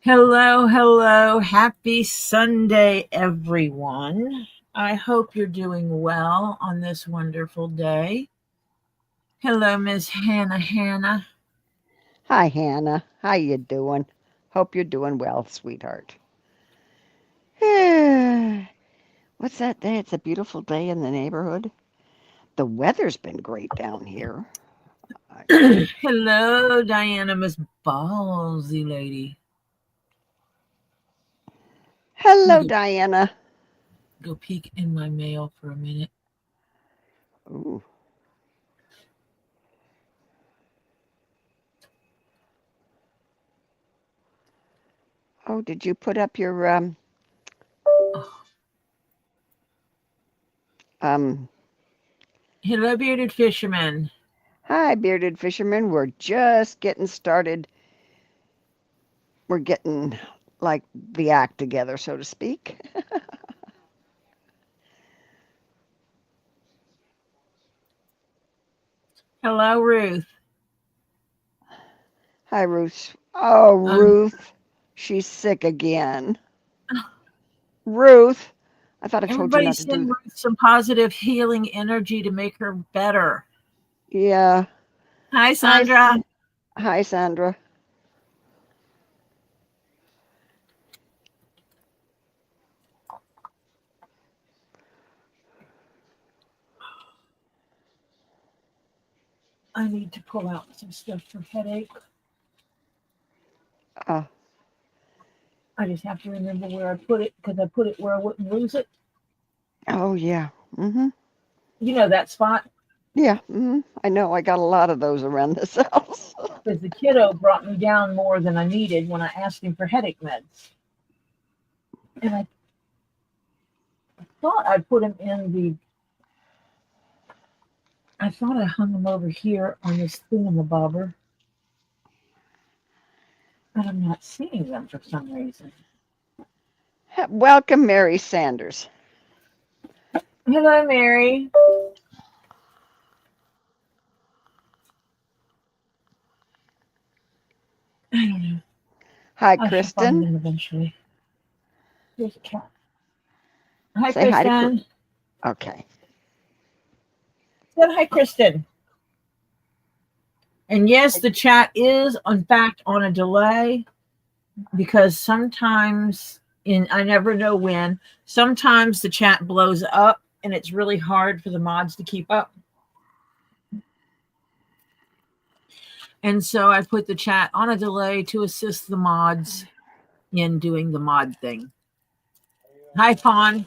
Hello, hello. Happy Sunday, everyone. I hope you're doing well on this wonderful day. Hello, Miss Hannah. Hi, Hannah. How you doing? Hope you're doing well, sweetheart. What's that day? It's a beautiful day in the neighborhood. The weather's been great down here. Hello, Diana, Miss Ballsy Lady. Let me Hello, Diana. go peek in my mail for a minute. Ooh. Oh, did you put up your Oh. um Hello, Bearded Fisherman. Hi, bearded fisherman. We're just getting started. We're getting like the act together, so to speak. Hello, Ruth. Hi, Ruth. Oh, Um, Ruth. She's sick again. Ruth. I thought I told you Everybody not to do send that. Ruth some positive healing energy to make her better. Yeah. Hi, Hi, Sandra. hi, Sandra. I need to pull out some stuff for headache. Uh, I just have to remember where I put it because I put it where I wouldn't lose it. oh, yeah. Mm-hmm. You know that spot Yeah. Mm-hmm. I know. I got a lot of those around this house. because the kiddo brought me down more than I needed when I asked him for headache meds. And I thought I put him in I thought I hung him over here on this thingamabobber, but I'm not seeing them for some reason. Welcome, Mary Sanders. Hello, Mary. I don't know. Hi, I shall find Kristen. them eventually. There's a cat. Hi, Say hi to. Kristen. Okay. Said hi, Kristen. And yes, the chat is, in fact, on a delay because sometimes, I never know when, sometimes the chat blows up and it's really hard for the mods to keep up. And so I put the chat on a delay to assist the mods in doing the mod thing. Hi, Fawn.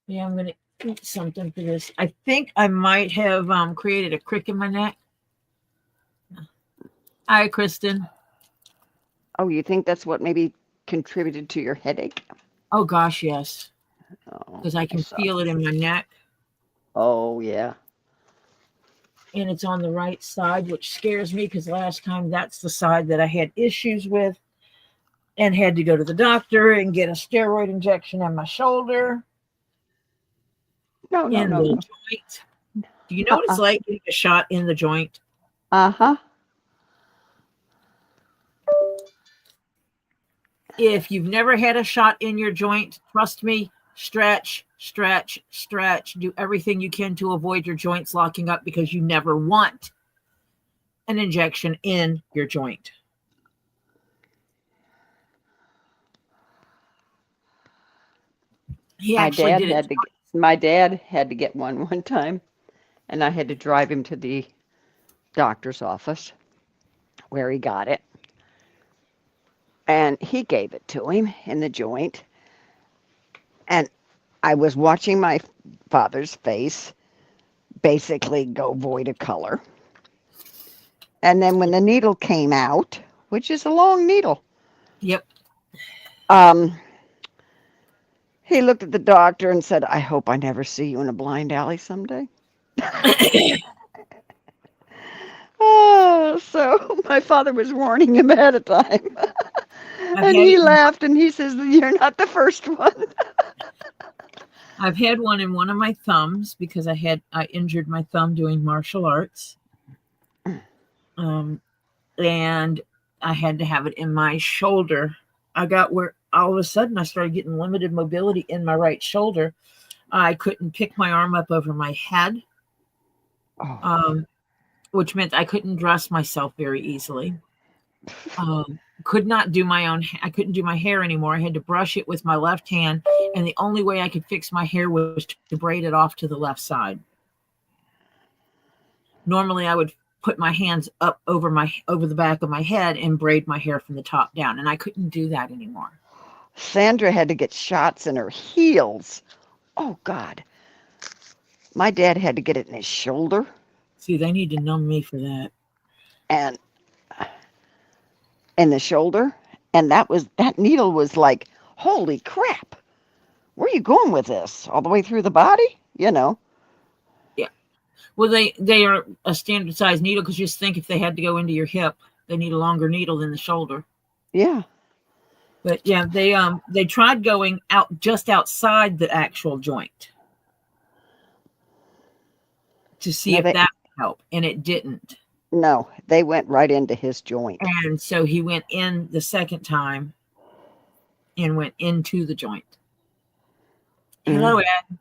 Yeah, I'm going to eat something for this. I think I might have created a crick in my neck. Hi, Kristen. Oh, you think that's what maybe contributed to your headache? Oh, gosh, yes. Oh, Because I can so. feel it in my neck. Oh, yeah. And it's on the right side, which scares me because last time that's the side that I had issues with and had to go to the doctor and get a steroid injection in my shoulder, No, no, in no, the no. joint. Do you know what it's Uh-uh. like getting a shot in the joint? Uh-huh. If you've never had a shot in your joint, trust me, stretch, stretch, stretch. Do everything you can to avoid your joints locking up because you never want an injection in your joint. He My actually dad did it. had to get, my dad had to get one time, and I had to drive him to the doctor's office where he got it. And he gave it to him in the joint. And I was watching my father's face basically go void of color. And then when the needle came out, which is a long needle, Yep. um, he looked at the doctor and said, I hope I never see you in a blind alley someday. Oh, so my father was warning him ahead of time. I've And had he it. laughed and he says, you're not the first one. I've had one in one of my thumbs because I injured my thumb doing martial arts. And I had to have it in my shoulder. I got where all of a sudden I started getting limited mobility in my right shoulder. I couldn't pick my arm up over my head, which meant I couldn't dress myself very easily. Could not do I couldn't do my hair anymore. I had to brush it with my left hand, and the only way I could fix my hair was to braid it off to the left side. Normally I would put my hands up over the back of my head and braid my hair from the top down, and I couldn't do that anymore. Sandra had to get shots in her heels. Oh God. My dad had to get it in his shoulder. See, they need to numb me for that. And in the shoulder, and that needle was like, holy crap. Where are you going with this? All the way through the body? You know. Yeah. Well, they are a standard size needle, because just think if they had to go into your hip, they need a longer needle than the shoulder. Yeah. But yeah, they tried going out just outside the actual joint to see if that would help, and it didn't. No, they went right into his joint. And so he went in the second time and went into the joint. Hello, Ed.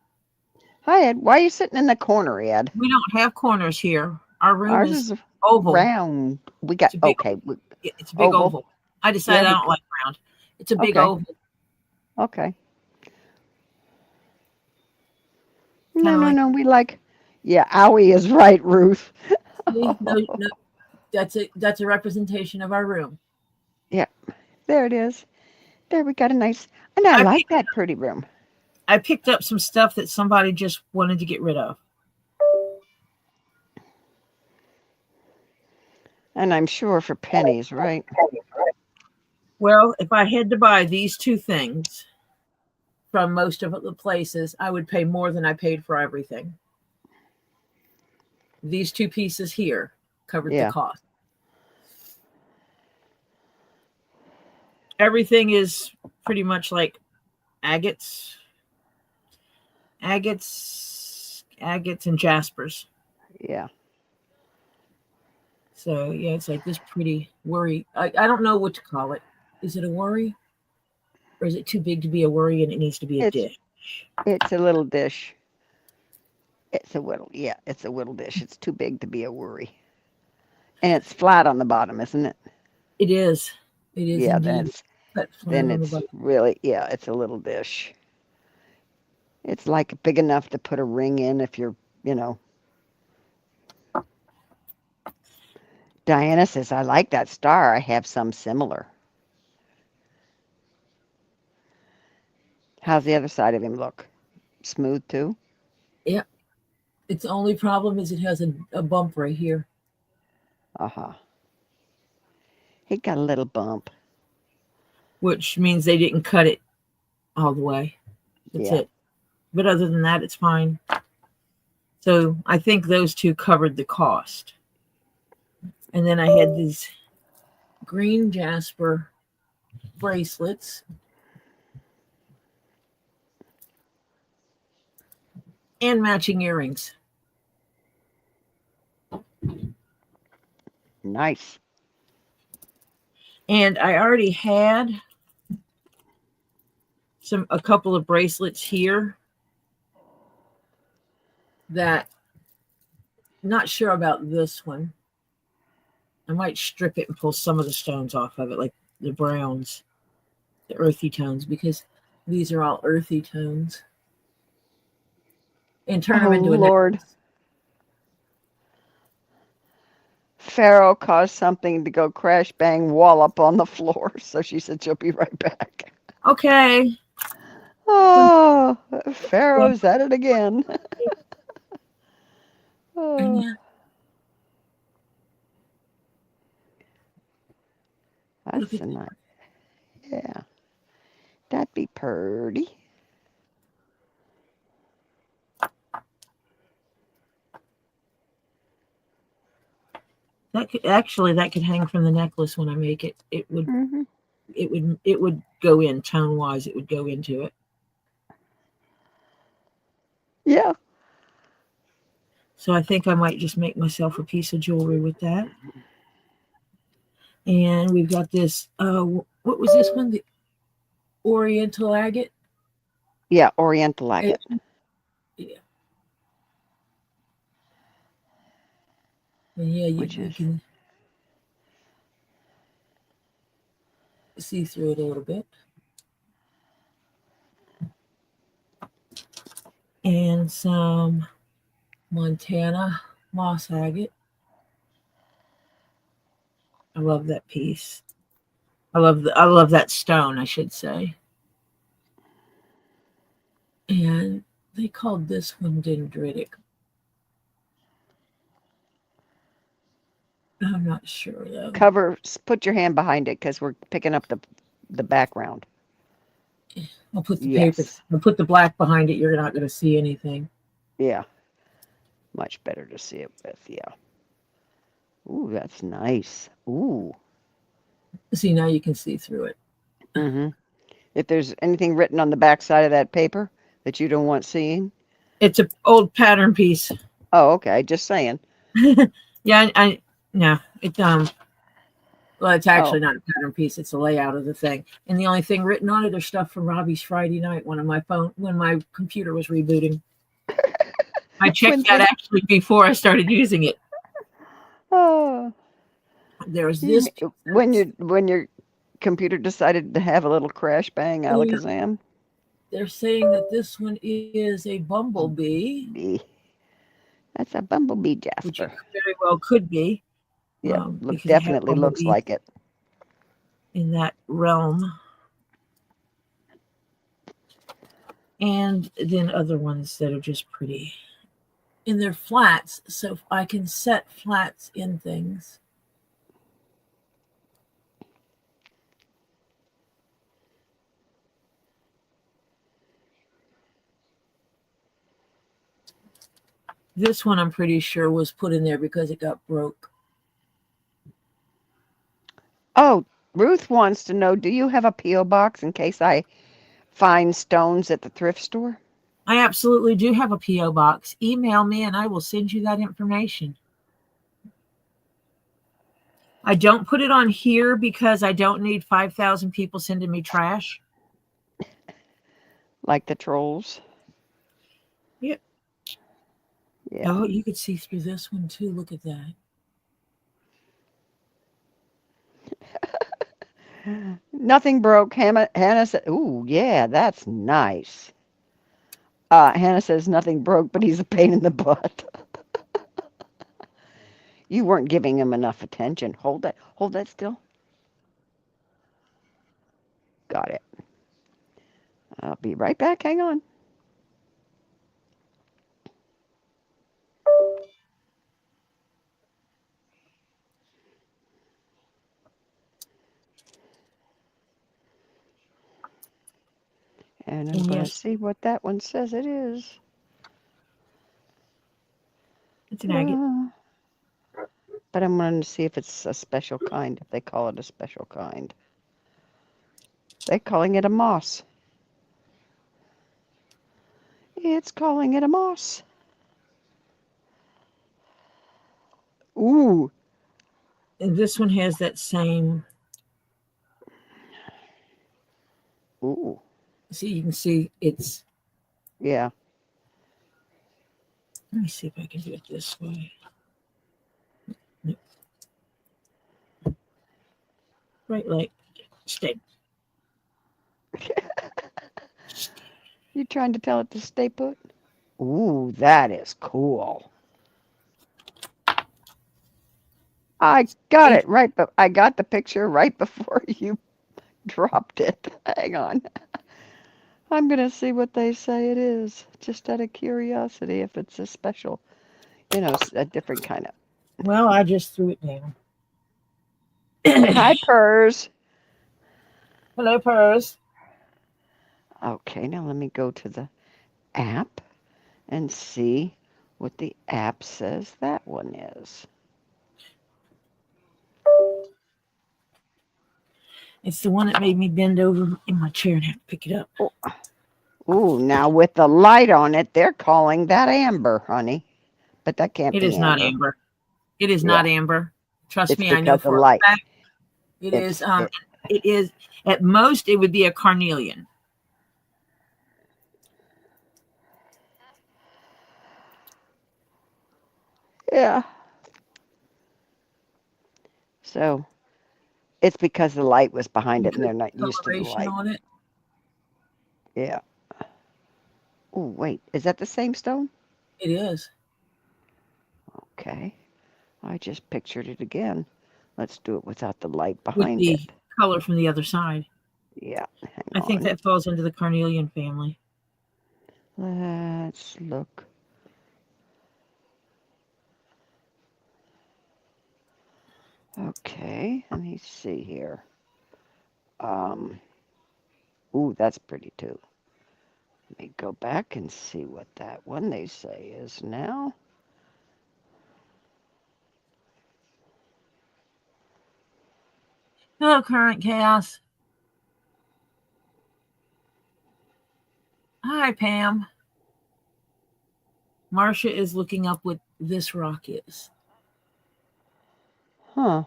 Hi, Ed. Why are you sitting in the corner, Ed? We don't have corners here. Ours is oval. Round. We got, it's a big oval. I decided I don't like round. It's a big oval. Okay. No. We like, Owie is right, Ruth. No, that's a representation of our room. Yeah, there it is. There, we got a nice, and I like that pretty room. I picked up some stuff that somebody just wanted to get rid of. And I'm sure for pennies, right? Well, if I had to buy these two things from most of the places, I would pay more than I paid for everything. These two pieces here covered the cost. Everything is pretty much like agates and jaspers. Yeah. So yeah, it's like this pretty worry. I don't know what to call it. Is it a worry? Or is it too big to be a worry and it needs to be a dish? It's a little dish. It's a little dish. It's too big to be a worry. And it's flat on the bottom, isn't it? It is. It is. Yeah, indeed. then it's really, it's a little dish. It's like big enough to put a ring in if you're, Diana says, I like that star. I have some similar. How's the other side of him look? Smooth too? Yeah. Its only problem is it has a bump right here. Uh-huh. He got a little bump. Which means they didn't cut it all the way. That's it. But other than that, it's fine. So I think those two covered the cost. And then I had these green jasper bracelets. And matching earrings. Nice. And I already had a couple of bracelets here that not sure about this one. I might strip it and pull some of the stones off of it, like the browns, the earthy tones, because these are all earthy tones. And turn them into a necklace. Pharaoh caused something to go crash, bang, wall up on the floor. So she said she'll be right back. Okay. Oh, Pharaoh's at it again. Oh. That's a nice. Yeah. That'd be pretty. That could hang from the necklace when I make it. It would it would go in tone wise. It would go into it. Yeah. So I think I might just make myself a piece of jewelry with that. And we've got this, what was this one? The Oriental agate? Yeah, Oriental agate. Yeah. And yeah, Which you is can see through it a little bit. And some Montana moss agate. I love that piece. I love that stone, I should say. And they called this one dendritic. I'm not sure though. put your hand behind it because we're picking up the background. I'll put the paper. Yes. I'll put the black behind it. You're not going to see anything. Yeah. Much better to see it with. Yeah. Ooh, that's nice. Ooh. See, now you can see through it. Mm-hmm. If there's anything written on the back side of that paper that you don't want seeing. It's an old pattern piece. Oh, okay. Just saying. Yeah, no, well, it's actually Oh. not a pattern piece. It's a layout of the thing. And the only thing written on it are stuff from Robbie's Friday night when my computer was rebooting. I checked that actually before I started using it. Oh. There's this piece. When your computer decided to have a little crash bang alakazam. They're saying that this one is a bumblebee. That's a bumblebee, Jasper. Which it very well could be. Yeah, because definitely looks like it. In that realm. And then other ones that are just pretty. And they're flats, so I can set flats in things. This one I'm pretty sure was put in there because it got broke. Oh, Ruth wants to know, do you have a P.O. box in case I find stones at the thrift store? I absolutely do have a P.O. box. Email me and I will send you that information. I don't put it on here because I don't need 5,000 people sending me trash. Like the trolls? Yep. Yeah. Oh, you could see through this one too. Look at that. Nothing broke. Hannah said, ooh, yeah, that's nice. Hannah says nothing broke, but he's a pain in the butt. You weren't giving him enough attention. Hold that still. Got it. I'll be right back. Hang on. And I'm going to see what that one says it is. It's an agate. But I'm going to see if it's a special kind, if they call it a special kind. They're calling it a moss. It's calling it a moss. Ooh. And this one has that same. Ooh. See, you can see it's. Yeah. Let me see if I can do it this way. Right, like, stay. You trying to tell it to stay put? Ooh, that is cool. I got it right, but I got the picture right before you dropped it. Hang on. I'm going to see what they say it is, just out of curiosity, if it's a special, a different kind of. Well, I just threw it down. Hi, Purrs. Hello, Purrs. Okay, now let me go to the app and see what the app says that one is. It's the one that made me bend over in my chair and have to pick it up. Ooh, now with the light on it, they're calling that amber, honey. But that can't It be is not amber. amber. It is Yeah, not amber. Trust it's me, I know because of for a light. fact it It's is. It is at most it would be a carnelian. yeah. So it's because the light was behind it and they're not used to the Coloration light. on it. Yeah. Oh, wait. Is that the same stone? It is. Okay. I just pictured it again. Let's do it without the light With behind the it. color from the other side. Yeah. Hang I think on. that falls into the carnelian family. Let's look. Okay. Let me see here. Ooh, that's pretty too. Let me go back and see what that one they say is now. Hello, current chaos. Hi, Pam. Marcia is looking up what this rock is. Huh.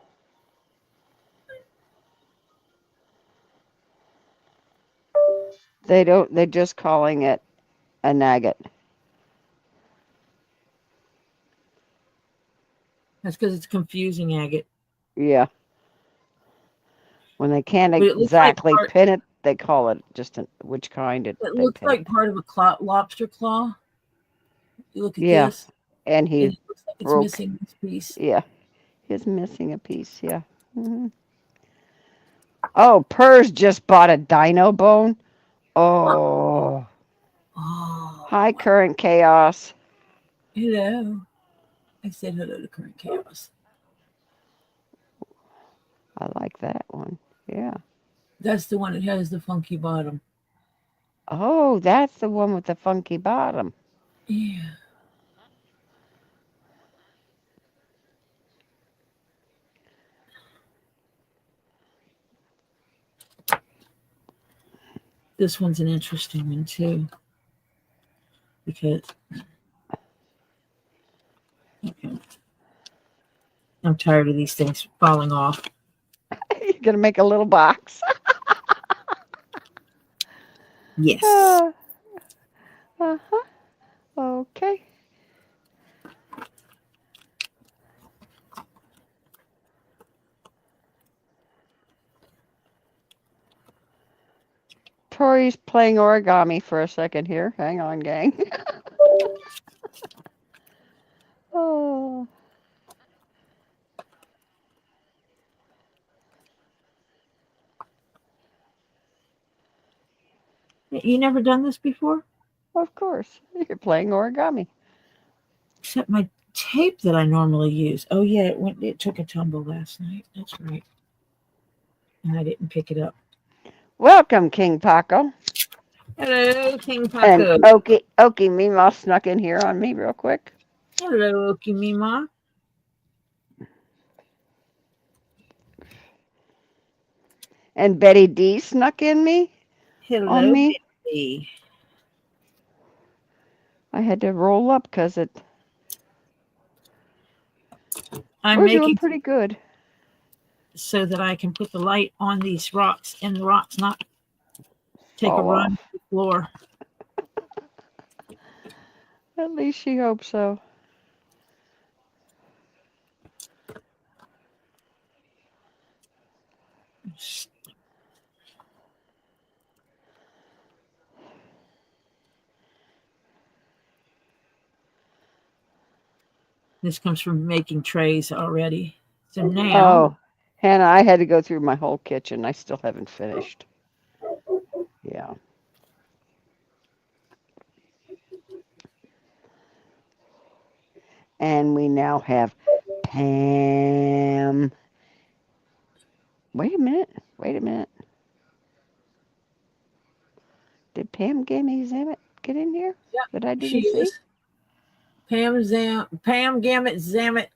They're just calling it an agate. That's because it's confusing agate. Yeah. When they can't But it looks like exactly pin it, they call it just which kind it they looks pin it. like part of a lobster claw. You look at Yeah. this, And and he it looks like it's broke. missing this piece. Yeah. He's missing a piece. Yeah. Hmm. Oh, Purrs just bought a dino bone. Oh. Oh, Hi, current chaos. hello. I said hello to current chaos. I like that one. Yeah. That's the one that has the funky bottom. Oh, that's the one with the funky bottom. Yeah. This one's an interesting one too. Because okay, I'm tired of these things falling off. You're gonna make a little box. Yes. Uh-huh. Okay. Tori's playing origami for a second here. Hang on, gang. Oh. You never done this before? Of course. You're playing origami. Except my tape that I normally use. Oh yeah, it took a tumble last night. That's right. And I didn't pick it up. Welcome, KingPaco. Hello, And KingPaco. Okie Mima snuck in here on me real quick. Hello, Okimima. And Betty D snuck in me on Hello, me. baby. I had to roll up because I'm we're doing making pretty good. so that I can put the light on these rocks and the rocks not take a Fall run to off. the floor. At least she hopes so. This comes from making trays already. So now, Oh, Hannah, I had to go through my whole kitchen. I still haven't finished. Yeah. And we now have Pam. Wait a minute. Wait a minute. Did Pam Gammy Zamet get in here yeah, that I she didn't see? is. Pam Gamut Zamet,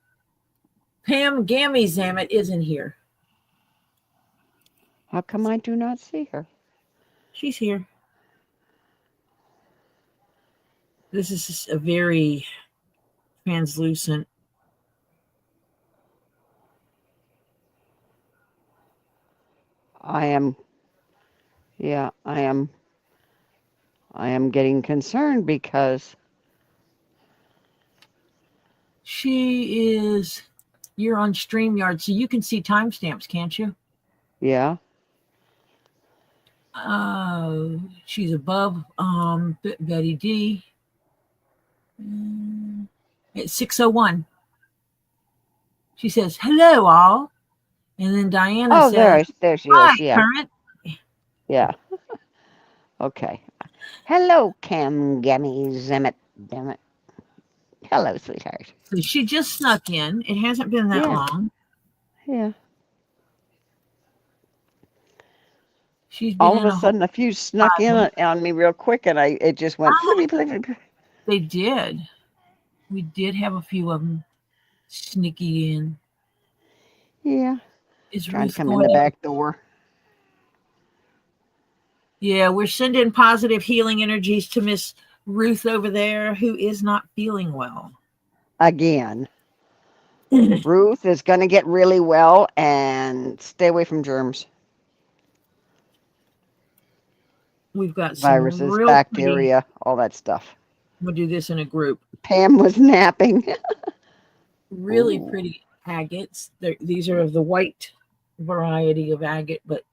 Pam Gammy Zamet is in here. How come I do not see her? She's here. This is a very translucent. I am getting concerned because You're on StreamYard, so you can see timestamps, can't you? yeah. She's above Betty D. At 6:01. She says, "Hello, all." And then Diana Oh, says, there she "Hi, is. Yeah. current." Yeah. Okay. Hello, Cam Gammy Zemmet. Damn it. Hello, sweetheart. So she just snuck in. It hasn't been that Yeah. long. Yeah. She's been All of in a a whole sudden, a few snuck in on me real quick, and it just went flippy, flippy, flippy. They did. We did have a few of them sneaky in. Yeah. Is Trying to Ruth come in going the in? back door. Yeah, we're sending positive healing energies to Miss Ruth over there, who is not feeling well. Again. Ruth is going to get really well and stay away from germs. We've got some Viruses, real pretty. bacteria, all that stuff. We'll do this in a group. Pam was napping. Really Ooh. pretty agates. These are of the white variety of agate, but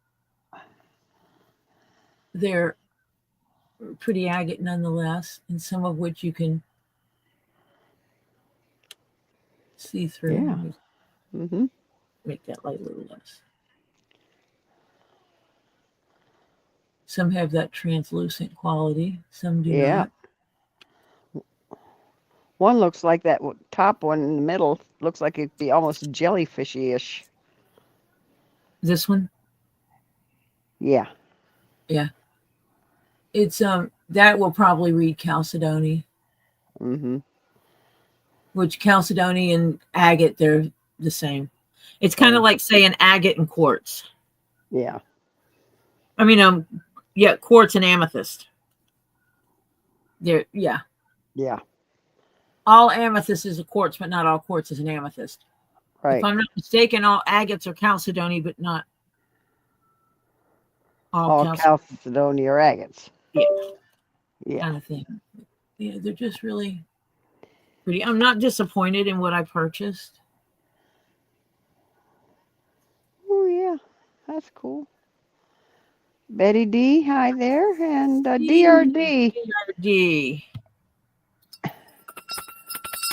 they're pretty agate nonetheless, and some of which you can see through. Yeah. Mm-hmm. Make that light a little less. Some have that translucent quality, some do Yeah. not. One looks like that top one in the middle looks like it'd be almost jellyfishy-ish. This one? Yeah. Yeah. It's that will probably read chalcedony. Mm-hmm. Which chalcedony and agate, they're the same. It's kind of like saying agate and quartz. Yeah. I mean, yeah, quartz and amethyst. Yeah. Yeah. All amethyst is a quartz, but not all quartz is an amethyst. Right. If I'm not mistaken, all agates are chalcedony, but not all chalcedony or agates. Yeah. Yeah. Kind of thing. Yeah, they're just really pretty. I'm not disappointed in what I purchased. Oh, yeah. That's cool. Betty D, hi there. And DRD. DRD.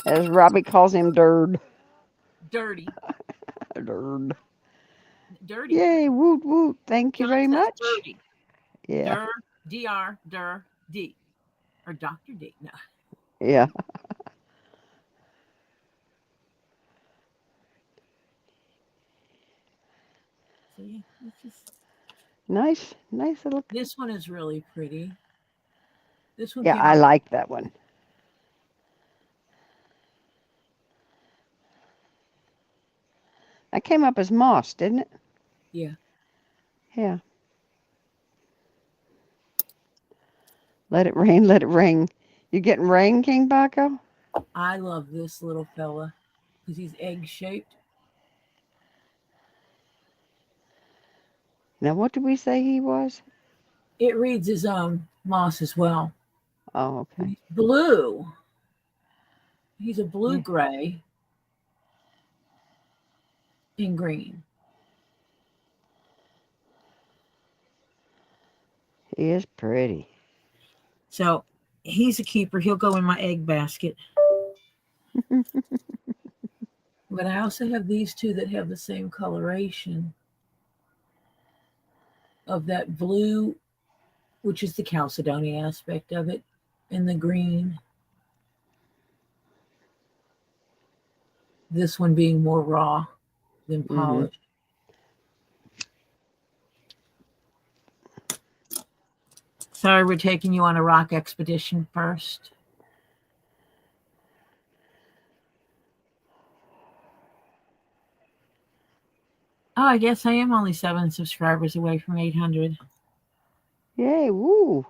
As Robbie calls him, Dird. Dirty. Dird. Dirty. Yay, woot woot. Thank you very much. Dirty. Yeah. Dir, D. Or Dr. D. No. Yeah. So yeah, it's just Nice little. This one is really pretty. This one Yeah, I like that one. That came up as moss, didn't it? Yeah. Yeah. Let it rain, let it ring. You getting rain, KingPaco? I love this little fella because he's egg shaped. Now, what did we say he was? It reads his moss as well. Oh, okay. He's blue. He's a blue gray and green. He is pretty. So he's a keeper. He'll go in my egg basket. But I also have these two that have the same coloration of that blue, which is the chalcedony aspect of it, and the green. This one being more raw than polished. Sorry, we're taking you on a rock expedition first. Oh, I guess I am only 7 subscribers away from 800. Yay, woo.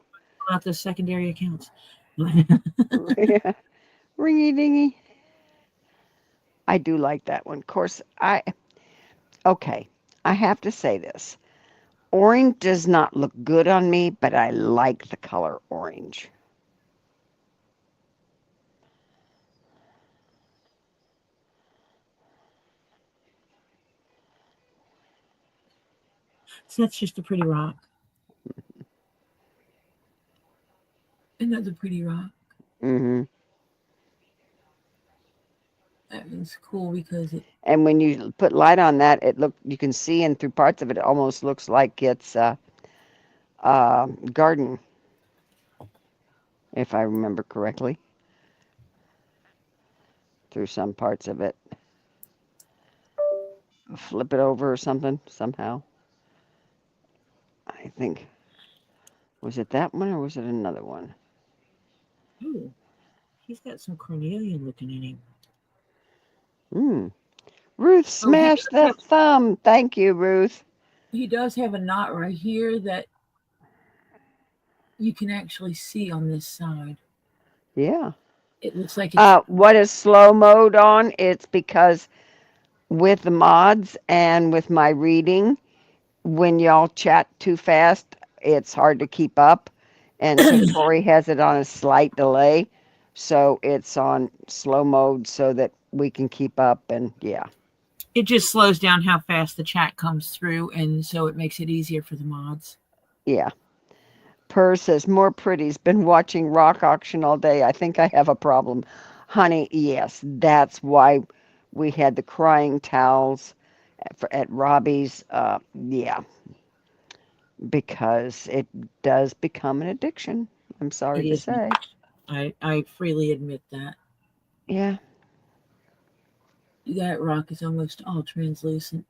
Not the secondary accounts. Yeah. Ringy dingy. I do like that one. Of course, okay, I have to say this. Orange does not look good on me, but I like the color orange. So that's just a pretty rock. Another pretty rock. Hmm. That is cool because it. And when you put light on that, you can see in through parts of it, it almost looks like it's garden, if I remember correctly, through some parts of it. Flip it over or something, somehow. I think, was it that one or was it another one? Ooh, he's got some cornelian looking in him. Hmm. Ruth Oh, smashed the thumb. Thank you, Ruth. he does have a knot right here that you can actually see on this side. Yeah. It looks like it's What is slow mode on? It's because with the mods and with my reading, when y'all chat too fast, it's hard to keep up. And so Tori has it on a slight delay. So it's on slow mode so that we can keep up. And yeah. it just slows down how fast the chat comes through, and so it makes it easier for the mods. Yeah. Purr says, more pretties. Been watching rock auction all day. I think I have a problem. Honey, yes, that's why we had the crying towels at Robbie's. Yeah, because it does become an addiction. I'm sorry It to is. say. I freely admit that. Yeah, That rock is almost all translucent.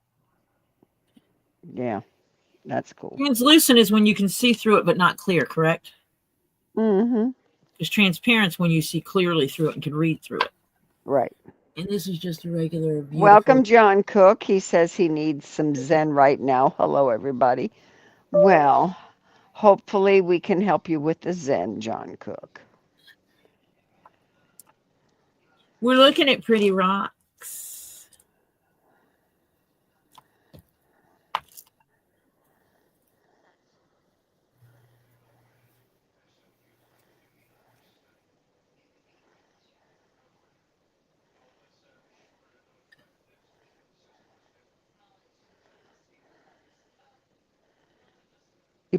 yeah, that's cool. Translucent is when you can see through it but not clear, correct? Mm-hmm. Because transparent is when you see clearly through it and can read through it. Right. And this is just a regular, beautiful. Welcome, John Cook. He says he needs some Zen right now. Hello, everybody. Well, hopefully we can help you with the Zen, John Cook. We're looking at pretty rocks.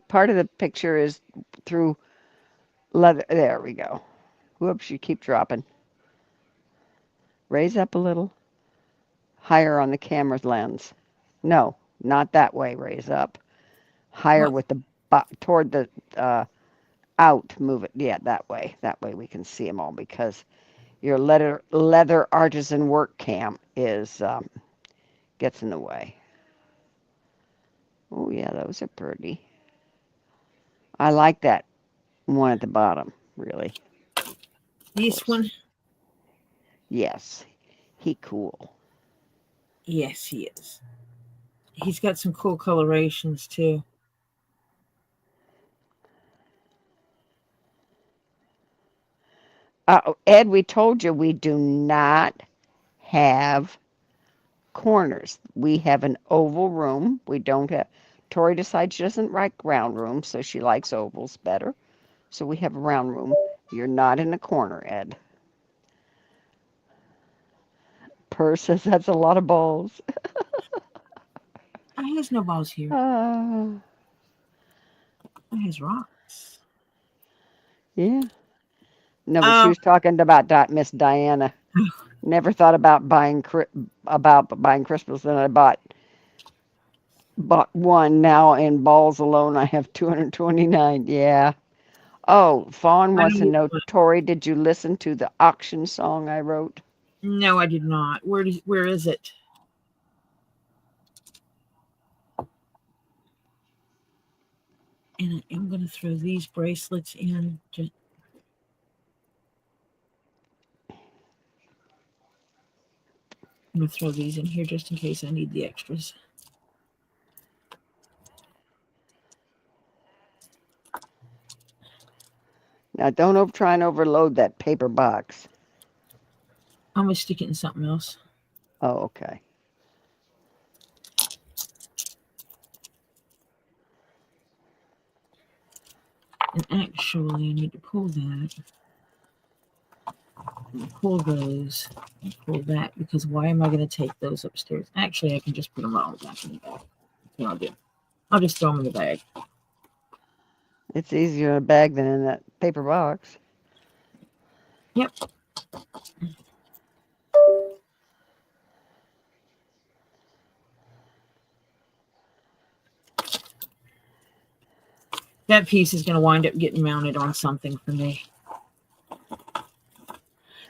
Part of the picture is through leather. There we go. Whoops, you keep dropping. Raise up a little. Higher on the camera's lens. No, not that way. Raise up. Higher What? with the toward the out. Move it. Yeah, that way. That way we can see them all because your leather artisan work cam is gets in the way. Oh yeah, those are pretty. I like that one at the bottom. Really. This one? Yes, he cool. Yes, he is. He's got some cool colorations too. Ed, we told you we do not have corners. We have an oval room. We don't have. Tori decides she doesn't like round rooms, so she likes ovals better. So we have a round room. You're not in a corner, Ed. Purr says that's a lot of balls. I has no balls here. Uh, I has rocks. yeah. No, but she was talking about Miss Diana. Never thought about buying crystals. Then I bought one. Now in balls alone, I have 229. Yeah. Oh, Fawn I wants to don't. know, Tori, did you listen to the auction song I wrote? No, I did not. Where is it? And I'm going to throw these bracelets in. I'm going to throw these in here just in case I need the extras. Now, don't try and overload that paper box. I'm going to stick it in something else. Oh, okay. And actually, I need to pull that. And pull those. And pull that. Because why am I going to take those upstairs? Actually, I can just put them all back in the bag. That's what I'll do. I'll just throw them in the bag. It's easier in a bag than in that paper box. Yep. That piece is going to wind up getting mounted on something for me.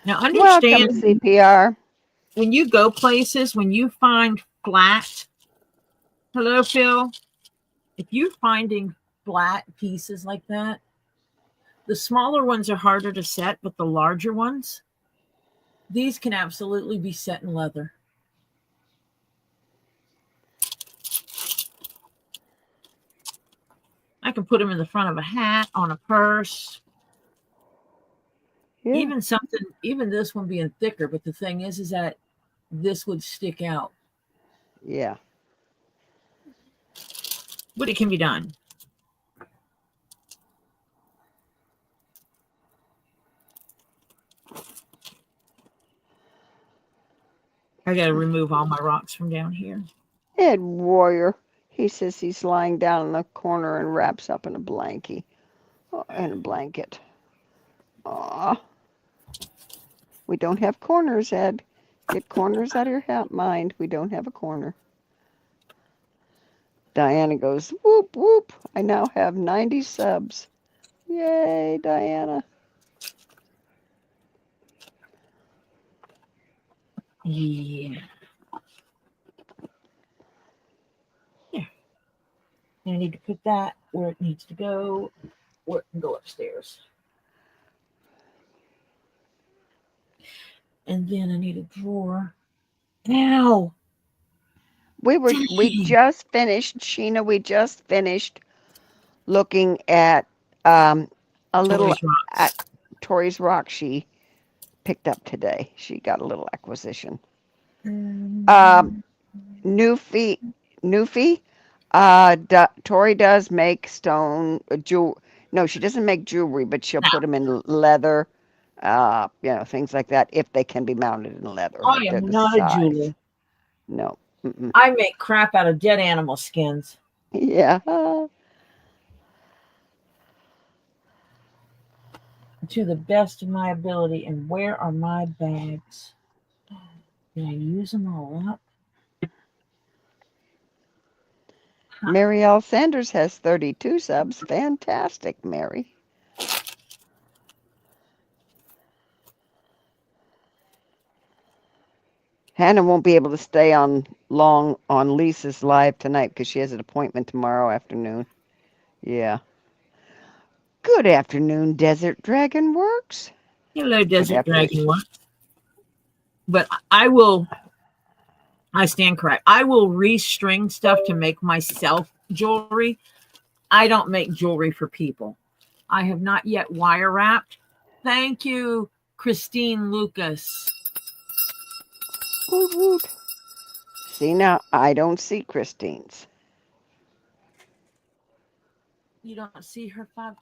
Now, understand, Welcome, CPR. when you go places, when you find flat, hello, Phil. If you're finding flat pieces like that, the smaller ones are harder to set, but the larger ones, these can absolutely be set in leather. I can put them in the front of a hat, on a purse. Yeah. Even this one being thicker, but the thing is that this would stick out. Yeah. But it can be done. I got to remove all my rocks from down here. Ed Warrior. He says he's lying down in the corner and wraps up in a blankie. Oh, in a blanket. Aw. We don't have corners, Ed. Get corners out of your mind. We don't have a corner. Diana goes, whoop, whoop. I now have 90 subs. Yay, Diana. Yeah. There. And I need to put that where it needs to go, where it can go upstairs. And then I need a drawer. Ow! We just finished, Sheena, we just finished looking at a little Tori's Rock she picked up today. She got a little acquisition. Newfie, Tori does make stone jewel. No, she doesn't make jewelry, but she'll put them in leather, things like that if they can be mounted in leather. I am not a jeweler. No. Mm-mm. I make crap out of dead animal skins. Yeah. To the best of my ability. And where are my bags? Did I use them all up? Mary L. Sanders has 32 subs. Fantastic, Mary. Hannah won't be able to stay on long on Lisa's live tonight because she has an appointment tomorrow afternoon. Yeah. Good afternoon, Desert Dragonworkz. Hello, Desert Dragonworkz. But I stand correct. I will restring stuff to make myself jewelry. I don't make jewelry for people. I have not yet wire wrapped. Thank you, Christine Lucas. Woot woot. See, now I don't see Christine's. You don't see her $5?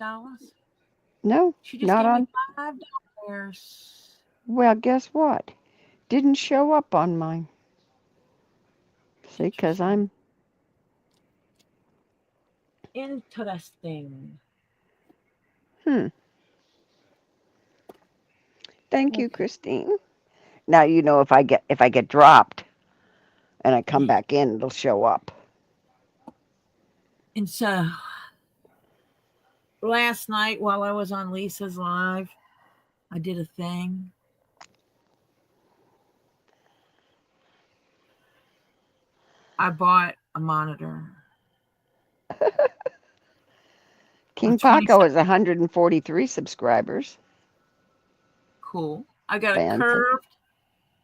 No, She just not gave on. me $5. Well, guess what? Didn't show up on mine. See, because I'm. Interesting. Thank you, Christine. Now you know if I get dropped and I come back in, it'll show up. And so last night while I was on Lisa's live, I did a thing. I bought a monitor. KingPaco has 143 subscribers. Cool. I got a curved.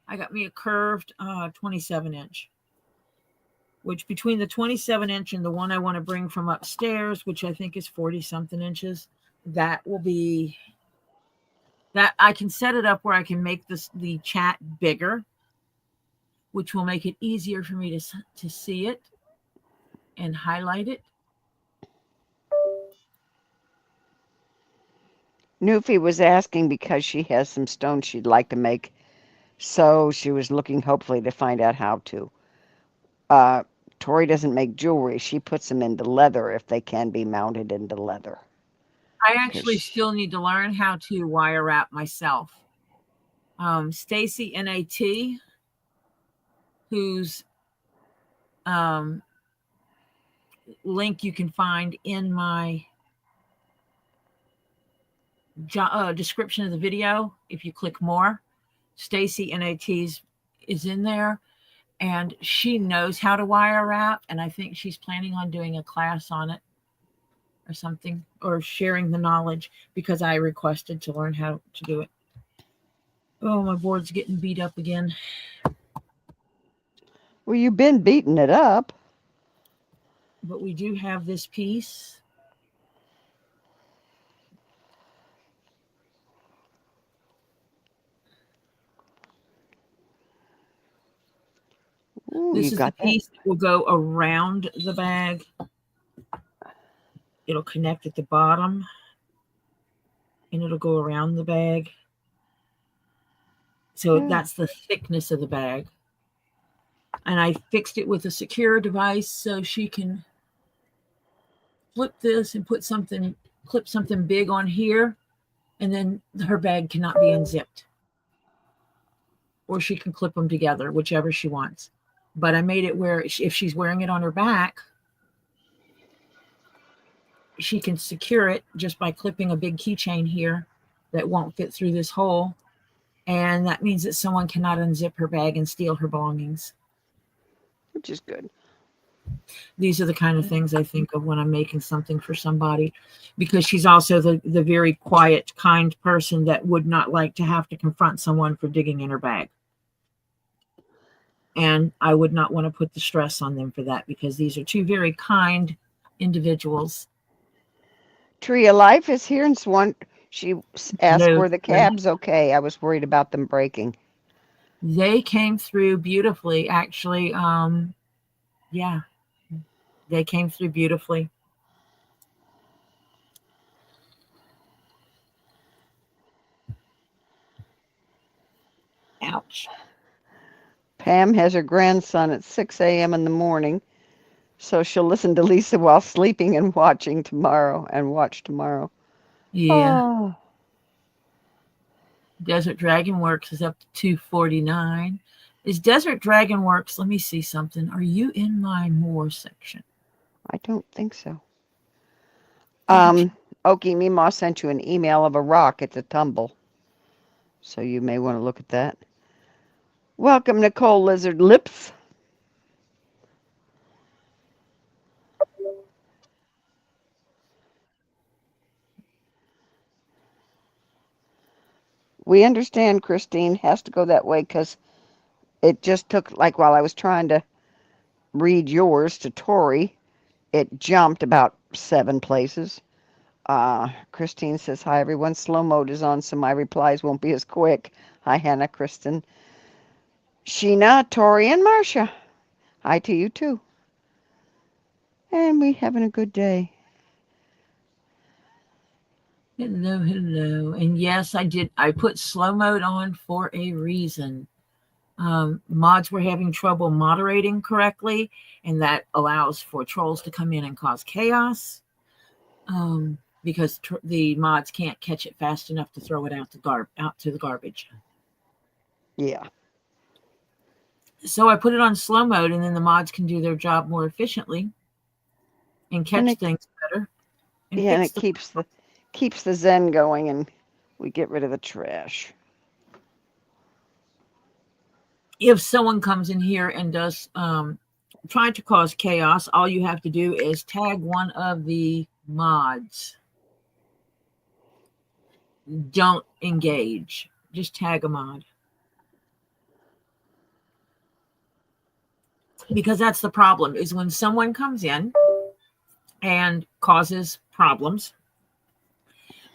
I got me a curved 27-inch. Which between the 27-inch and the one I want to bring from upstairs, which I think is 40-something inches, that will be that I can set it up where I can make the chat bigger, which will make it easier for me to see it and highlight it. Newfie was asking because she has some stones she'd like to make, so she was looking hopefully to find out how to. Tori doesn't make jewelry. She puts them into leather if they can be mounted into leather. I actually still need to learn how to wire wrap myself. Stacy NAT, whose link you can find in my description of the video. If you click more, Stacy NAT's is in there, and she knows how to wire wrap, and I think she's planning on doing a class on it or something, or sharing the knowledge, because I requested to learn how to do it. Oh, my board's getting beat up again. Well, you've been beating it up. But we do have this piece. Ooh, This is the piece that will go around the bag. It'll connect at the bottom, and it'll go around the bag. So that's the thickness of the bag. And I fixed it with a secure device so she can flip this and clip something big on here, and then her bag cannot be unzipped. Or she can clip them together, whichever she wants. But I made it where if she's wearing it on her back, she can secure it just by clipping a big keychain here that won't fit through this hole. And that means that someone cannot unzip her bag and steal her belongings. Which is good. These are the kind of things I think of when I'm making something for somebody, because she's also the very quiet, kind person that would not like to have to confront someone for digging in her bag. And I would not want to put the stress on them for that, because these are two very kind individuals. Tree of Life is here, and she asked were the cabs okay. I was worried about them breaking. They came through beautifully, actually. Yeah, they came through beautifully. Ouch. Pam has her grandson at 6 a.m. in the morning, so she'll listen to Lisa while sleeping and watch tomorrow. Yeah. Oh. Desert Dragonworkz is up to 249. Is Desert Dragonworkz? Let me see something. Are you in my more section? I don't think so. Okie Meemaw sent you an email of a rock. It's a tumble, so you may want to look at that. Welcome, Nicole Lizard Lips. We understand Christine has to go that way because it just took, like, while I was trying to read yours to Tori, it jumped about 7 places. Christine says, hi, everyone. Slow mode is on, so my replies won't be as quick. Hi, Hannah, Kristen, Sheena, Tori, and Marcia. Hi to you, too. And we having a good day. Hello, hello. And yes, I did. I put slow mode on for a reason. Mods were having trouble moderating correctly, and that allows for trolls to come in and cause chaos, because the mods can't catch it fast enough to throw it out to the garbage. Yeah. So I put it on slow mode, and then the mods can do their job more efficiently and catch things better. And it keeps the zen going, and we get rid of the trash. If someone comes in here and does try to cause chaos, all you have to do is tag one of the mods. Don't engage. Just tag a mod. Because that's the problem, is when someone comes in and causes problems,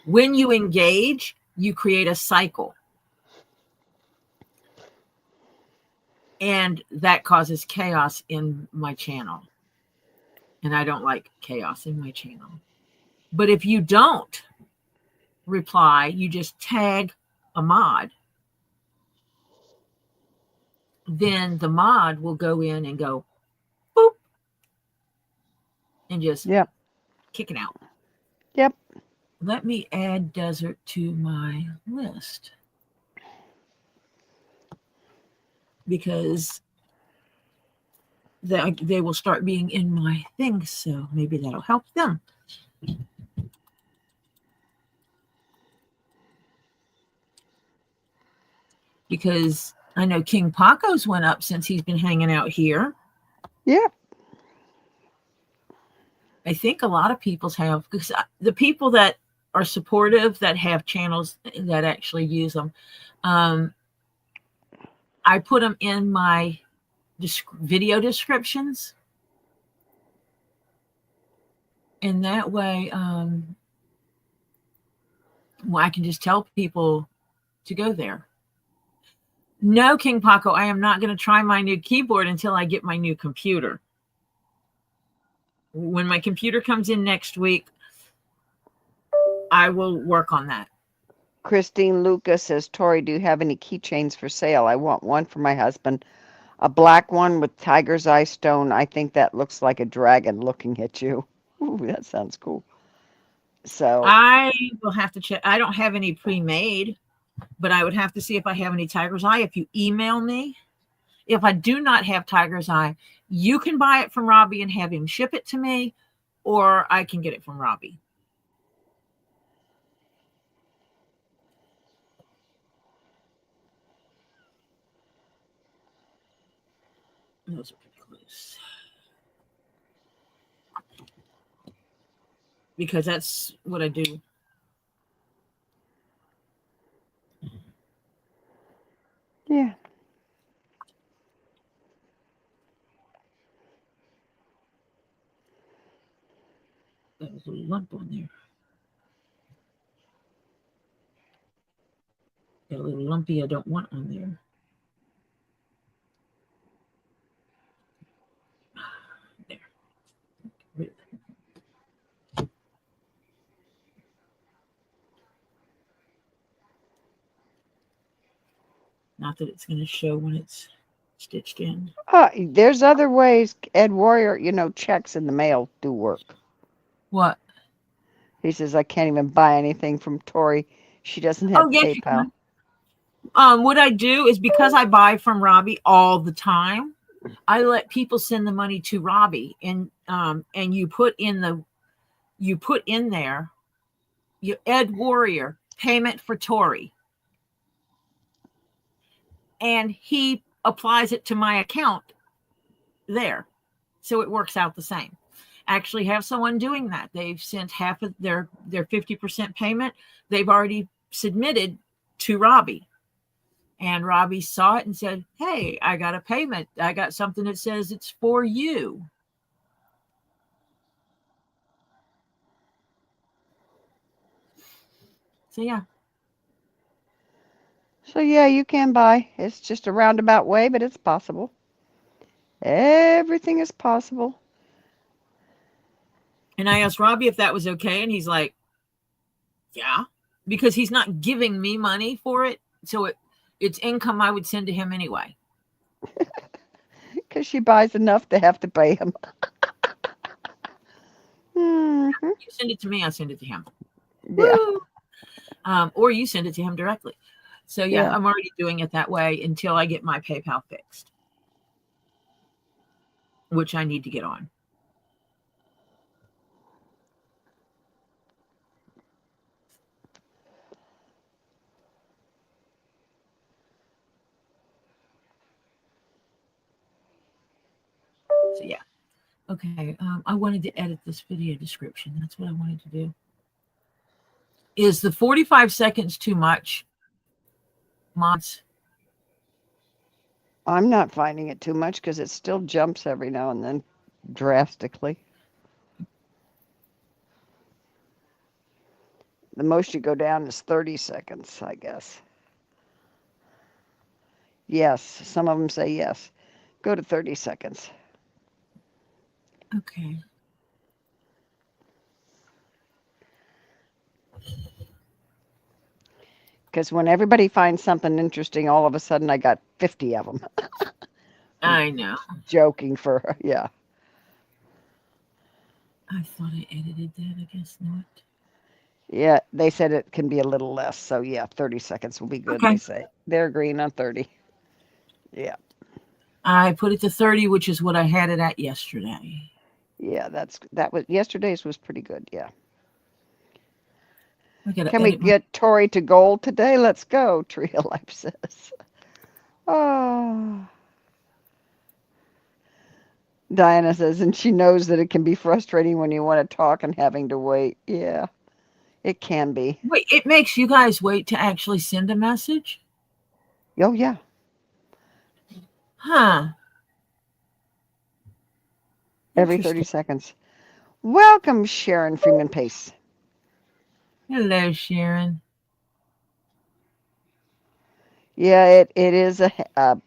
When you engage, you create a cycle. And that causes chaos in my channel. And I don't like chaos in my channel. But if you don't reply, you just tag a mod, then the mod will go in and go boop and just kick it out. Yep. Let me add desert to my list, because they will start being in my thing, so maybe that'll help them. Because I know KingPaco's went up since he's been hanging out here. Yeah. I think a lot of people's have, because the people that are supportive, that have channels that actually use them, I put them in my video descriptions. And that way, I can just tell people to go there. No, KingPaco, I am not going to try my new keyboard until I get my new computer. When my computer comes in next week, I will work on that. Christine Lucas says, Tori, do you have any keychains for sale? I want one for my husband. A black one with tiger's eye stone. I think that looks like a dragon looking at you. Ooh, that sounds cool. So I will have to check. I don't have any pre-made, but I would have to see if I have any tiger's eye. If you email me, if I do not have tiger's eye, you can buy it from Robbie and have him ship it to me, or I can get it from Robbie. Those are pretty close. Because that's what I do. Yeah. That was a little lump on there. Got a little lumpy I don't want on there. There. Not that it's going to show when it's stitched in. There's other ways. Ed Warrior, checks in the mail do work. What? He says, I can't even buy anything from Tori. She doesn't have PayPal. What I do is, because I buy from Robbie all the time, I let people send the money to Robbie, and you put in there, Ed Warrior payment for Tori, and he applies it to my account there, so it works out the same. Actually have someone doing that. They've sent half of their 50% payment. They've already submitted to Robbie, and Robbie saw it and said, hey, I got a payment. I got something that says it's for you. So yeah, you can buy. It's just a roundabout way, but it's possible. Everything is possible. And I asked Robbie if that was okay, and he's like, yeah, because he's not giving me money for it, so it's income I would send to him anyway. Because she buys enough to have to pay him. Mm-hmm. You send it to me, I send it to him. Yeah. Or you send it to him directly. So yeah, I'm already doing it that way until I get my PayPal fixed, which I need to get on. So yeah. Okay. I wanted to edit this video description. That's what I wanted to do. Is the 45 seconds too much, mods? I'm not finding it too much because it still jumps every now and then drastically. The most you go down is 30 seconds, I guess. Yes, some of them say yes. Go to 30 seconds. Okay. Because when everybody finds something interesting, all of a sudden I got 50 of them. I know. Joking for, yeah. I thought I edited that. I guess not. Yeah, they said it can be a little less. So, yeah, 30 seconds will be good, Okay. they say. They're agreeing on 30. Yeah. I put it to 30, which is what I had it at yesterday. Yeah, that was yesterday's was pretty good. Yeah. I gotta Can we edit my. get Tori to gold today? Let's go, Tree of Life says. Oh. Diana says, and she knows that it can be frustrating when you want to talk and having to wait. Yeah, it can be. Wait, it makes you guys wait to actually send a message? Oh, yeah. Huh. Every 30 Interesting. seconds. Welcome, Sharon Freeman Pace. Hello, Sharon. Yeah, it is a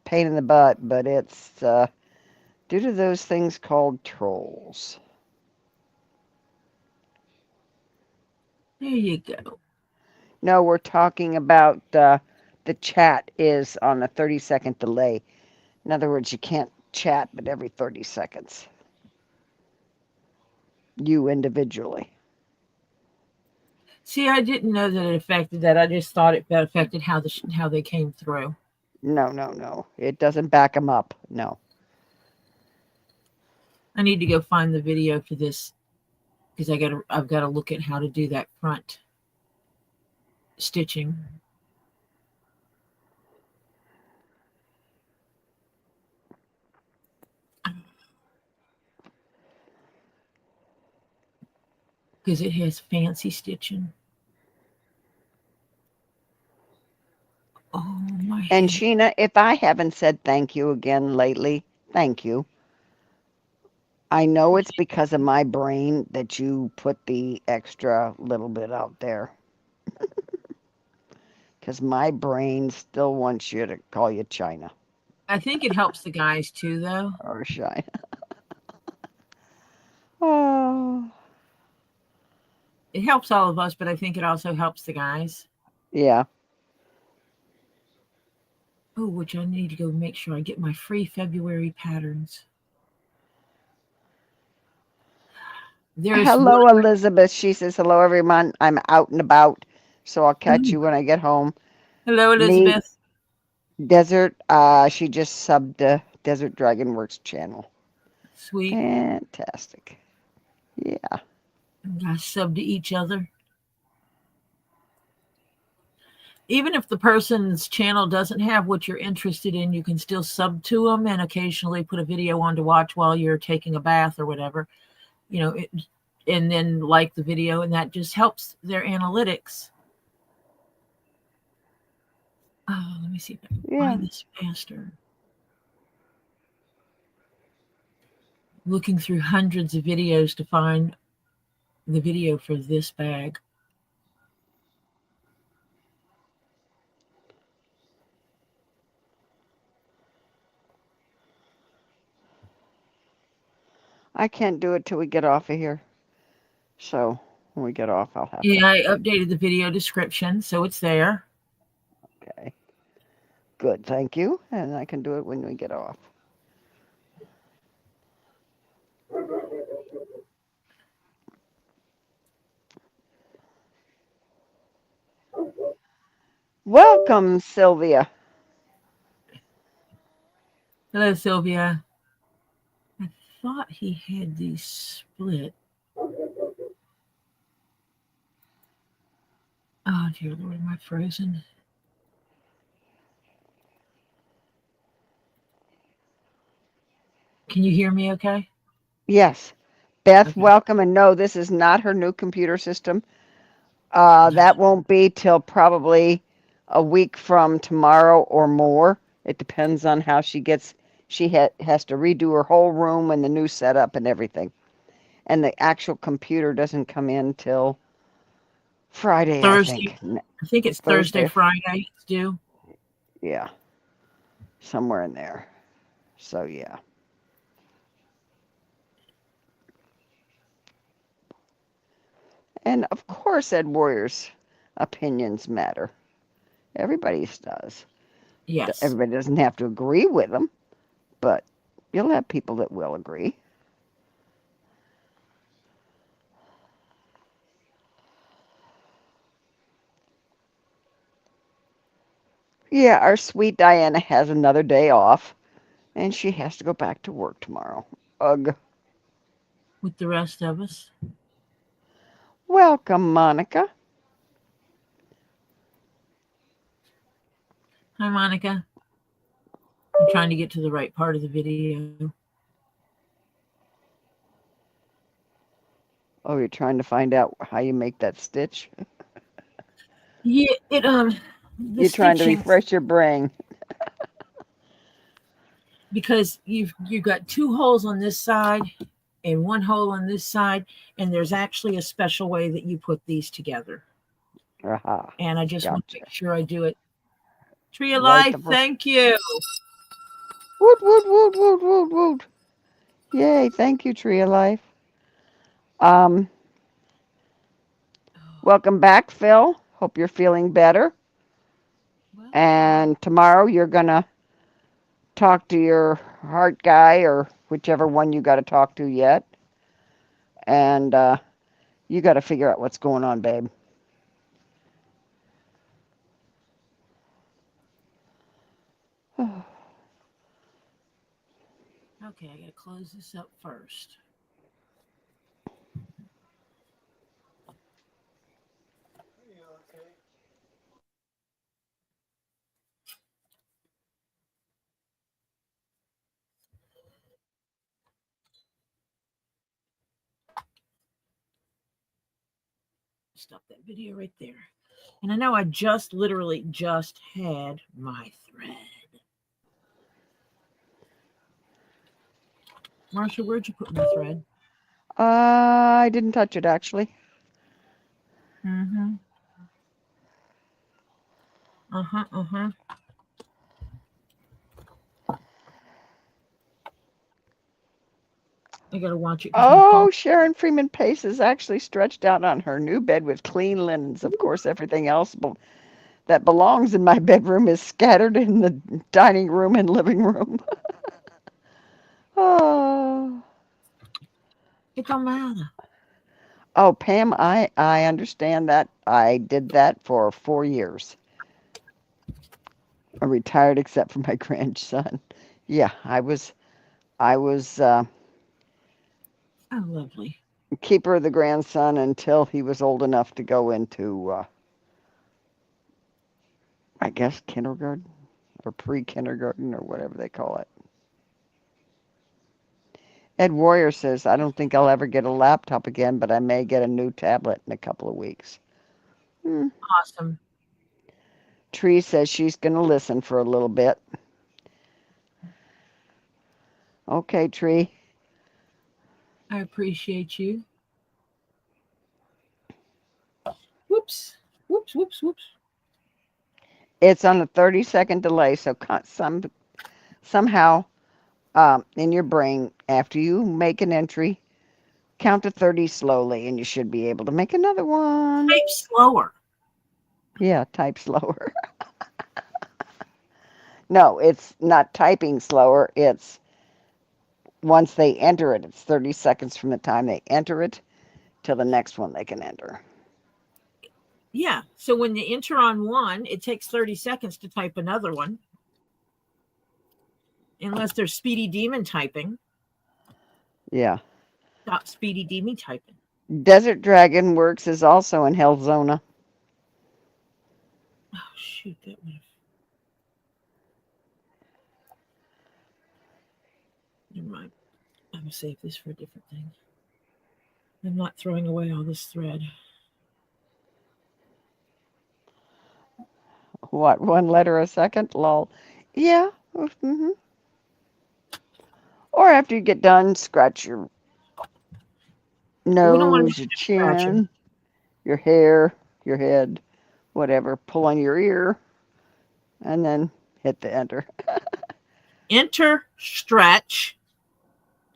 pain in the butt, but it's due to those things called trolls. There you go. No, we're talking about the chat is on a 30-second delay. In other words, you can't chat but every 30 seconds. You individually. See, I didn't know that it affected that. I just thought it affected how they came through. No. It doesn't back them up. No. I need to go find the video for this because I've got to look at how to do that front stitching. Because it has fancy stitching. Oh, my And head. Sheena, if I haven't said thank you again lately, thank you. I know it's because of my brain that you put the extra little bit out there. Because my brain still wants you to call you China I think it helps the guys too, though. or China. Oh, It helps all of us, but I think it also helps the guys. yeah. Oh, which I need to go make sure I get my free February patterns. There's one. Hello, Elizabeth. She says, hello, everyone. I'm out and about, so I'll catch Ooh, you when I get home. hello, Me, Elizabeth. Desert, she just subbed the Desert Dragonworkz channel. Sweet. Fantastic. Yeah. I sub to each other. Even if the person's channel doesn't have what you're interested in, you can still sub to them and occasionally put a video on to watch while you're taking a bath or whatever, and then like the video, and that just helps their analytics. Oh, let me see if I can Yeah. find this faster. Looking through hundreds of videos to find the video for this bag. I can't do it till we get off of here. So when we get off, I'll have to. Yeah, I updated the video description, so it's there. Okay. Good. Thank you. And I can do it when we get off. Welcome, Sylvia. Hello, Sylvia. I thought he had these split. Oh, dear Lord, am I frozen? Can you hear me okay? Yes. Beth, Okay. welcome. And no, this is not her new computer system. That won't be till probably a week from tomorrow or more. It depends on how she gets. She has to redo her whole room and the new setup and everything. And the actual computer doesn't come in till Friday, I Thursday. think. I think it's Thursday, Thursday. Friday. It's due. Yeah, somewhere in there. So, yeah. And of course, Ed Warrior's opinions matter. Everybody's does. Yes. Everybody doesn't have to agree with them, but you'll have people that will agree. Yeah, our sweet Diana has another day off, and she has to go back to work tomorrow. Ugh. With the rest of us. Welcome, Monica. Hi, Monica. I'm trying to get to the right part of the video. Oh, you're trying to find out how you make that stitch? Yeah, the You're trying to stitching, refresh your brain. because you've got two holes on this side and one hole on this side, and there's actually a special way that you put these together. Aha. And I just want to Gotcha. make sure I do it. Tree of Right Life, the first. thank you. Woot, woot, woot, woot, woot, woot. Yay, thank you, Tree of Life. Um, welcome back, Phil. Hope you're feeling better. And tomorrow you're going to talk to your heart guy or whichever one you got to talk to yet. And you got to figure out what's going on, babe. Okay, I got to close this up first. Stop that video right there. And I know I literally just had my thread. Marsha, where'd you put my thread? I didn't touch it, actually. Mm-hmm. Uh-huh, uh-huh. I gotta watch it because my Oh, call. Sharon Freeman Pace is actually stretched out on her new bed with clean linens. Of course, everything else that belongs in my bedroom is scattered in the dining room and living room. Oh. It don't matter. Oh, Pam, I understand that. I did that for 4 years. I retired except for my grandson. Yeah, I was Oh, lovely. keeper of the grandson until he was old enough to go into, I guess, kindergarten or pre-kindergarten or whatever they call it. Ed Warrior says, I don't think I'll ever get a laptop again, but I may get a new tablet in a couple of weeks. Awesome. Tree says she's going to listen for a little bit. Okay, Tree. I appreciate you. Whoops. Whoops, whoops, whoops. It's on a 30-second delay, so somehow in your brain, after you make an entry, count to 30 slowly, and you should be able to make another one. Type slower. Yeah, type slower. No, it's not typing slower. It's once they enter it, it's 30 seconds from the time they enter it till the next one they can enter. Yeah. So when you enter on one, it takes 30 seconds to type another one. Unless there's Speedy Demon typing. Yeah. Not Speedy Demon typing. Desert Dragonworkz is also in Hellzona. Oh, shoot. That would have. Never mind. I'm going to save this for a different thing. I'm not throwing away all this thread. What, one letter a second? Lol. Yeah. Mm-hmm. Or after you get done, scratch your We don't want nose, to your scratching. chin, your hair. your head, whatever, pull on your ear, and then hit the enter. Enter stretch,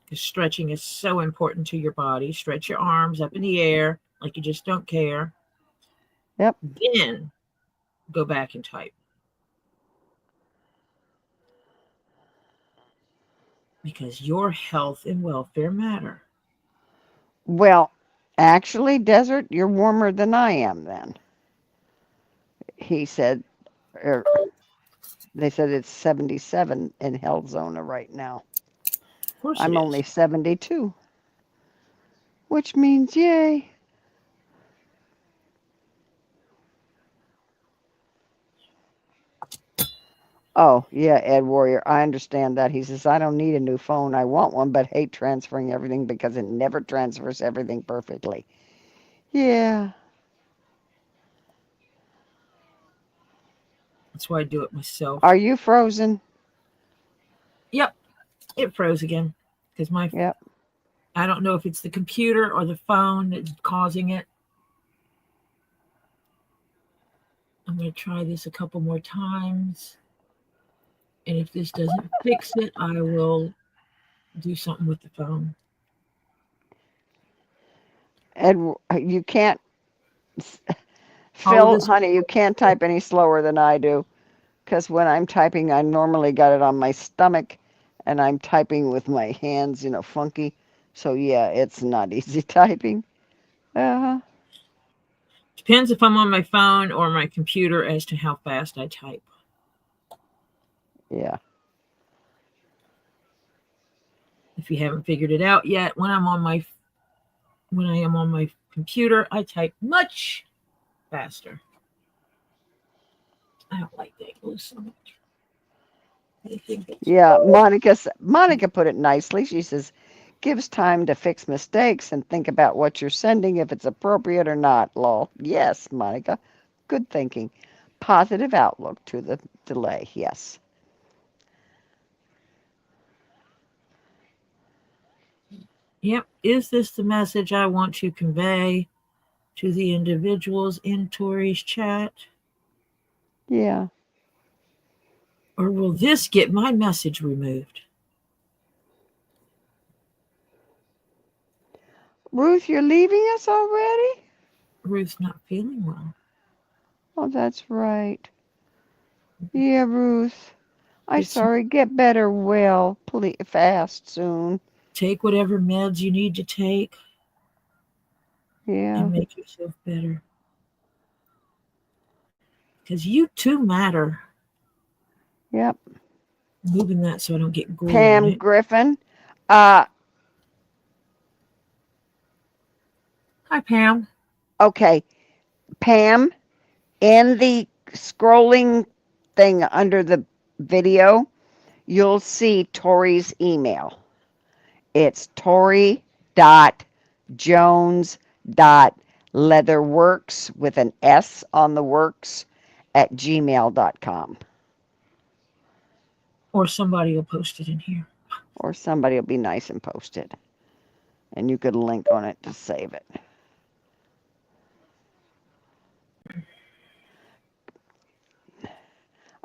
because stretching is so important to your body. Stretch your arms up in the air like you just don't care. Yep. Then go back and type. Because your health and welfare matter. Well, actually, Desert, you're warmer than I am then. He said, or they said it's 77 in Hellzona right now. Of course it I'm is. only 72, which means yay. Oh, yeah, Ed Warrior, I understand that. He says, I don't need a new phone. I want one, but hate transferring everything because it never transfers everything perfectly. Yeah. That's why I do it myself. Are you frozen? Yep, it froze again. Because Yep. I don't know if it's the computer or the phone that's causing it. I'm going to try this a couple more times. And if this doesn't fix it, I will do something with the phone. Ed, you can't, All Phil, this. honey, you can't type any slower than I do. Because when I'm typing, I normally got it on my stomach and I'm typing with my hands, funky. So, yeah, it's not easy typing. Uh-huh. Depends if I'm on my phone or my computer as to how fast I type. Yeah. If you haven't figured it out yet, when I am on my computer, I type much faster. I don't like that glue so much. Yeah, Monica put it nicely. She says, gives time to fix mistakes and think about what you're sending, if it's appropriate or not. Lol. Yes, Monica. Good thinking. Positive outlook to the delay. Yes. Yep. Is this the message I want to convey to the individuals in Tori's chat? Yeah. Or will this get my message removed? Ruth, you're leaving us already? Ruth's not feeling well. Oh, that's right. Yeah, Ruth. I'm It's sorry. Get better well, please, fast, soon. take whatever meds you need to take Yeah. and make yourself better. Because you too matter. Yep. Moving that so I don't get glue on Pam it. Griffin. Hi, Pam. Okay. Pam, in the scrolling thing under the video, you'll see Tori's email. It's tori.jones.leatherworks with an S on the works at gmail.com. Or somebody will post it in here. Or somebody will be nice and post it. And you could link on it to save it.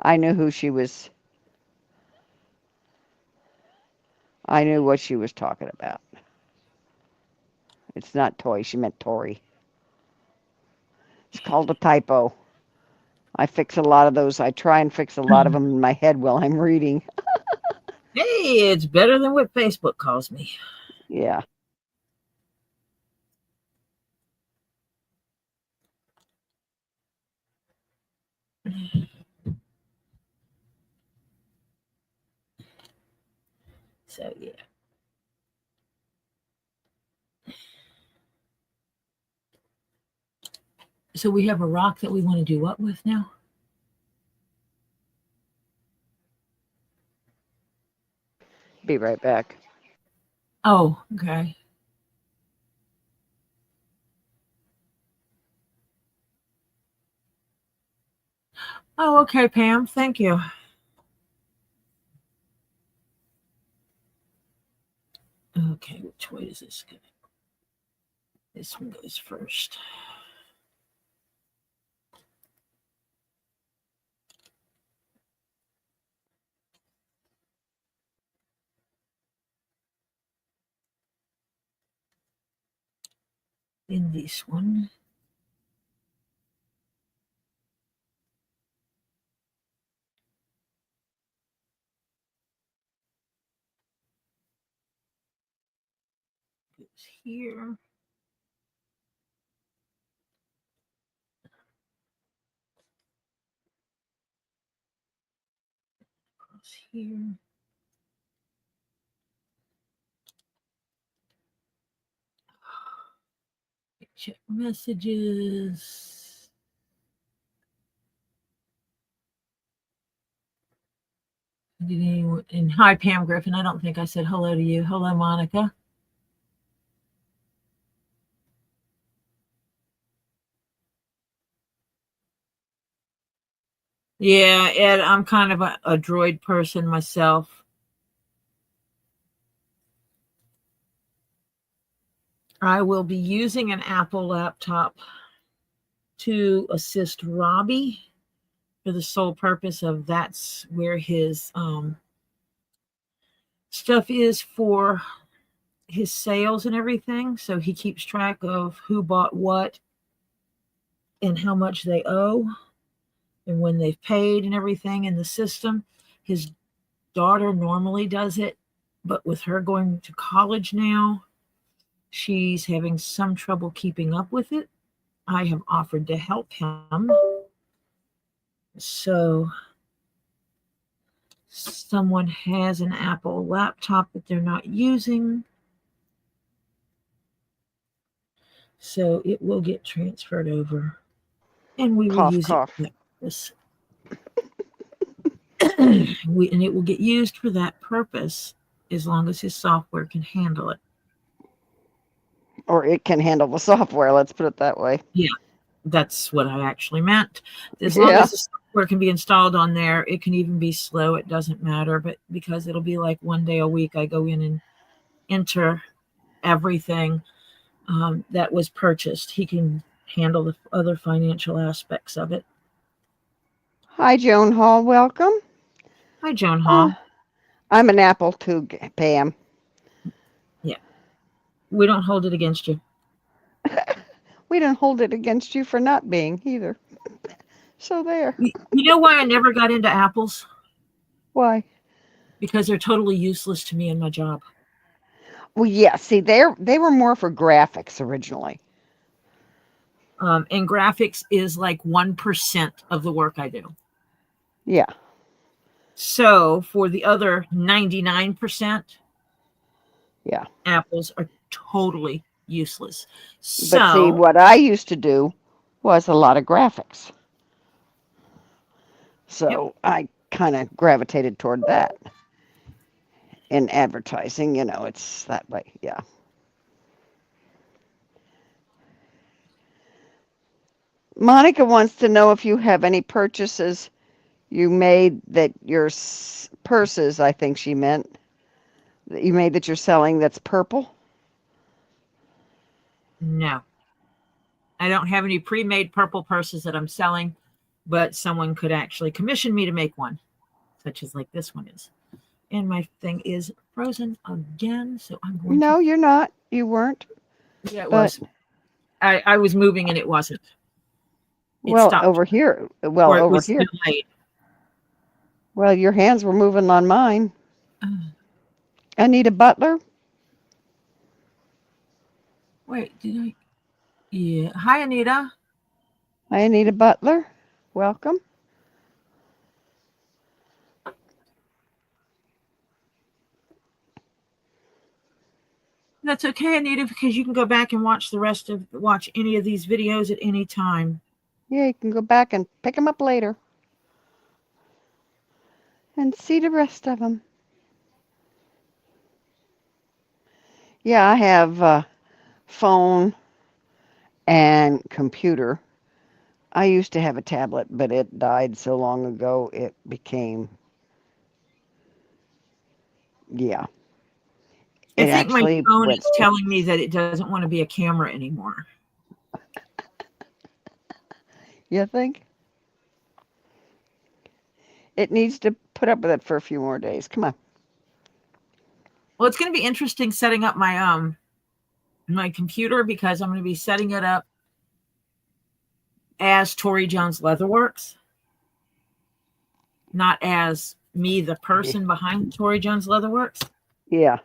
I knew who she was. I knew what she was talking about. It's not Toy. She meant Tori. It's called a typo. I fix a lot of those. I try and fix a lot of them in my head while I'm reading. Hey, it's better than what Facebook calls me. Yeah. So, yeah. So we have a rock that we want to do what with now? Be right back. Oh, okay. Oh, okay, Pam. Thank you. Okay, which way does this go? This one goes first. in this one. Goes here. Across here. Check messages. Did anyone? And hi, Pam Griffin. I don't think I said hello to you. Hello, Monica. Yeah, Ed, I'm kind of a droid person myself. I will be using an Apple laptop to assist Robbie for the sole purpose of that's where his stuff is for his sales and everything. So he keeps track of who bought what and how much they owe and when they've paid and everything in the system. His daughter normally does it, but with her going to college now, she's having some trouble keeping up with it. I have offered to help him. So someone has an Apple laptop that they're not using. So it will get transferred over. And we will use Cough. it for this. And it will get used for that purpose as long as his software can handle it. Or it can handle the software, let's put it that way. Yeah, that's what I actually meant. As long as the software can be installed on there, it can even be slow. It doesn't matter. But because it'll be like one day a week, I go in and enter everything that was purchased. He can handle the other financial aspects of it. Hi, Joan Hall. Welcome. Hi, Joan Hall. I'm an Apple too, Pam. Yeah. We don't hold it against you. We don't hold it against you for not being either. So there. You know why I never got into apples? Why? Because they're totally useless to me in my job. Well, yeah. See, they were more for graphics originally. And graphics is like 1% of the work I do. Yeah. So for the other 99%, yeah, apples are totally useless. But see, So what I used to do was a lot of graphics. So I kind of gravitated toward that. In advertising, it's that way. Yeah. Monica wants to know if you have any purchases you made that your purses, I think she meant, that you made that you're selling that's purple. no, I don't have any pre-made purple purses that I'm selling, but someone could actually commission me to make one, such as like this one is. And my thing is frozen again, so I'm going No, you're not. You weren't. Yeah, it was. I was moving and it wasn't. It Well, stopped. over here. Well, or it over was here. delayed. Well, your hands were moving on mine. Anita Butler. Wait, did I? Yeah. Hi, Anita. Hi, Anita Butler. Welcome. That's okay, Anita, because you can go back and watch any of these videos at any time. Yeah, you can go back and pick them up later. And see the rest of them. Yeah, I have phone and computer. I used to have a tablet, but it died so long ago it became, yeah. I It think my actually phone went. is telling me that it doesn't want to be a camera anymore. You think? It needs to put up with it for a few more days. Come on. Well, it's going to be interesting setting up my my computer because I'm going to be setting it up as ToriJones Leatherworkz, not as me, the person behind ToriJones Leatherworkz. Yeah.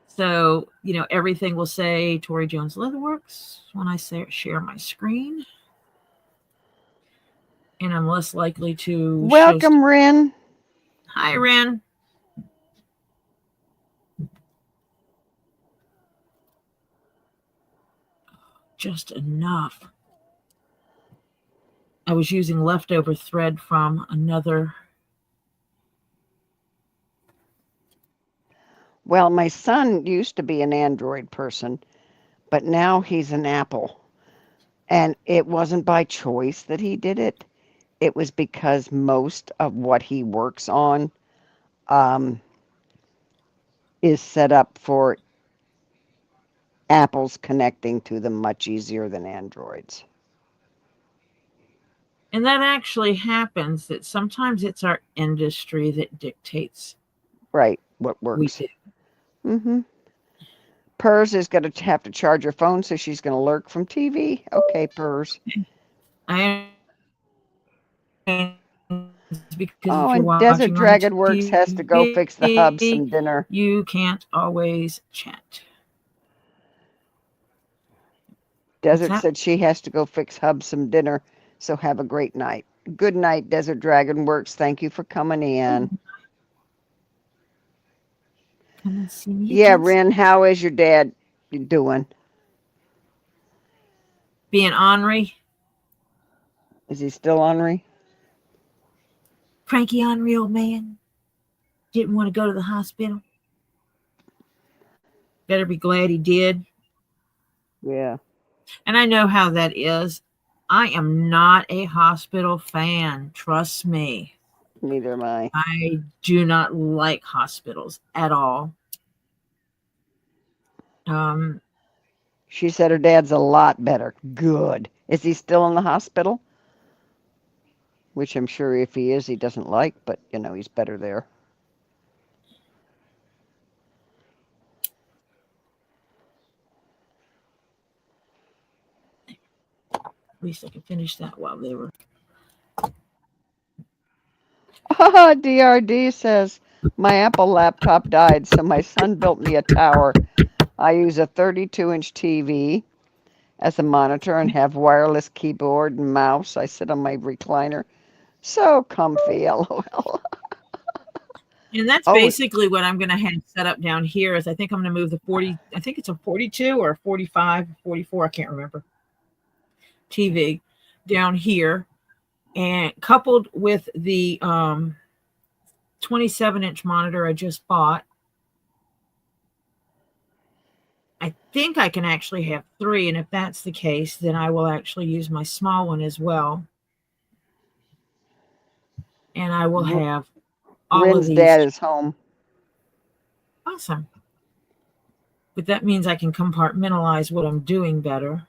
So, everything will say ToriJones Leatherworkz when I share my screen. And I'm less likely to Welcome, Ren. Hi, Ren. Just enough. I was using leftover thread from another. Well, my son used to be an Android person, but now he's an Apple. And it wasn't by choice that he did it. It was because most of what he works on is set up for Apples connecting to them much easier than Androids. And that actually happens, that sometimes it's our industry that dictates Right, what works. we do. Mm-hmm. Purrs is going to have to charge her phone, so she's going to lurk from TV. Okay, Purrs. I because Oh, if you're and Desert watching on Dragonworkz has to go fix the hubs some dinner. You can't always chat. Desert said she has to go fix hubs some dinner, so have a great night. Good night, Desert Dragonworkz. Thank you for coming in. Come and see me. Yeah, Ren, how is your dad doing? Being ornery. Is he still ornery? Cranky, ornery old man. Didn't want to go to the hospital. Better be glad he did. Yeah. And I know how that is. I am not a hospital fan. Trust me. Neither am I. I do not like hospitals at all. She said her dad's a lot better. Good. Is he still in the hospital? Which I'm sure if he is, he doesn't like, but, he's better there. At least I can finish that while they were. DRD says, my Apple laptop died, so my son built me a tower. I use a 32-inch TV as a monitor and have wireless keyboard and mouse. I sit on my recliner. So comfy, LOL. And that's basically what I'm going to have set up down here is I think I'm going to move the 40, I think it's a 42 or a 45, 44, I can't remember, TV down here. And coupled with the 27-inch monitor I just bought, I think I can actually have 3. And if that's the case, then I will actually use my small one as well. And I will have all Ren's of these. dad is home. Awesome. But that means I can compartmentalize what I'm doing better.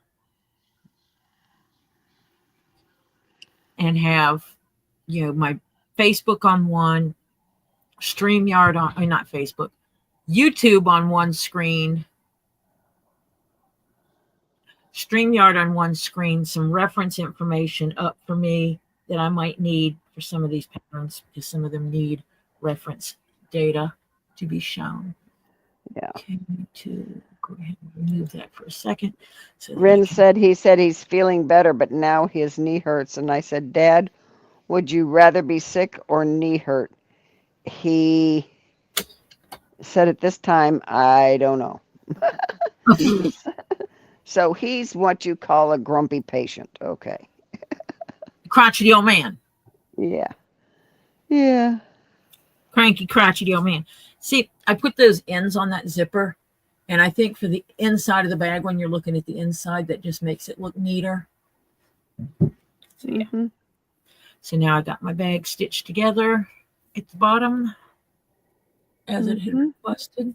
And have, my Facebook on one, StreamYard on, not Facebook, YouTube on one screen, StreamYard on one screen, some reference information up for me that I might need for some of these patterns, because some of them need reference data to be shown. Yeah. Okay, to go ahead and remove that for a second. So Ren said he's feeling better, but now his knee hurts. And I said, Dad, would you rather be sick or knee hurt? He said at this time, I don't know. So he's what you call a grumpy patient. Okay. Crotchety old man. Yeah. Yeah. Cranky, crotchety old man. See, I put those ends on that zipper, and I think for the inside of the bag, when you're looking at the inside, that just makes it look neater. So, yeah. Mm-hmm. So now I got my bag stitched together at the bottom as it had requested.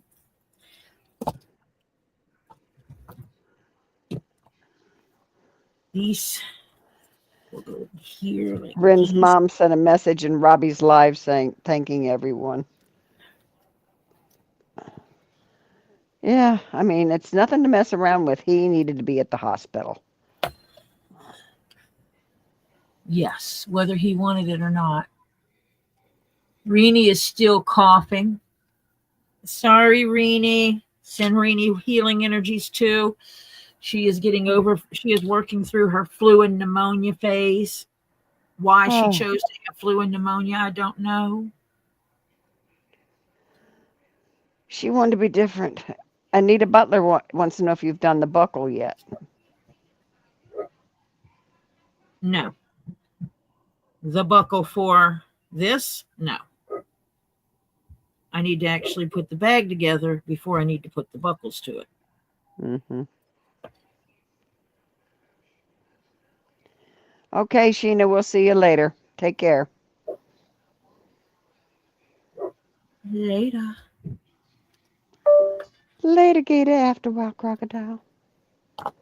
These will go here. Like Ren's these. mom sent a message in Robbie's live saying, thanking everyone. Yeah, I mean, it's nothing to mess around with. He needed to be at the hospital. Yes, whether he wanted it or not. Renee is still coughing. Sorry, Renee. Send Renee healing energies too. She is working through her flu and pneumonia phase. Why she Oh, chose to have flu and pneumonia, I don't know. she wanted to be different. Anita Butler wants to know if you've done the buckle yet. No. The buckle for this? No. I need to actually put the bag together before I need to put the buckles to it. Mm-hmm. Okay, Sheena, we'll see you later. Take care. Later. Later, Gator, after a while, crocodile.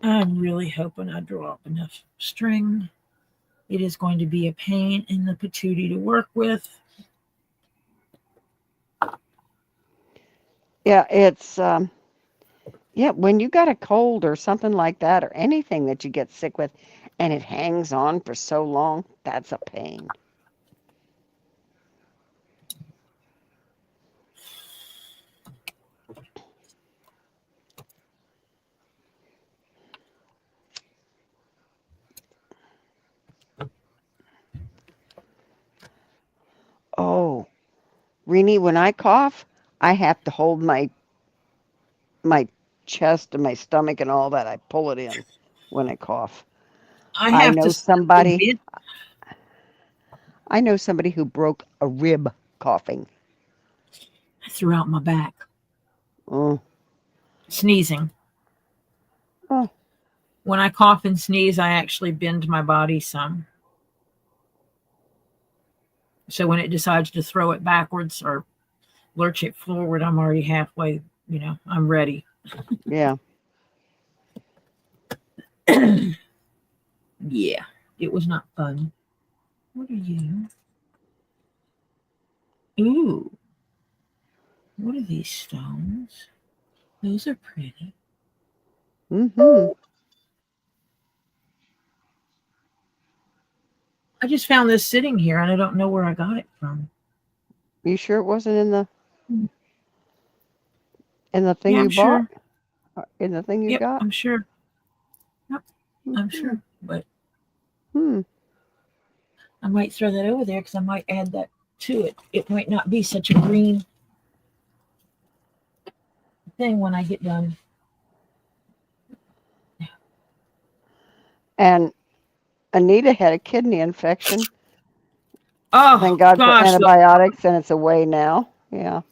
I'm really hoping I draw up enough string. It is going to be a pain in the patootie to work with. Yeah, it's when you got a cold or something like that, or anything that you get sick with, and it hangs on for so long, that's a pain. Oh, Renee, when I cough, I have to hold my chest and my stomach and all that. I pull it in when I cough. I I have to know set the somebody. bit. I know somebody who broke a rib coughing. I threw out my back. Oh, Sneezing. oh, When I cough and sneeze, I actually bend my body some. So when it decides to throw it backwards or lurch it forward, I'm already halfway, I'm ready. yeah. Yeah, it was not fun. What are you? Ooh, what are these stones? Those are pretty. Mm-hmm. I just found this sitting here and I don't know where I got it from. You sure it wasn't in the thing Yeah, you I'm bought? sure. In the thing you Yep, got? I'm sure. Yep, I'm Mm-hmm. sure. But Hmm. I might throw that over there because I might add that to it. It might not be such a green thing when I get done. And Anita had a kidney infection. Oh Thank God for gosh, antibiotics, and it's away now. Yeah.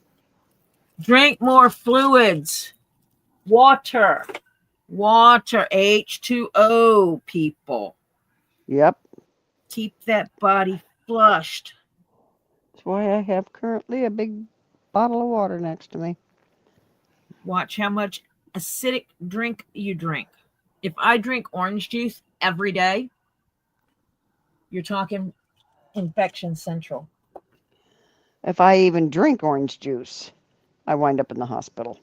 drink more fluids. Water. Water. H2O, people. Yep. Keep that body flushed. That's why I have currently a big bottle of water next to me. Watch how much acidic drink you drink. If I drink orange juice every day, you're talking infection central. If I even drink orange juice, I wind up in the hospital.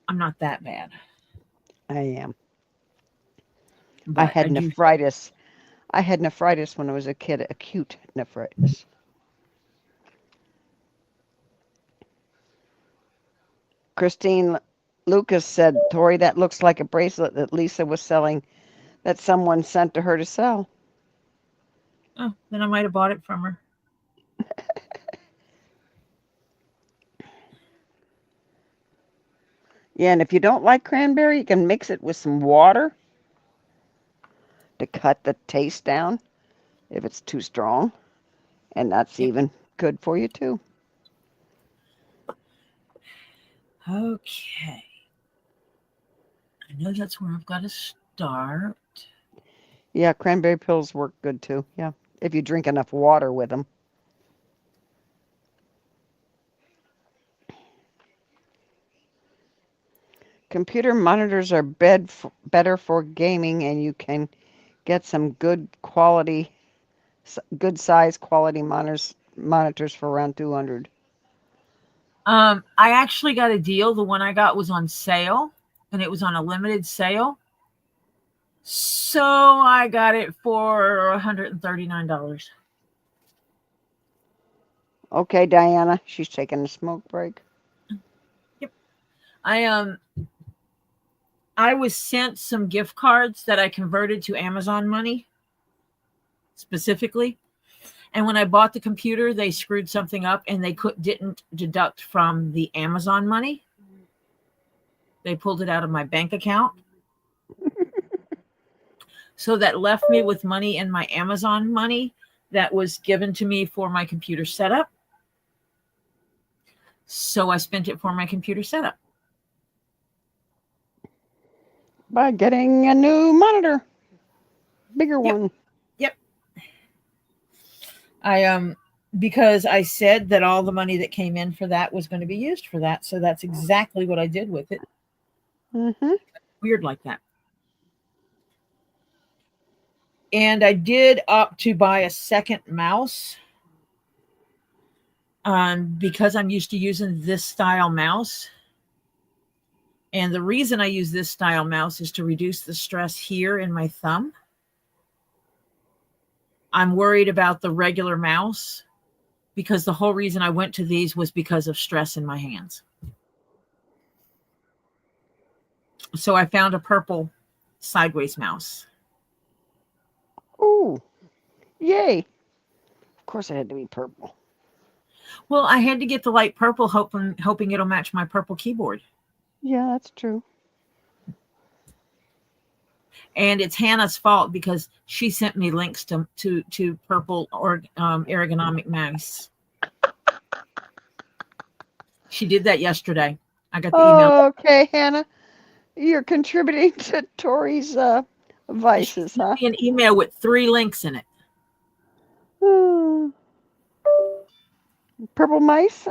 I'm not that bad, I am. I but I had do. nephritis. I had nephritis when I was a kid, acute nephritis. Christine Lucas said, Tori, that looks like a bracelet that Lisa was selling that someone sent to her to sell. Oh, then I might have bought it from her. Yeah, and if you don't like cranberry, you can mix it with some water to cut the taste down if it's too strong. And that's Yep. even good for you, too. Okay. I know that's where I've got to start. Yeah, cranberry pills work good, too. Yeah, if you drink enough water with them. Computer monitors are better for gaming, and you can get some good size quality monitors for around 200. I actually got a deal. The one I got was on sale, and it was on a limited sale. So I got it for $139. Okay, Diana, she's taking a smoke break. Yep. I was sent some gift cards that I converted to Amazon money specifically. And when I bought the computer, they screwed something up and they didn't deduct from the Amazon money. They pulled it out of my bank account. So that left me with money in my Amazon money that was given to me for my computer setup. So I spent it for my computer setup. By getting a new monitor. Bigger one. Yep. Because I said that all the money that came in for that was going to be used for that. So that's exactly what I did with it. Mm-hmm. Weird like that. And I did opt to buy a second mouse. Because I'm used to using this style mouse. And the reason I use this style mouse is to reduce the stress here in my thumb. I'm worried about the regular mouse because the whole reason I went to these was because of stress in my hands. So I found a purple sideways mouse. Ooh, yay. Of course it had to be purple. Well, I had to get the light purple, hoping it'll match my purple keyboard. Yeah, that's true. And it's Hannah's fault because she sent me links to purple or ergonomic mouse. She did that yesterday. I got the email. Okay, Hannah. You're contributing to Tori's vices, huh? An email with 3 links in it. Purple mice?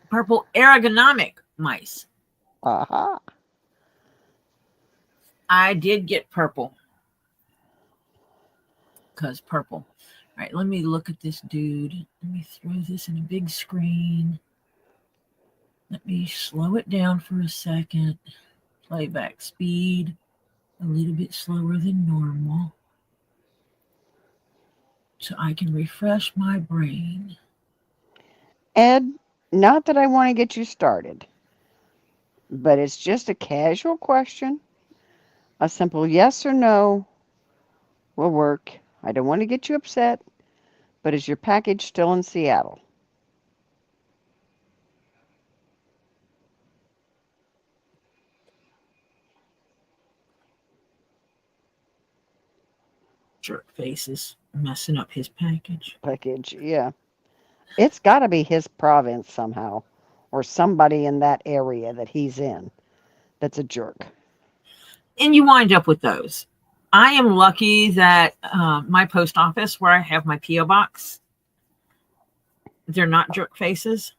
Purple ergonomic mice. Aha. I did get purple. Because purple. All right, let me look at this dude. Let me throw this in a big screen. Let me slow it down for a second. Playback speed a little bit slower than normal. So I can refresh my brain. Ed, not that I want to get you started, but it's just a casual question. A simple yes or no will work. I don't want to get you upset, but is your package still in Seattle? Jerk faces messing up his package. Package, yeah. It's got to be his province somehow, or somebody in that area that he's in that's a jerk. And you wind up with those. I am lucky that my post office, where I have my P.O. box, they're not jerk faces.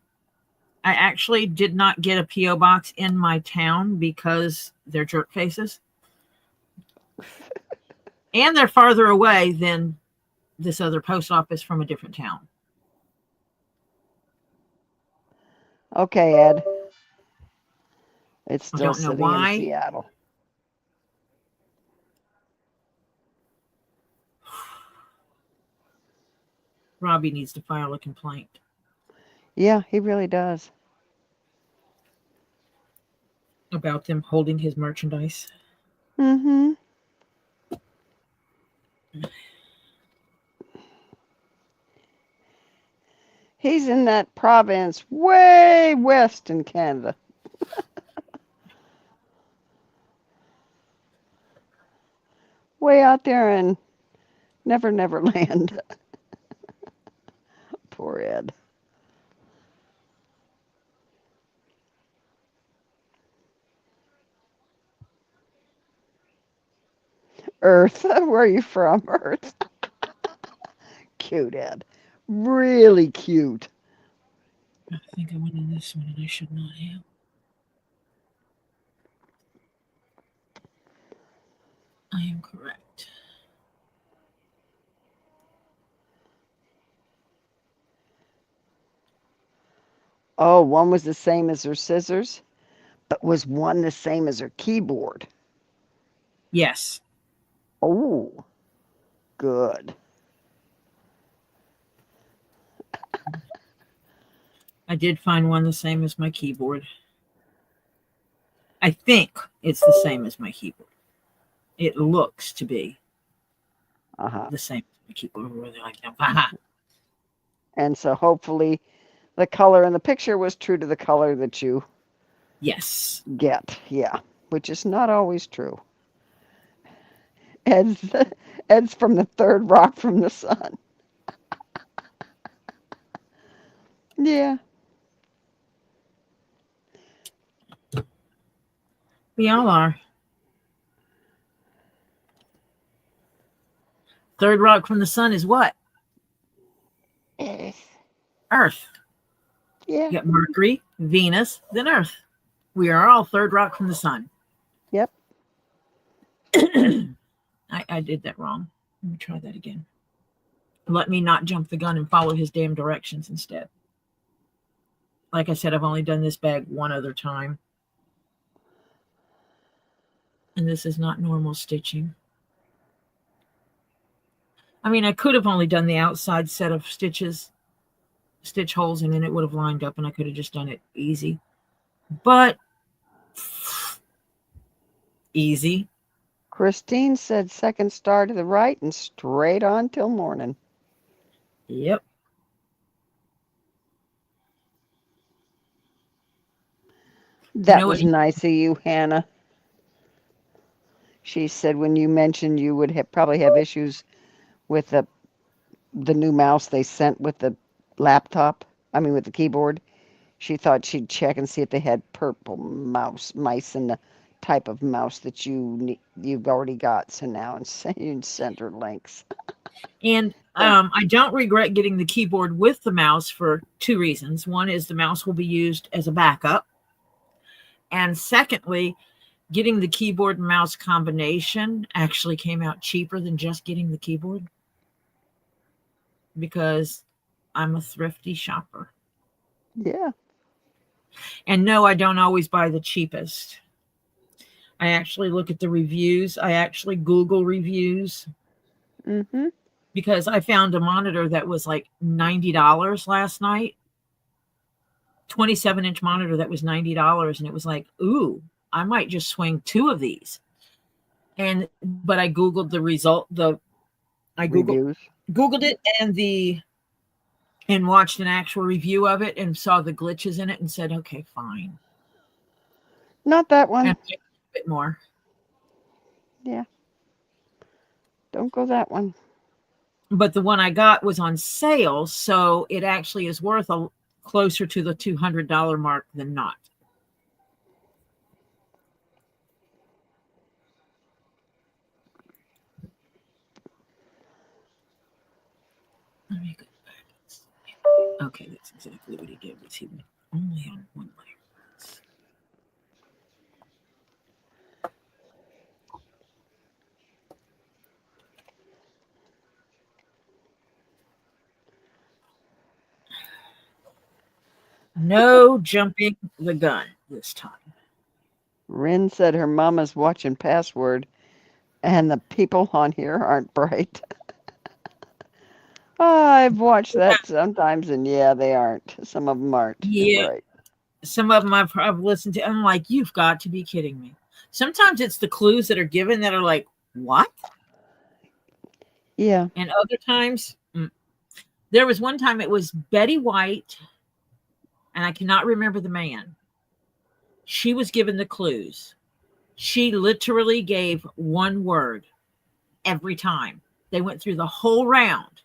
I actually did not get a P.O. box in my town because they're jerk faces. And they're farther away than this other post office from a different town. Okay, Ed. It's still I don't know sitting why. in Seattle. Robbie needs to file a complaint. Yeah, he really does. About them holding his merchandise. Mm-hmm. He's in that province way west in Canada. Way out there in Never Never Land. Poor Ed. Earth. Where are you from, Earth? Cute, Ed. Really cute. I think I went in this one and I should not have. I am correct. Oh, one was the same as her scissors, but was one the same as her keyboard? Yes. Oh, good. I did find one the same as my keyboard. I think it's the same as my keyboard. It looks to be the same as my keyboard. Really like that. And so hopefully the color in the picture was true to the color that you Yes. get. Yeah, which is not always true. Ed's, Ed's from the third rock from the sun. Yeah. We all are. Third rock from the sun is what? Earth. Yeah. You got Mercury, Venus, then Earth. We are all third rock from the sun. Yep. I did that wrong. Let me try that again. Let me not jump the gun and follow his damn directions instead. Like I said, I've only done this bag one other time. And this is not normal stitching. I mean, I could have only done the outside set of stitch holes, and then it would have lined up and I could have just done it easy. But easy. Christine said second star to the right and straight on till morning. Yep. That was nice of you, Hannah. She said when you mentioned you would probably have issues with the new mouse they sent with the laptop, with the keyboard, she thought she'd check and see if they had purple mice in the type of mouse that you've already got. So now you sent her links. And I don't regret getting the keyboard with the mouse for two reasons. One is the mouse will be used as a backup. And secondly, getting the keyboard and mouse combination actually came out cheaper than just getting the keyboard, because I'm a thrifty shopper. Yeah. And no, I don't always buy the cheapest. I actually look at the reviews. I actually Google reviews. Mm-hmm. Because I found a monitor that was like $90 last night. 27-inch monitor that was $90. And it was like, ooh, I might just swing two of these. But I Googled the result. I Googled it and watched an actual review of it and saw the glitches in it and said, okay, fine. Not that one. And a bit more. Yeah. Don't go that one. But the one I got was on sale, so it actually is worth closer to the $200 mark than not. Let me go back. Okay, that's exactly what he did. Was he went only on one layer? No jumping the gun this time. Rin said her mama's watching Password, and the people on here aren't bright. I've watched that sometimes, and yeah, they aren't. Some of them aren't bright. Some of them I've listened to. I'm like, you've got to be kidding me. Sometimes it's the clues that are given that are like, what? Yeah. And other times, there was one time it was Betty White, and I cannot remember the man. She was given the clues. She literally gave one word every time. They went through the whole round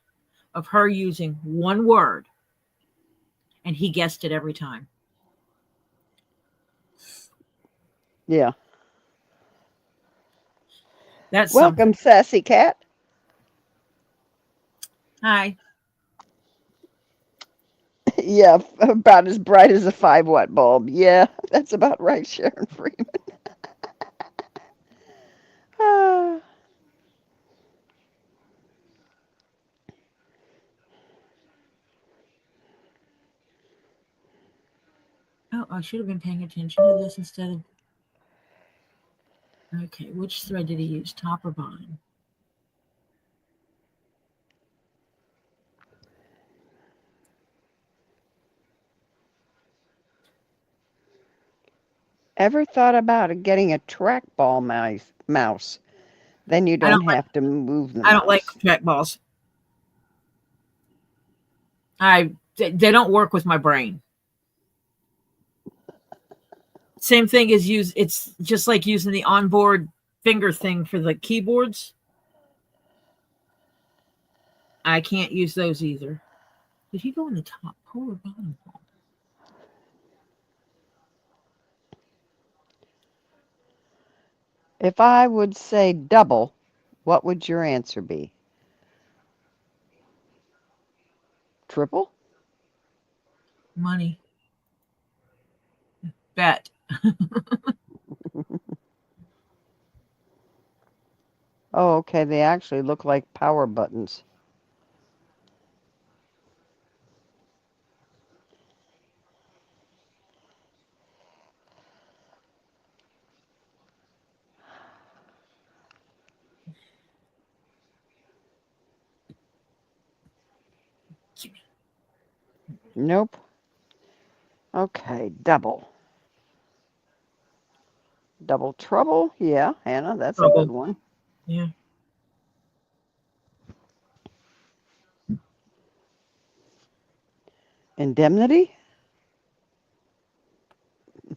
of her using one word, and he guessed it every time. Yeah. That's welcome, something. Sassy Cat. Hi. Yeah, about as bright as a 5-watt bulb. Yeah, that's about right, Sharon Freeman. I should have been paying attention to this instead of. Okay, which thread did he use? Top or bottom? Ever thought about getting a trackball mouse? Then you I don't don't like. have to move the I don't like mouse. trackballs. They don't work with my brain. Same thing as use. It's just like using the onboard finger thing for the keyboards. I can't use those either. Did he go in the top pole or bottom pole? If I would say double, what would your answer be? Triple? Money. Bet. Oh, okay. They actually look like power buttons. Nope. Okay, double. Double trouble? Yeah, Hannah, that's a good Trouble. one. Yeah. Indemnity?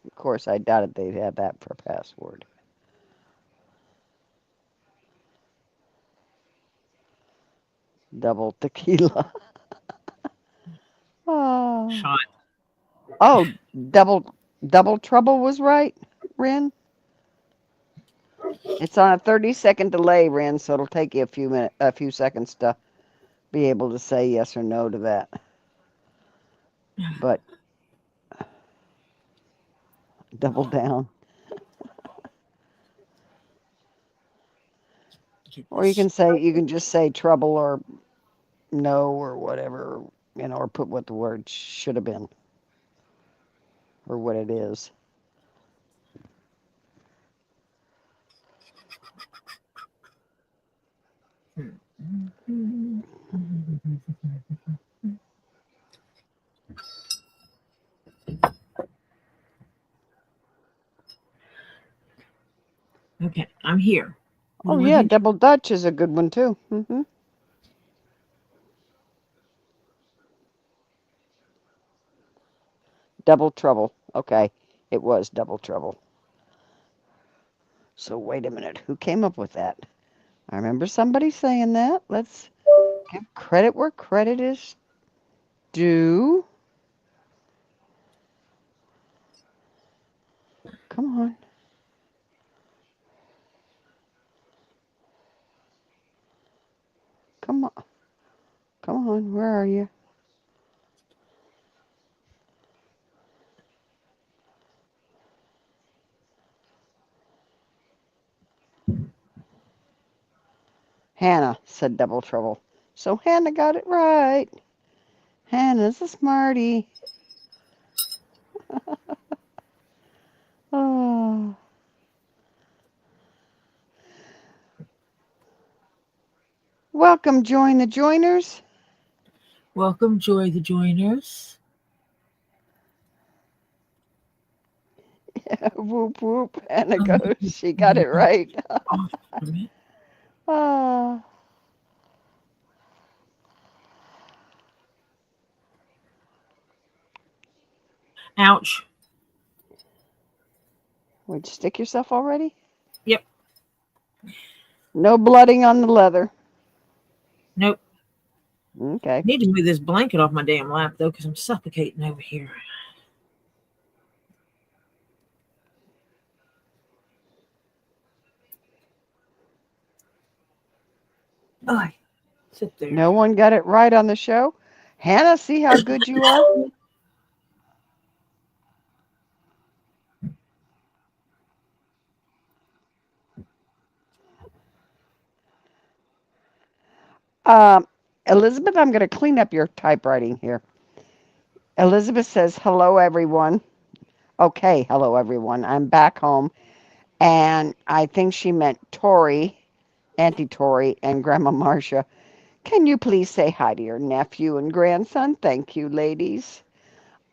Of course, I doubted they'd have that for a password. Double tequila. Oh. Shot. Oh, double trouble was right, Ren. It's on a 30-second delay, Ren, so it'll take you a few seconds to be able to say yes or no to that. But double down. Or you can just say trouble or no or whatever, or put what the word should have been or what it is. Okay, I'm here. What Oh do I yeah, do? double Dutch is a good one too. Double trouble. Okay, it was double trouble. So wait a minute, who came up with that? I remember somebody saying that. Let's give credit where credit is due. Come on. Come on. Come on, where are you? Hannah said double trouble. So Hannah got it right. Hannah's a smarty. Oh. Welcome, join the joiners. Welcome, Joy the Joiners. Whoop whoop. Hannah goes, she got it right. Oh. Ouch. Would you stick yourself already? Yep. No blooding on the leather. Nope. Okay. Need to move this blanket off my damn lap though, because I'm suffocating over here. Oh, sit there. No one got it right on the show. Hannah, see how good you are? Elizabeth, I'm going to clean up your typewriting here. Elizabeth says, hello, everyone. Okay, hello everyone. I'm back home, and I think she meant Tori, Auntie Tori, and Grandma Marcia. Can you please say hi to your nephew and grandson? Thank you, ladies.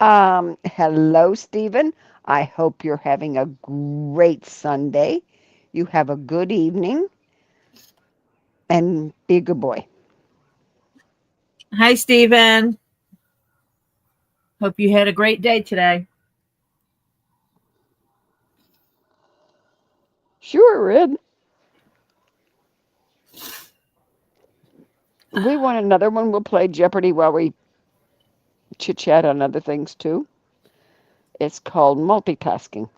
Hello, Stephen. I hope you're having a great Sunday. You have a good evening, and be a good boy. Hi, Stephen. Hope you had a great day today. Sure, Red. We want another one. We'll play Jeopardy while we chit chat on other things too. It's called multitasking.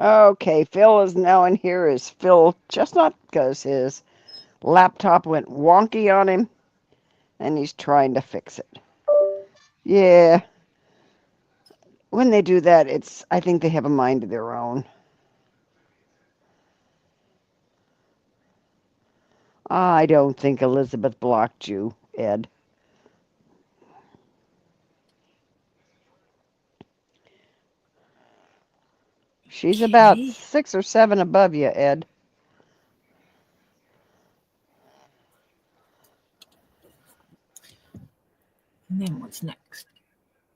Okay, Phil is now in here as Phil Chestnut because his laptop went wonky on him and he's trying to fix it. Yeah, when they do that, I think they have a mind of their own. I don't think Elizabeth blocked you, Ed. She's about Okay. 6 or 7 above you, Ed. And then what's next?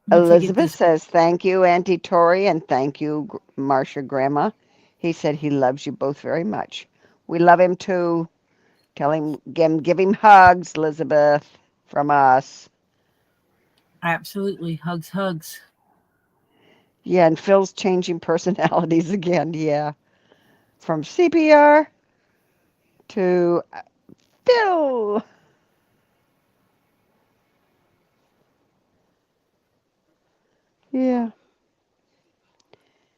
Once I get Elizabeth this. says, thank you, Auntie Tori, and thank you, Marcia Grandma. He said he loves you both very much. We love him too. Tell him, give him hugs, Elizabeth, from us. Absolutely. Hugs, hugs. Yeah, and Phil's changing personalities again. Yeah. From CPR to Phil. Yeah.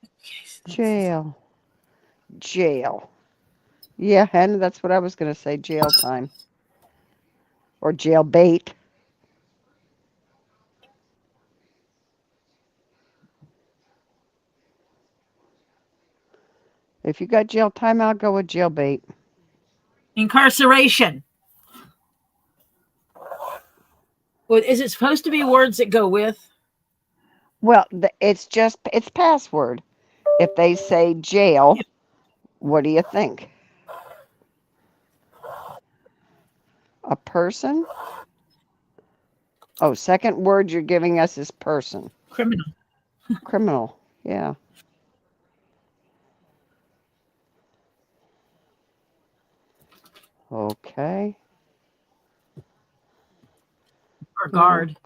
Okay, so Jail. Jail. Yeah, and that's what I was going to say, jail time. Or jail bait. If you got jail time, I'll go with jail bait. incarceration. Well, is it supposed to be words that go with? Well, it's password. If they say jail, what do you think? A person? Oh, second word you're giving us is person. Criminal. Criminal. Yeah. Okay. Or guard.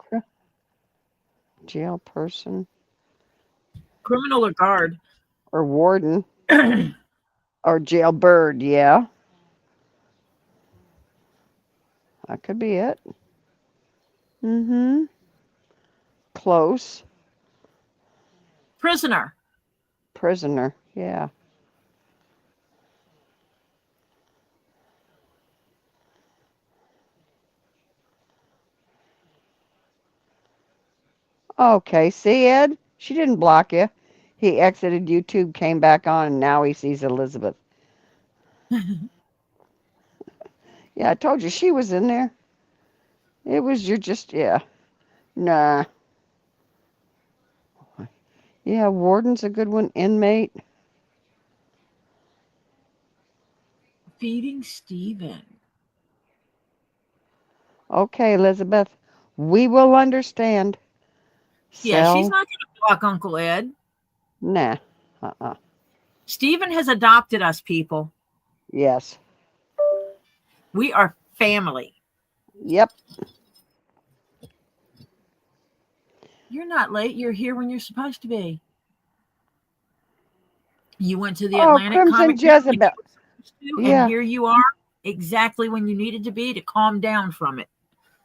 Jail person Criminal or guard. or warden or jailbird. Yeah, that could be it. Mm-hmm. Close. Prisoner. Prisoner. Yeah. Okay. See, Ed? She didn't block you. He exited YouTube, came back on, and now he sees Elizabeth. Yeah, I told you she was in there. It was yeah. Nah. Yeah, warden's a good one. Inmate. Feeding Stephen. Okay, Elizabeth. We will understand. Yeah, she's Sell. not going to block Uncle Ed. Nah. Uh-uh. Stephen has adopted us, people. Yes. We are family. Yep. You're not late. You're here when you're supposed to be. You went to the Oh, Atlantic Crimson Comic Con like Jezebel. you were supposed to, and Yeah. here you are exactly when you needed to be to calm down from it.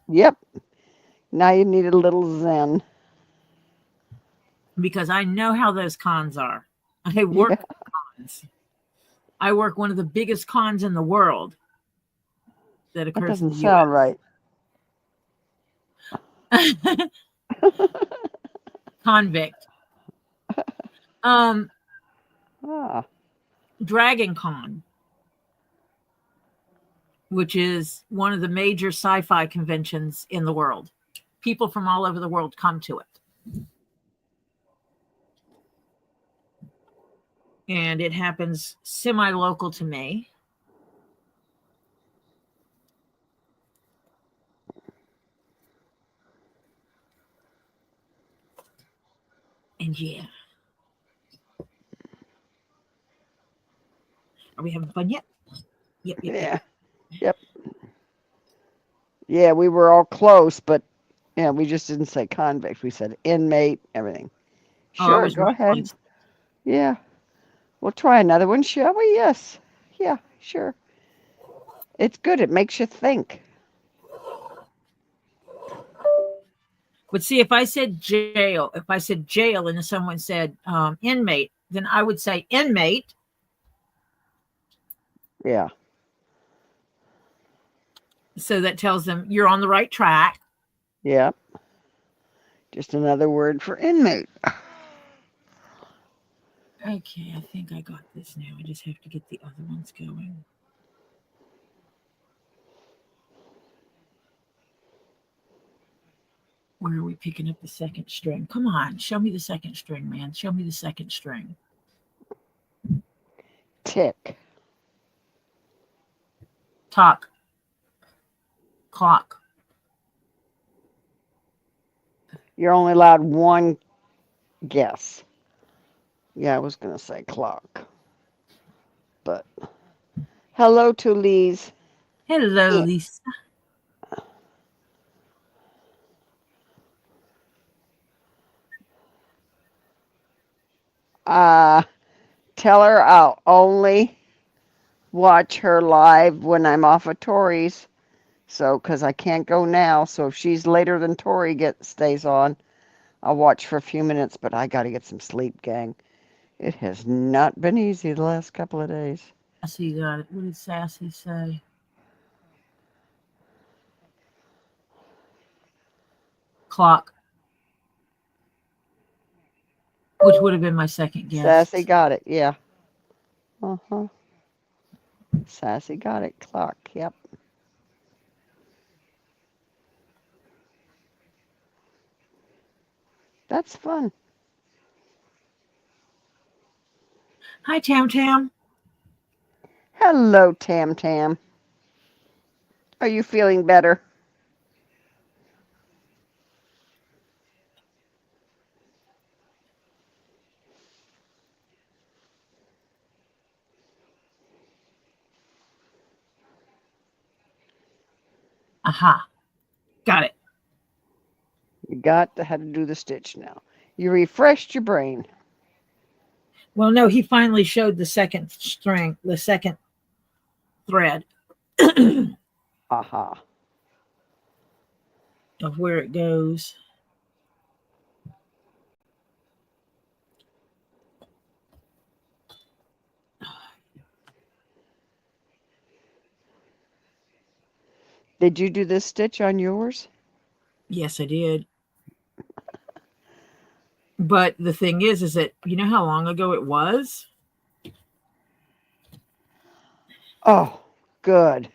Yep. Now you need a little zen. Because I know how those cons are. I Yeah. work cons. I work one of the biggest cons in the world that That occurs in doesn't the sound U.S. right. Convict. Dragon Con, which is one of the major sci-fi conventions in the world. People from all over the world come to it. And it happens semi-local to me. And yeah. Are we having fun yet? Yep. Yep. Yeah, we were all close, but yeah, we just didn't say convict. We said inmate, everything. Sure, go ahead. Close. Yeah. We'll try another one, shall we? Yes. Yeah, sure. It's good. It makes you think. But see, if I said jail and someone said inmate, then I would say inmate. Yeah. So that tells them you're on the right track. Yeah. Just another word for inmate. Okay, I think I got this now. I just have to get the other ones going. Where are we picking up the second string? Come on, show me the second string, man. Show me the second string. Tick. Talk. Clock. You're only allowed one guess. Yeah, I was going to say clock. But hello to Lise. Hello, Yeah. Lisa. Tell her I'll only watch her live when I'm off of Tori's. So, because I can't go now. So if she's later than Tori stays on, I'll watch for a few minutes. But I got to get some sleep, gang. It has not been easy the last couple of days. Sassy got it. What did Sassy say? Clock. Which would have been my second guess. Sassy got it, yeah. Uh-huh. Sassy got it. Clock, yep. That's fun. Hi, Tam Tam. Hello, Tam Tam. Are you feeling better? Aha. Got it. You got how to do the stitch now. You refreshed your brain. Well, no, he finally showed the second string, the second thread. Aha. Of where it goes. Did you do this stitch on yours? Yes, I did. But the thing is that you know how long ago it was? Oh, good.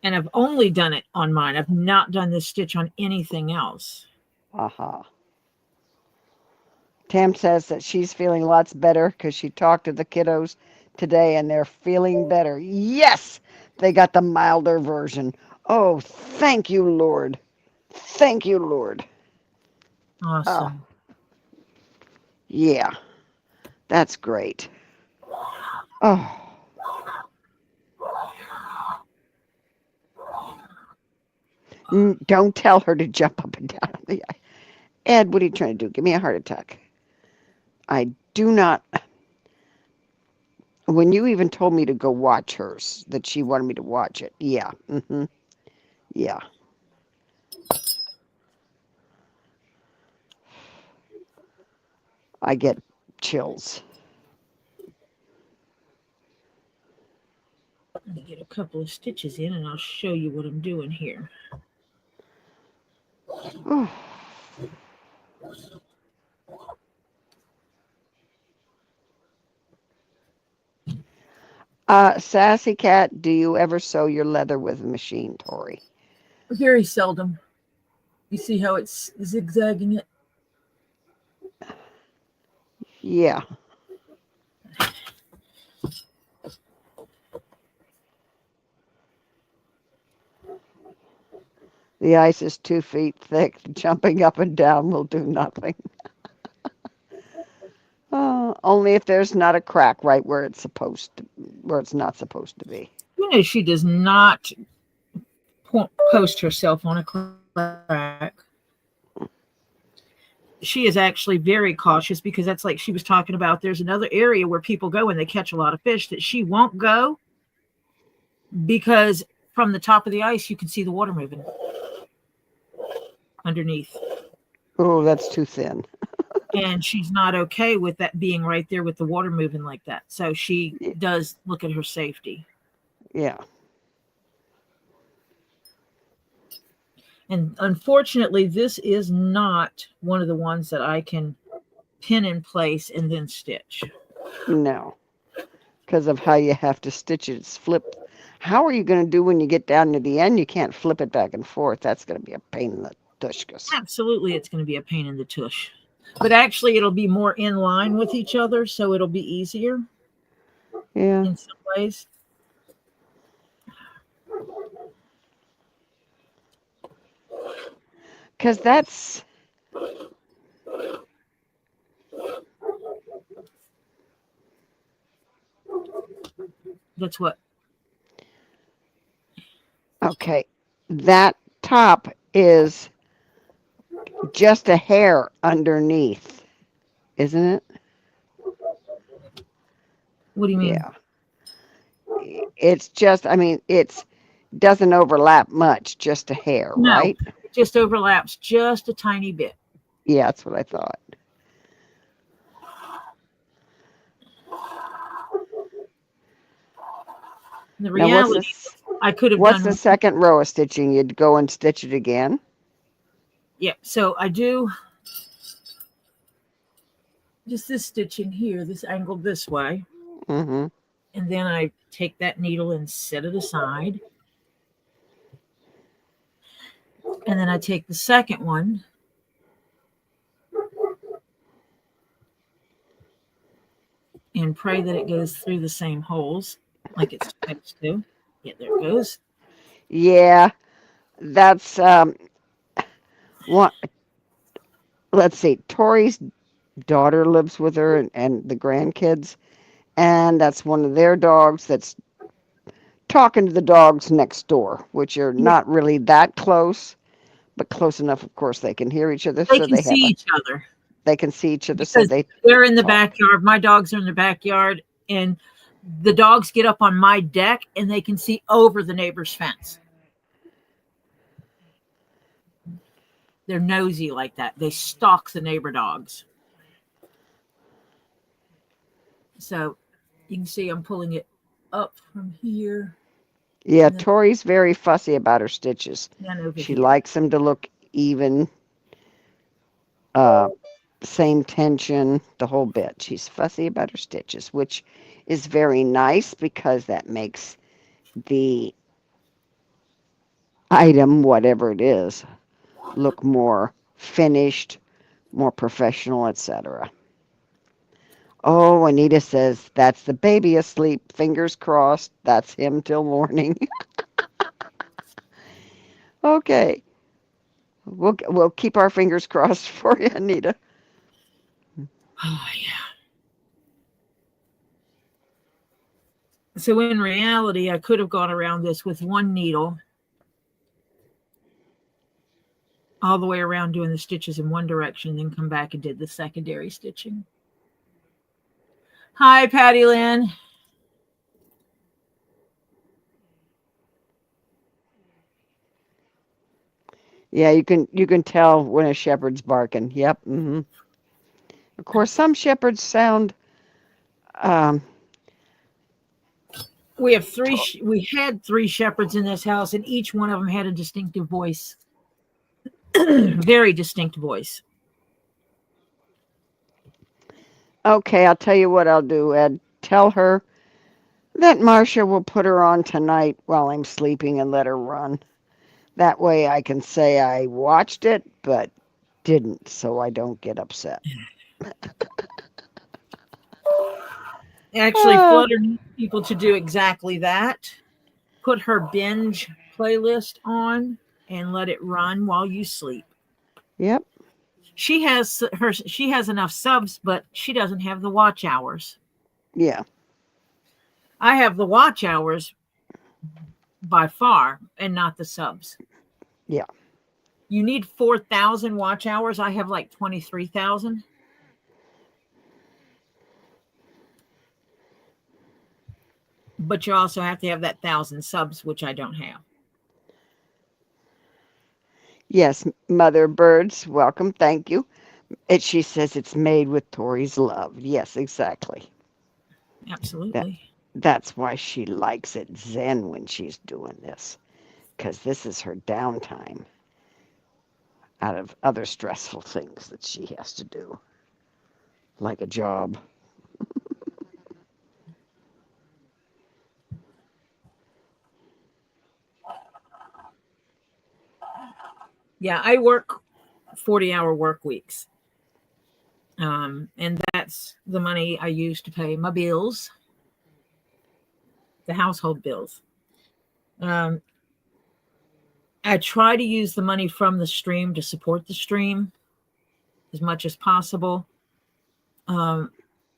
And I've only done it on mine. I've not done this stitch on anything else. Aha. Tam says that she's feeling lots better because she talked to the kiddos today and they're feeling better. Yes, they got the milder version. Oh, thank you, Lord. Thank you, Lord. Awesome. Oh, yeah, that's great. Oh. Don't tell her to jump up and down. Ed, what are you trying to do? Give me a heart attack. I do not. When you even told me to go watch hers, that she wanted me to watch it. Yeah. Mm-hmm. Yeah. I get chills. Let me get a couple of stitches in and I'll show you what I'm doing here. Sassy Cat, do you ever sew your leather with a machine, Tori? Very seldom. You see how it's zigzagging it? Yeah. The ice is 2 feet thick. Jumping up and down will do nothing. Only if there's not a crack right where it's not supposed to be. You know, she does not post herself on a crack. She is actually very cautious because that's like she was talking about. There's another area where people go and they catch a lot of fish that she won't go because from the top of the ice you can see the water moving underneath. Oh, that's too thin. And she's not okay with that being right there with the water moving like that. So she does look at her safety. Yeah. And unfortunately, this is not one of the ones that I can pin in place and then stitch. No. Because of how you have to stitch it. It's flipped. How are you going to do when you get down to the end? You can't flip it back and forth. That's going to be a pain in the tushkas. Absolutely, it's going to be a pain in the tush. But actually, it'll be more in line with each other, so it'll be easier. Yeah. In some ways. Because that's what? Okay. That top is just a hair underneath, isn't it? What do you mean? Yeah. It's just, I mean, it doesn't overlap much, just a hair, No, right? It just overlaps just a tiny bit. Yeah, that's what I thought. The reality, I could have done. What's the second row of stitching? You'd go and stitch it again? Yeah, so I do just this stitching here, this angled this way. Mm-hmm. And then I take that needle and set it aside. And then I take the second one and pray that it goes through the same holes like it's supposed to. Yeah, there it goes. Yeah, that's one. Let's see. Tori's daughter lives with her and the grandkids, and that's one of their dogs that's talking to the dogs next door, which are not really that close, but close enough, of course, they can hear each other. They can see each other. They can see each other, because so they're in the backyard. My dogs are in the backyard, and the dogs get up on my deck, and they can see over the neighbor's fence. They're nosy like that. They stalk the neighbor dogs. So you can see I'm pulling it up from here. Yeah, Tori's very fussy about her stitches. She likes them to look even, same tension, the whole bit. She's fussy about her stitches, which is very nice because that makes the item, whatever it is, look more finished, more professional, etc. Oh, Anita says, that's the baby asleep. Fingers crossed. That's him till morning. Okay. We'll keep our fingers crossed for you, Anita. Oh, yeah. So in reality, I could have gone around this with one needle all the way around doing the stitches in one direction, then come back and did the secondary stitching. Hi, Patty Lynn. Yeah, you can tell when a shepherd's barking. Yep. Mm-hmm. Of course, some shepherds sound. We have three. We had 3 shepherds in this house, and each one of them had a distinctive voice. Very distinct voice. Okay, I'll tell you what I'll do, Ed. Tell her that Marcia will put her on tonight while I'm sleeping and let her run. That way I can say I watched it, but didn't, so I don't get upset. Actually, Ah, Flutter needs people to do exactly that. Put her binge playlist on and let it run while you sleep. yep, She has enough subs, but she doesn't have the watch hours. yeah, I have the watch hours by far and not the subs. yeah. You need 4,000 watch hours. I have like 23,000. But you also have to have that 1,000 subs, which I don't have. Yes, Mother Birds, welcome, thank you. She says it's made with Tori's love. Yes, exactly. That Absolutely. that's why she likes it zen when she's doing this, because this is her downtime out of other stressful things that she has to do, like a job. Yeah, I work 40-hour work weeks. And that's the money I use to pay my bills, the household bills. Um, I try to use the money from the stream to support the stream as much as possible. Um,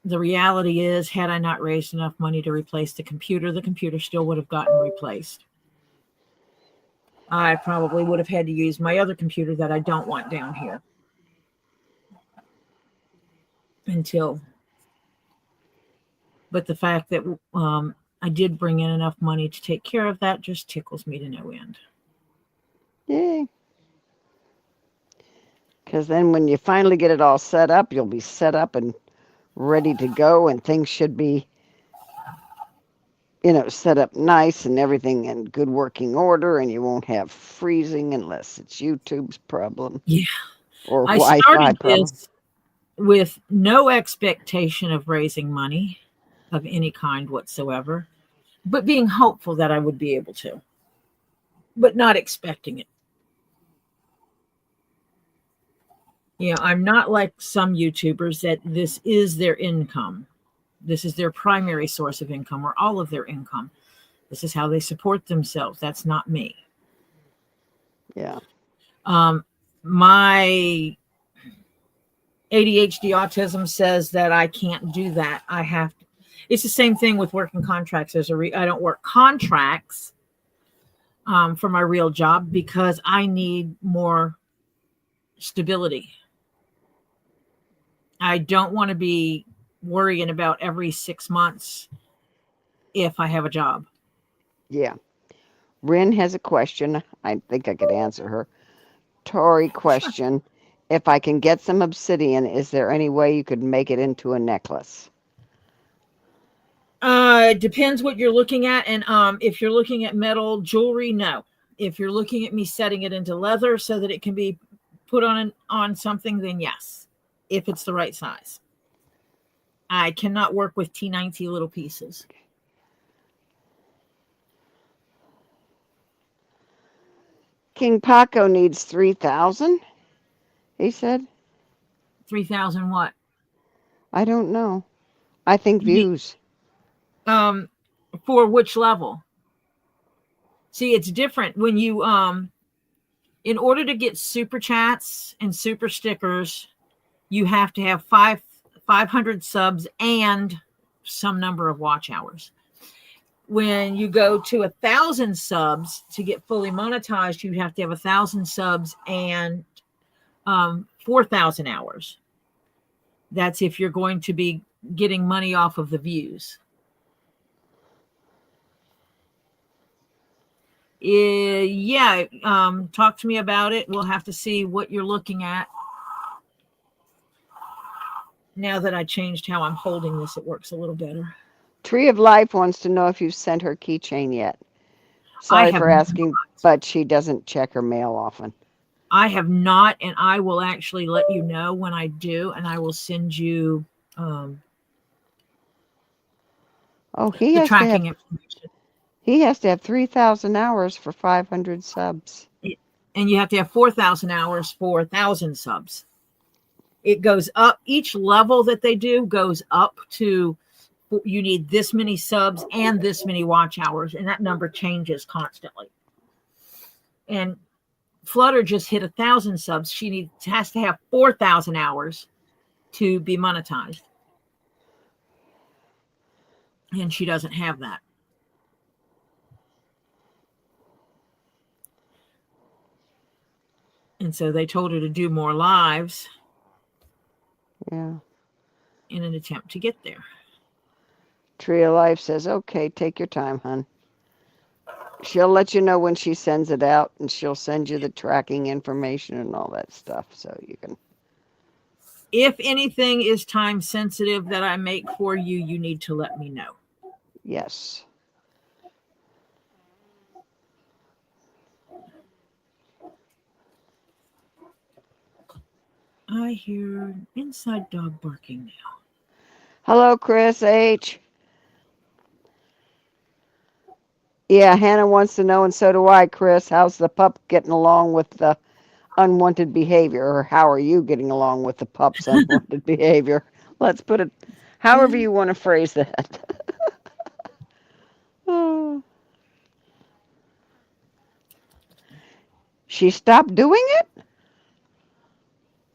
the reality is, had I not raised enough money to replace the computer still would have gotten replaced. I probably would have had to use my other computer that I don't want down here until. But the fact that I did bring in enough money to take care of that just tickles me to no end. Yay. Because then when you finally get it all set up, you'll be set up and ready to go, and things should be, set up nice and everything in good working order, and you won't have freezing unless it's YouTube's problem Yeah. or I Wi-Fi started problem. this with no expectation of raising money of any kind whatsoever, but being hopeful that I would be able to, but not expecting it. I'm not like some YouTubers that this is their income. This is their primary source of income or all of their income. This is how they support themselves. That's not me. Yeah. My ADHD autism says that I can't do that. I have to. It's the same thing with working contracts. I don't work contracts for my real job because I need more stability. I don't want to be worrying about every 6 months if I have a job. Yeah. Rin has a question. I think I could answer her. Tori question. If I can get some obsidian, is there any way you could make it into a necklace? It depends what you're looking at. And if you're looking at metal jewelry, no. If you're looking at me setting it into leather so that it can be put on something, then yes, if it's the right size. I cannot work with T90 little pieces. KingPaco needs 3,000, he said. 3,000 what? I don't know. I think views. For which level? See, it's different when you in order to get super chats and super stickers, you have to have 500 subs and some number of watch hours. When you go to 1,000 subs to get fully monetized, you have to have 1,000 subs and 4,000 hours. That's if you're going to be getting money off of the views. Talk to me about it. We'll have to see what you're looking at. Now that I changed how I'm holding this, it works a little better. Tree of Life wants to know if you've sent her keychain yet. Sorry for asking, but she doesn't check her mail often. I have not, and I will actually let you know when I do, and I will send you um, Oh, the tracking information. he has to have 3,000 hours for 500 subs. And you have to have 4,000 hours for 1,000 subs. It goes up. Each level that they do goes up to, you need this many subs and this many watch hours, and that number changes constantly. And Flutter just hit 1,000 subs. She has to have 4,000 hours to be monetized, and she doesn't have that. And so they told her to do more lives. Yeah. In an attempt to get there. Tree of Life says, okay, take your time, hon. She'll let you know when she sends it out, and she'll send you the tracking information and all that stuff, so you can. If anything is time sensitive that I make for you, you need to let me know. Yes. I hear inside dog barking now. Hello, Chris H. Yeah, Hannah wants to know, and so do I, Chris. How's the pup getting along with the unwanted behavior, or how are you getting along with the pup's unwanted behavior? Let's put it however you want to phrase that. She stopped doing it?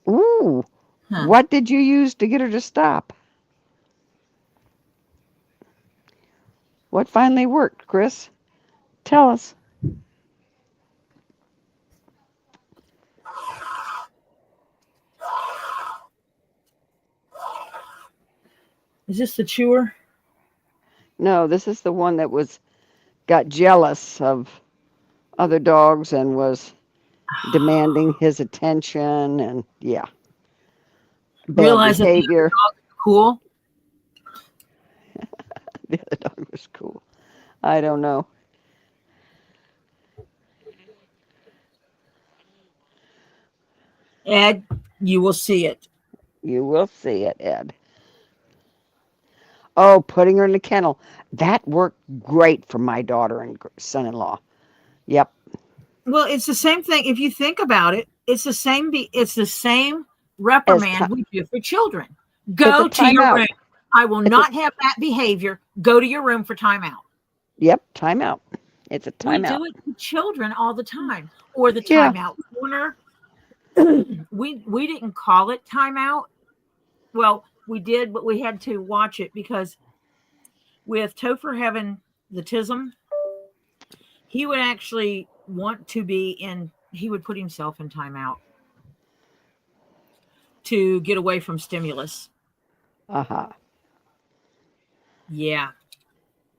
Ooh. Huh. What did you use to get her to stop? What finally worked, Chris? Tell us. Is this the chewer? No, this is the one that got jealous of other dogs and was demanding his attention, and yeah. Realize behavior. That the other dog is cool. The other dog was cool. I don't know. Ed, you will see it. You will see it, Ed. Oh, putting her in the kennel. That worked great for my daughter and son-in-law. Yep. Well, it's the same thing. If you think about it, it's the same reprimand we do for children. Go to your room. I will not have that behavior. Go to your room for timeout. Yep, timeout. It's a timeout. We do it to children all the time. Or the timeout corner. We didn't call it timeout. Well, we did, but we had to watch it because with Topher having the tism, he would actually want to be he would put himself in timeout to get away from stimulus. Uh-huh. Yeah.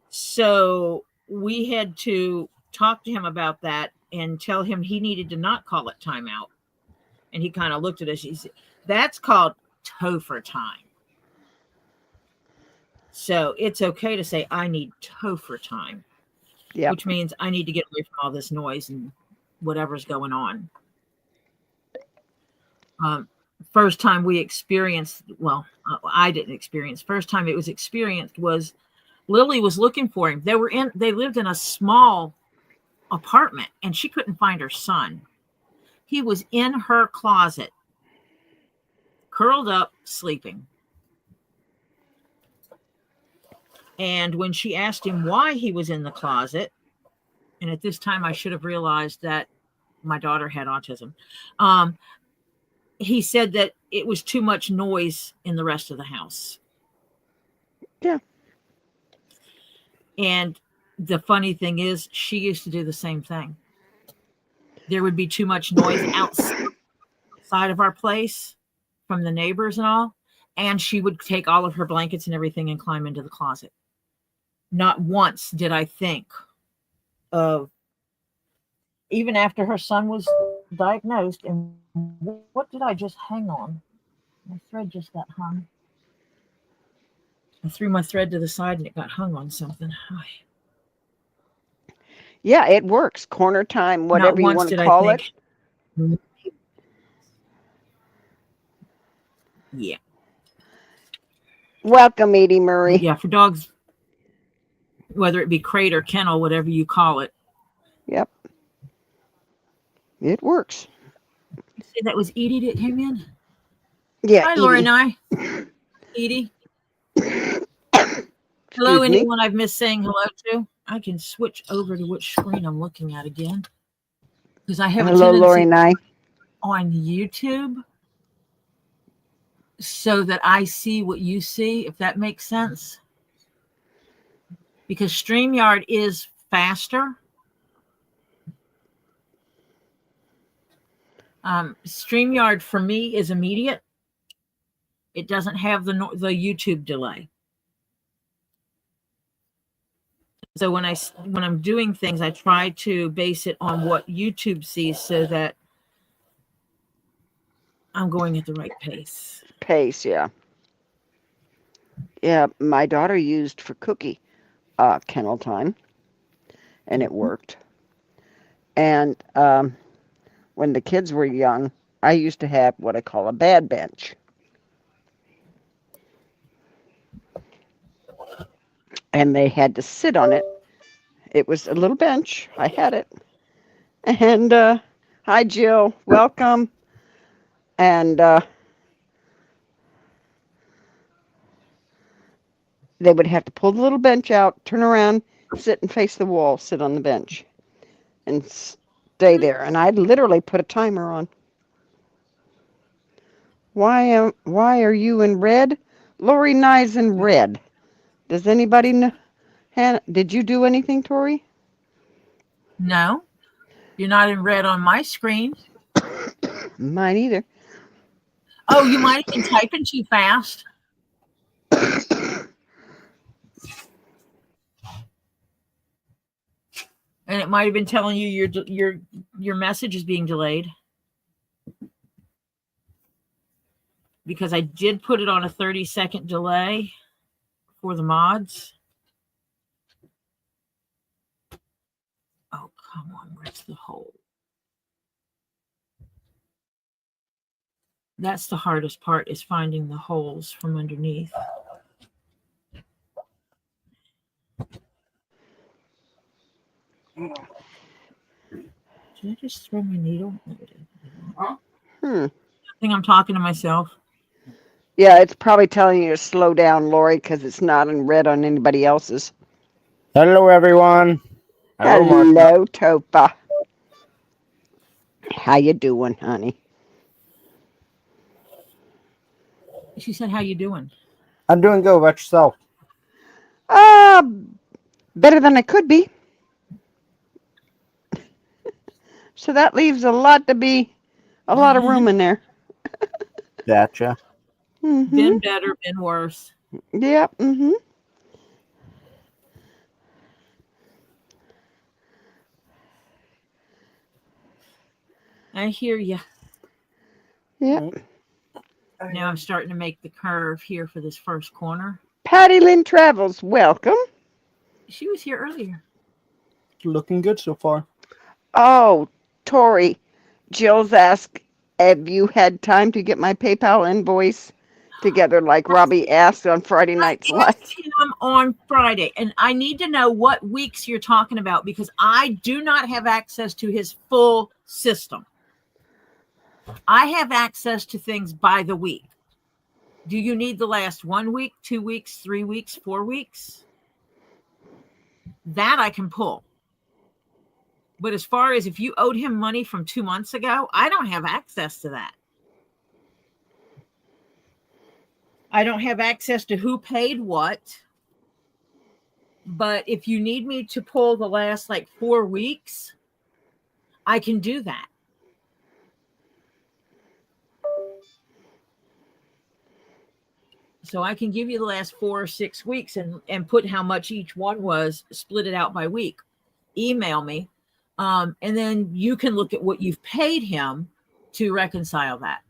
So we had to talk to him about that and tell him he needed to not call it timeout. And he kind of looked at us. He said, that's called Topher time. So it's okay to say, I need Topher time. Yep. Which means I need to get away from all this noise and whatever's going on. First time we experienced, I didn't experience. First time it was experienced was Lily was looking for him. They lived in a small apartment and she couldn't find her son. He was in her closet, curled up, sleeping. And when she asked him why he was in the closet, and at this time I should have realized that my daughter had autism, he said that it was too much noise in the rest of the house. Yeah. And the funny thing is, she used to do the same thing. There would be too much noise outside of our place from the neighbors and all, and she would take all of her blankets and everything and climb into the closet. Not once did I think of, even after her son was diagnosed, and what did I just hang on? My thread just got hung. I threw my thread to the side and it got hung on something. Yeah, it works. Corner time, whatever you want to call it. Yeah. Welcome, Edie Murray. Yeah, for dogs, whether it be crate or kennel, whatever you call it. Yep. It works. You say that was Edie that came in? Yeah, Hi, Edie. Lori and I. Edie. Hello, me. anyone I've missed saying hello to? I can switch over to which screen I'm looking at again. Because I have Hello, a Lori tendency and I. on YouTube so that I see what you see, if that makes sense. Because StreamYard is faster. StreamYard for me is immediate. It doesn't have the YouTube delay. So when I'm doing things, I try to base it on what YouTube sees so that I'm going at the right pace. Yeah. Yeah, my daughter used for Cookie kennel time, and it worked. And when the kids were young, I used to have what I call a bad bench. And they had to sit on it. It was a little bench. I had it. And hi, Jill. Welcome. And they would have to pull the little bench out, turn around, sit and face the wall, sit on the bench, and stay there. And I'd literally put a timer on. Why are you in red? Lori Nye's in red. Does anybody know? Hannah, did you do anything, Tori? No, you're not in red on my screen. Mine either. Oh, you might have been typing too fast. And it might have been telling you your message is being delayed. Because I did put it on a 30-second delay for the mods. Oh, come on. Where's the hole? That's the hardest part, is finding the holes from underneath. Did I just throw my needle? Huh? I think I'm talking to myself. Yeah, it's probably telling you to slow down, Lori, because it's not in red on anybody else's. Hello, everyone. Hello, Topa. How you doing, honey? She said, how you doing? I'm doing good. About yourself? Better than I could be. So that leaves a lot of room in there. Gotcha. Been better, been worse. Yep. I hear you. Yep. Now I'm starting to make the curve here for this first corner. Patty Lynn Travels, welcome. She was here earlier. Looking good so far. Oh, Tori, Jill's asked, have you had time to get my PayPal invoice together like Robbie asked on Friday night's live? I asked him on Friday, and I need to know what weeks you're talking about because I do not have access to his full system. I have access to things by the week. Do you need the last 1 week, 2 weeks, 3 weeks, 4 weeks? That I can pull. But as far as if you owed him money from 2 months ago, I don't have access to that. I don't have access to who paid what. But if you need me to pull the last 4 weeks, I can do that. So I can give you the last 4 or 6 weeks and put how much each one was, split it out by week. Email me. And then you can look at what you've paid him to reconcile that.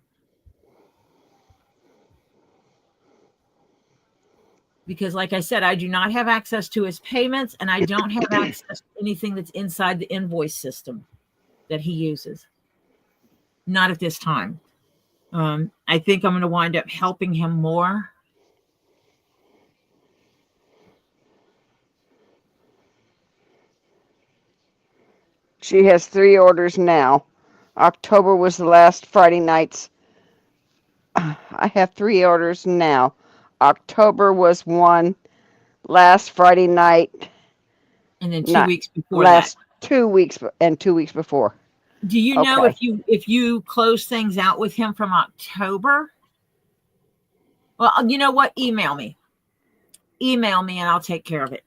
Because like I said, I do not have access to his payments and I don't have access to anything that's inside the invoice system that he uses. Not at this time. I think I'm going to wind up helping him more She has 3 orders now. October was the last Friday nights. I have 3 orders now. October was one last Friday night. And then 2 Not weeks before last that. 2 weeks and 2 weeks before. Do you know Okay. if you close things out with him from October? Well, you know what? Email me. Email me and I'll take care of it.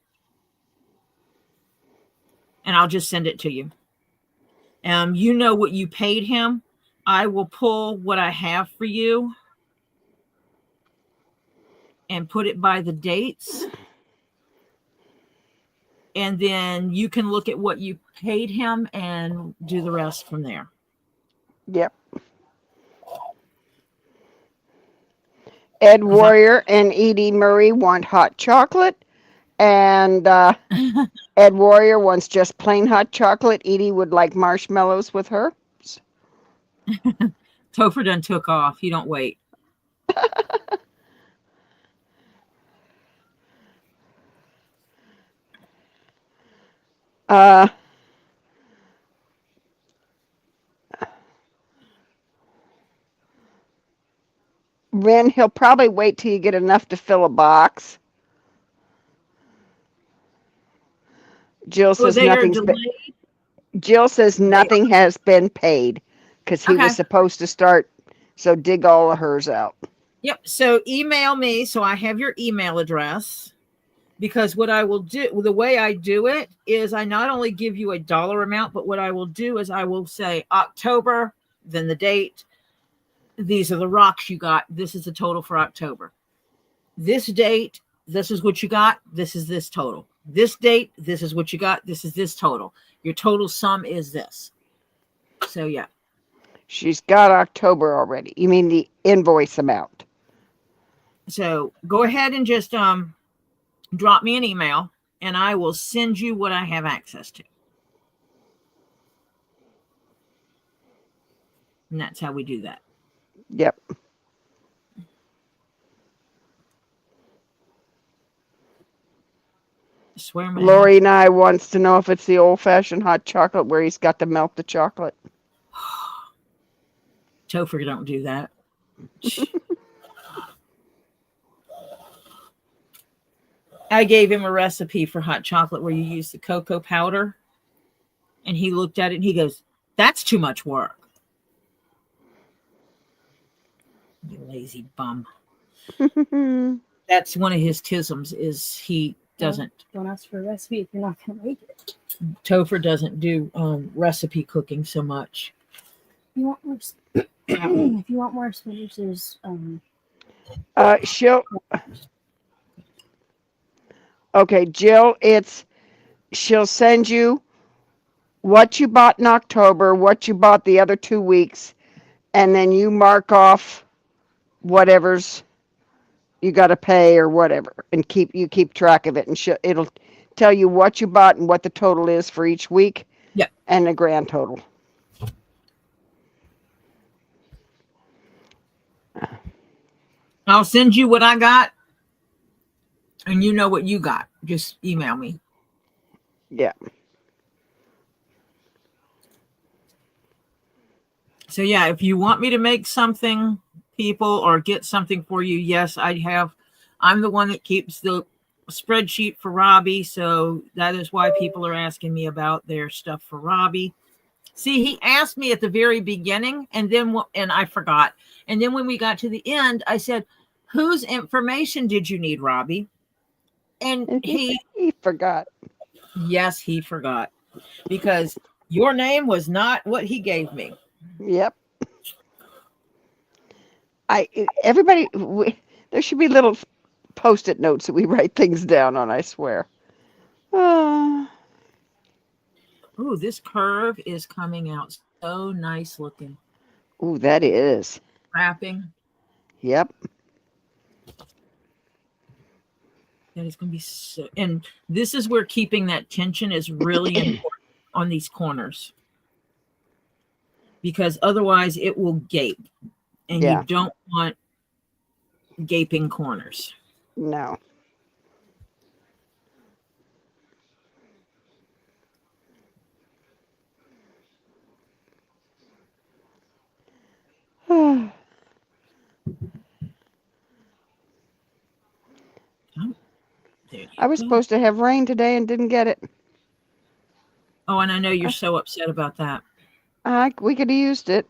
And I'll just send it to you. You know what you paid him. I will pull what I have for you and put it by the dates. And then you can look at what you paid him and do the rest from there. Yep. Ed Warrior and Edie Murray want hot chocolate. And Ed Warrior wants just plain hot chocolate. Edie would like marshmallows with her. Topher done took off. He don't wait. Ren, he'll probably wait till you get enough to fill a box. Jill says Jill says nothing has been paid because he was supposed to start. So dig all of hers out. Yep. So email me. So I have your email address, because what I will do, the way I do it is I not only give you a dollar amount, but what I will do is I will say October, then the date. These are the rocks you got. This is the total for October. This date, this is what you got. This is this total. This date, this is what you got. This is this total. Your total sum is this. So, yeah. She's got October already. You mean the invoice amount? So go ahead and just drop me an email and I will send you what I have access to. And that's how we do that. Yep. I swear Lori and I wants to know if it's the old-fashioned hot chocolate where he's got to melt the chocolate. Topher don't do that. I gave him a recipe for hot chocolate where you use the cocoa powder. And he looked at it and he goes, "That's too much work." You lazy bum. That's one of his tisms is he doesn't. Don't ask for a recipe if you're not going to make it. Topher doesn't do recipe cooking so much. You want more? If you want more spinach, there's Okay, Jill, she'll send you what you bought in October, what you bought the other 2 weeks, and then you mark off whatever's you got to pay or whatever, and keep track of it, and it'll tell you what you bought and what the total is for each week. Yep. And the grand total. I'll send you what I got, and you know what you got. Just email me. Yeah. So yeah, if you want me to make something, people, or get something for you, yes, I'm the one that keeps the spreadsheet for Robbie, so that is why people are asking me about their stuff for Robbie. See, he asked me at the very beginning, and I forgot. And then when we got to the end, I said, "Whose information did you need, Robbie?" And he forgot. Yes, he forgot, because your name was not what he gave me. Yep. There should be little Post-it notes that we write things down on, I swear. Oh, this curve is coming out so nice looking. Oh, that is. Wrapping. Yep. That is going to be so, and this is where keeping that tension is really important on these corners, because otherwise it will gape, and you don't want gaping corners. No. There you I was go. supposed to have rain today and didn't get it. Oh, and I know you're so upset about that. We could have used it.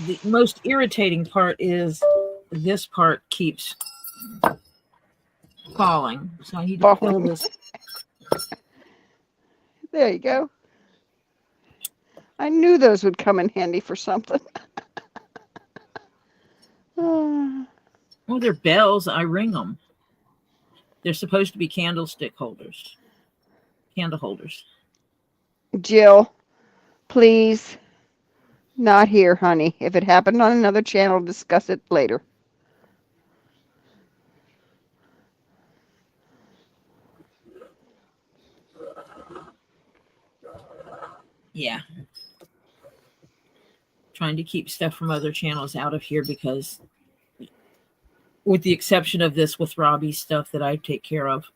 The most irritating part is this part keeps falling. So I need to fill this. There you go. I knew those would come in handy for something. Well, they're bells. I ring them. They're supposed to be candlestick holders. Candle holders. Jill, please. Not here, honey. If it happened on another channel, discuss it later. Yeah. Trying to keep stuff from other channels out of here because, with the exception of this with Robbie's stuff that I take care of.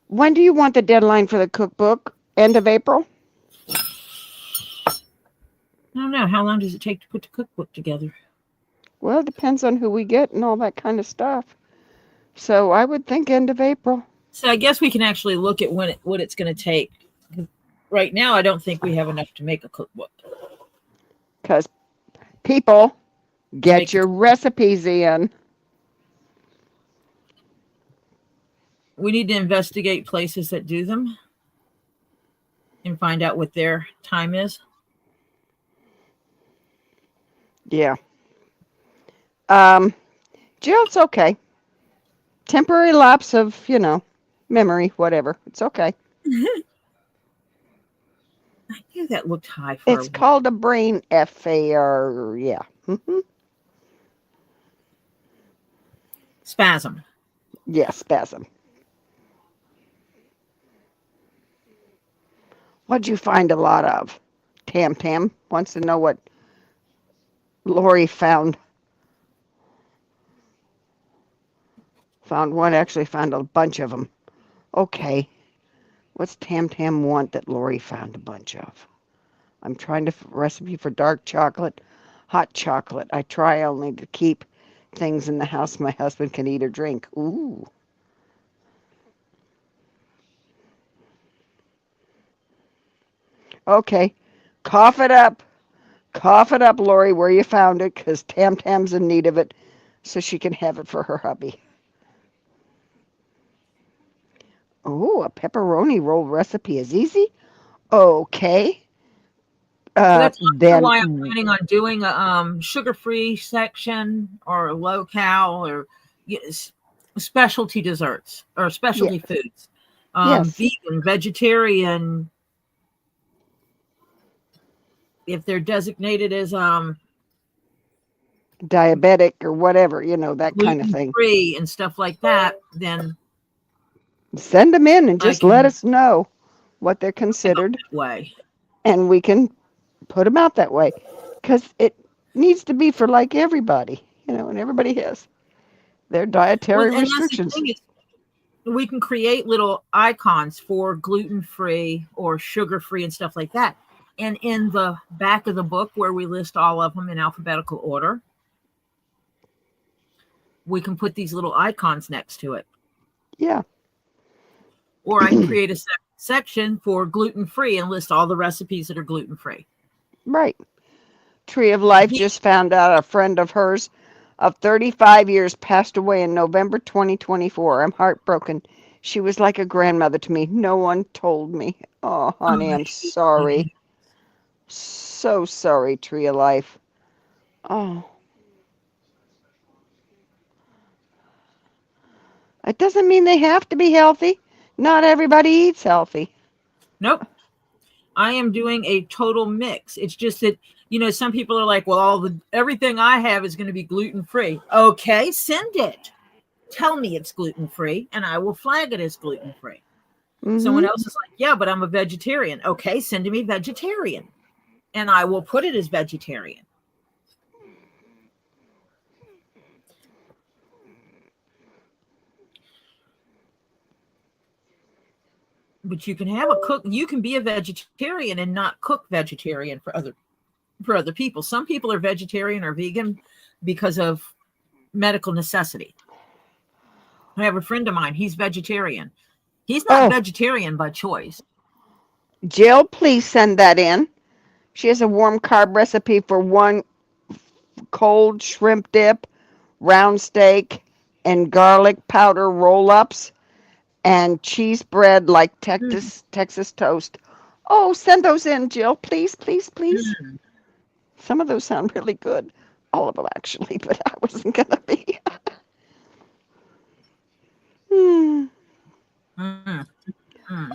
When do you want the deadline for the cookbook? End of April? I don't know. How long does it take to put the cookbook together? Well, it depends on who we get and all that kind of stuff. So I would think end of April. So I guess we can actually look at what it's going to take. Right now, I don't think we have enough to make a cookbook. Because people, get your recipes in. We need to investigate places that do them and find out what their time is. Yeah. Jill, it's okay. Temporary lapse of, memory, whatever. It's okay. I knew that looked high for It's called a brain FAR. Yeah. Spasm. Yeah, spasm. What'd you find a lot of? Tam wants to know what Lori found. Found one, actually found a bunch of them. Okay. What's Tam want that Lori found a bunch of? I'm trying to recipe for dark chocolate, hot chocolate. I try only to keep things in the house my husband can eat or drink. Ooh. Okay. Cough it up. Cough it up, Lori, where you found it, because Tam's in need of it so she can have it for her hubby. Oh, a pepperoni roll recipe is easy? Okay. That's why I'm planning on doing a sugar-free section or low-cal or specialty desserts or specialty foods. Vegan, vegetarian, if they're designated as diabetic or whatever, that kind of thing. Free and stuff like that, then send them in and just let us know what they're considered. That way. And we can put them out that way. Because it needs to be for like everybody, and everybody has their dietary restrictions. The thing is, we can create little icons for gluten-free or sugar-free and stuff like that. And in the back of the book where we list all of them in alphabetical order, we can put these little icons next to it. Yeah. Or I can create a section for gluten-free and list all the recipes that are gluten-free. Right. Tree of Life just found out a friend of hers of 35 years passed away in November 2024. I'm heartbroken. She was like a grandmother to me. No one told me. Oh, honey, I'm sorry. So sorry, Tree of Life. Oh. It doesn't mean they have to be healthy. Not everybody eats healthy. Nope. I am doing a total mix. It's just that, some people are like, well, everything I have is going to be gluten-free. Okay, send it. Tell me it's gluten-free, and I will flag it as gluten-free. Mm-hmm. Someone else is like, yeah, but I'm a vegetarian. Okay, send me vegetarian, and I will put it as vegetarian. But you can have a cook. You can be a vegetarian and not cook vegetarian for other people. Some people are vegetarian or vegan because of medical necessity. I have a friend of mine. He's vegetarian. He's not vegetarian by choice. Jill, please send that in. She has a warm carb recipe for one cold shrimp dip, round steak, and garlic powder roll-ups, and cheese bread like Texas toast. Oh, send those in, Jill, please, please, please. Some of those sound really good. All of them, actually, but I wasn't going to be.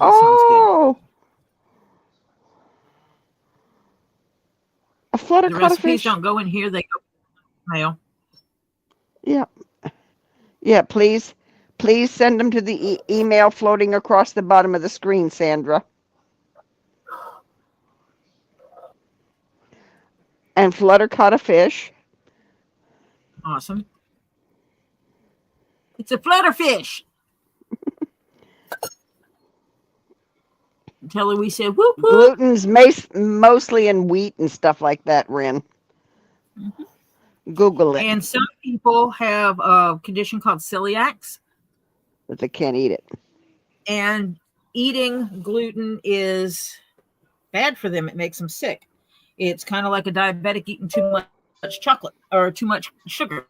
Oh, a Flutter The recipes cuttlefish. don't go in here. They go mail. Yeah. Yeah, please send them to the email floating across the bottom of the screen, Sandra. And Flutter caught a fish. Awesome. It's a flutterfish. Tell her we said whoop whoop. Gluten's mostly in wheat and stuff like that, Ren. Google it. And some people have a condition called celiacs. But they can't eat it. And eating gluten is bad for them. It makes them sick. It's kind of like a diabetic eating too much chocolate or too much sugar.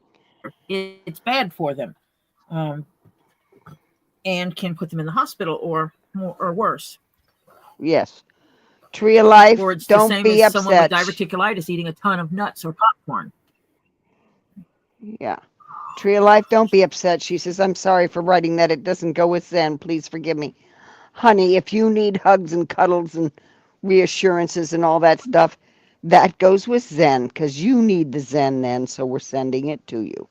It's bad for them, and can put them in the hospital or worse. Yes. Tree of Life, Or it's don't the same be as someone with upset. diverticulitis eating a ton of nuts or popcorn. Yeah. Tree of Life, don't be upset. She says, I'm sorry for writing that. It doesn't go with Zen. Please forgive me. Honey, if you need hugs and cuddles and reassurances and all that stuff, that goes with Zen, because you need the Zen then, so we're sending it to you.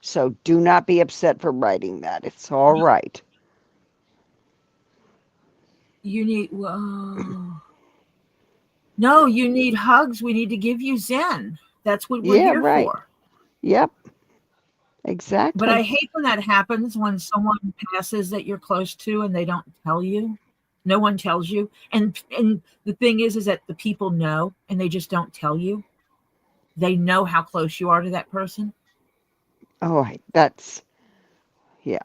So do not be upset for writing that. It's all right. You need, whoa. No, you need hugs. We need to give you Zen. That's what we're here for. Yep. Exactly. But I hate when that happens, when someone passes that you're close to and they don't tell you. No one tells you. And the thing is that the people know and they just don't tell you. They know how close you are to that person. Oh, that's, yeah.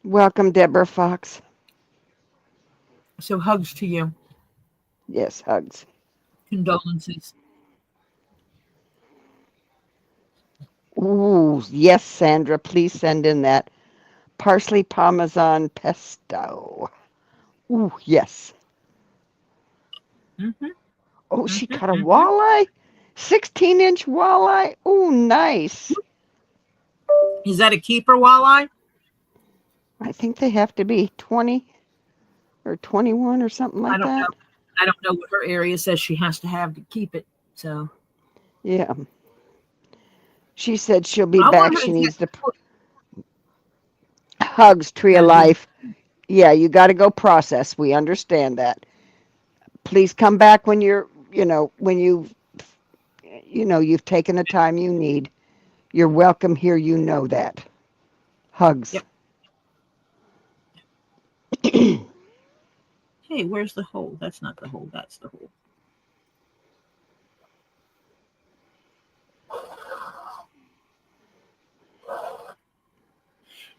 Welcome, Deborah Fox. So hugs to you. Yes, hugs. Condolences. Ooh, yes, Sandra, please send in that parsley parmesan pesto. Ooh, yes. Oh, she caught a walleye? 16-inch walleye? Ooh, nice. Is that a keeper walleye? I think they have to be 20 or 21 or something like that. Know. I don't know what her area says she has to have to keep it. So, yeah. She said she'll be back. She needs to hugs, Tree of Life. Yeah, you got to go process. We understand that. Please come back when you're, when you've taken the time you need. You're welcome here. You know that. Hugs. Yep. Hey, where's the hole? That's not the hole. That's the hole.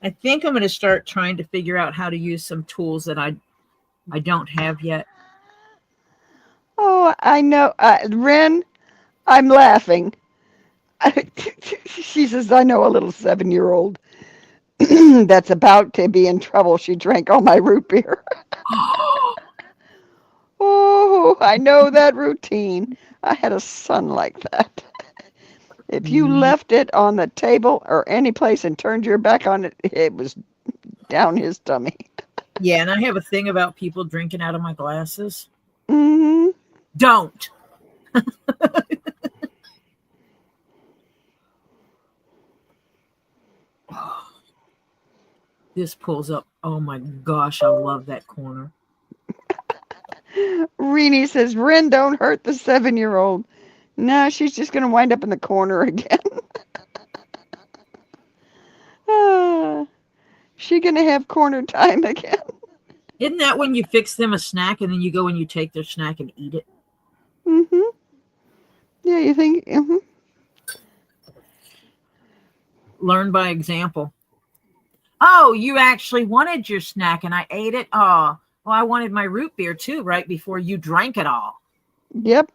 I think I'm going to start trying to figure out how to use some tools that I don't have yet. Oh, I know. Ren, I'm laughing. She says, I know a little 7-year-old that's about to be in trouble. She drank all my root beer. Oh, I know that routine. I had a son like that. If you left it on the table or any place and turned your back on it, it was down his tummy. Yeah, and I have a thing about people drinking out of my glasses. Mm-hmm. Don't. This pulls up. Oh my gosh, I love that corner. Renee says, Ren, don't hurt the 7-year-old. No, she's just going to wind up in the corner again. She going to have corner time again. Isn't that when you fix them a snack and then you go and you take their snack and eat it? Mm-hmm. Yeah, you think? Mm-hmm. Learn by example. Oh, you actually wanted your snack and I ate it? Oh, well, I wanted my root beer too right before you drank it all. Yep.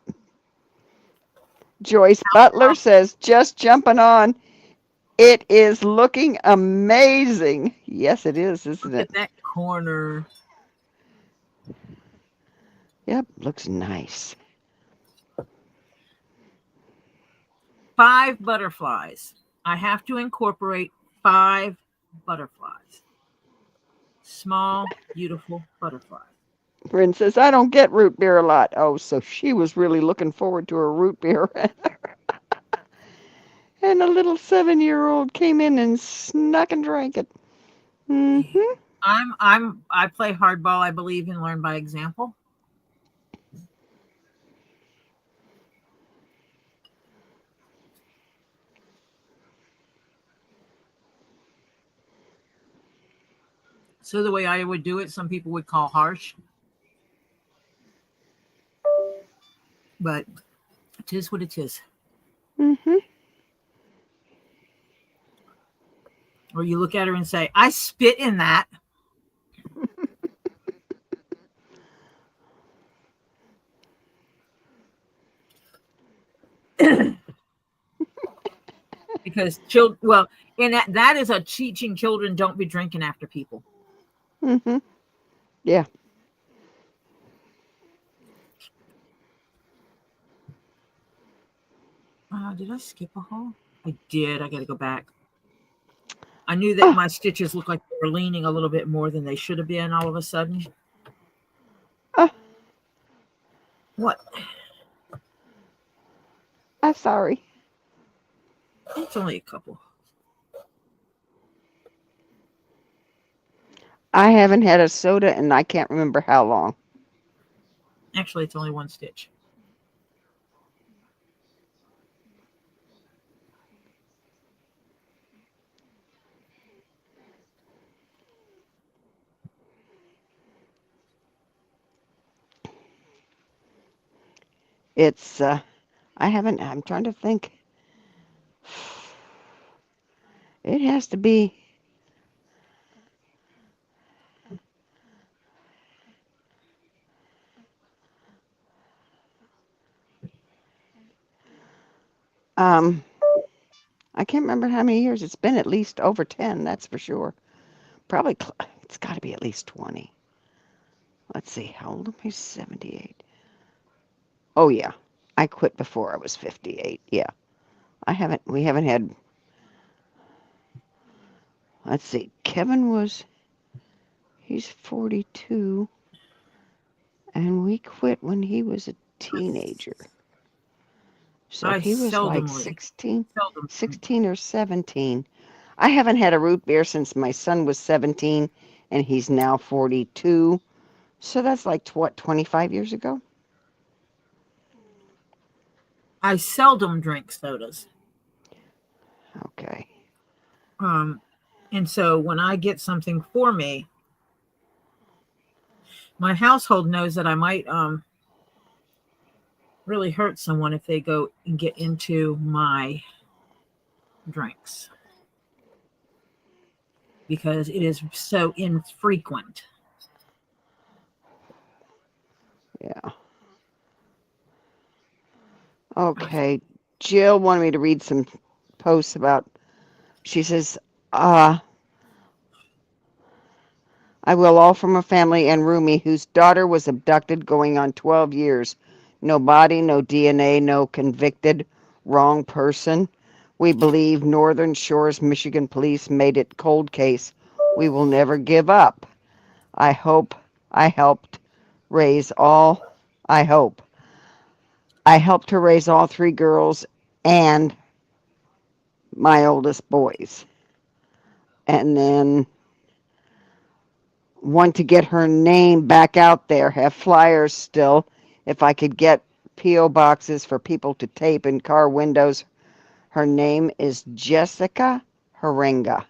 Joyce Butler says, just jumping on. It is looking amazing. Yes, it is, isn't Look it? at that corner. Yep, looks nice. 5 butterflies. I have to incorporate 5 butterflies. Small, beautiful butterflies. Bryn says, I don't get root beer a lot. Oh, so she was really looking forward to her root beer. And a little 7-year-old came in and snuck and drank it. Mm-hmm. I play hardball. I believe in learn by example. So the way I would do it, some people would call harsh. But it is what it is. Mm-hmm. Or you look at her and say, I spit in that. Because children, well, and that is a teaching children don't be drinking after people. Mm-hmm. Yeah. Did I skip a hole? I did. I got to go back. I knew that my stitches looked like they were leaning a little bit more than they should have been all of a sudden. What? I'm sorry. It's only a couple. I haven't had a soda and I can't remember how long. Actually, it's only 1 stitch. It's, I'm trying to think. It has to be. I can't remember how many years. It's been at least over 10, that's for sure. Probably, it's got to be at least 20. Let's see, how old am I? 78. Oh, yeah. I quit before I was 58. Yeah. We haven't had, let's see, he's 42, and we quit when he was a teenager. So I he was like seldomly. 16 or 17. I haven't had a root beer since my son was 17, and he's now 42. So that's like, what, 25 years ago? I seldom drink sodas. Okay. And so when I get something for me, my household knows that I might really hurt someone if they go and get into my drinks, because it is so infrequent. Yeah. Okay. Jill wanted me to read some posts about, she says, I will, all from a family and roomie whose daughter was abducted going on 12 years. No body, no DNA, no convicted, wrong person. We believe Northern Shores, Michigan police made it cold case. We will never give up. I hope I helped raise all, I hope. I helped her raise all 3 girls and my oldest boys. And then want to get her name back out there, have flyers still. If I could get P.O. boxes for people to tape in car windows. Her name is Jessica Herringa,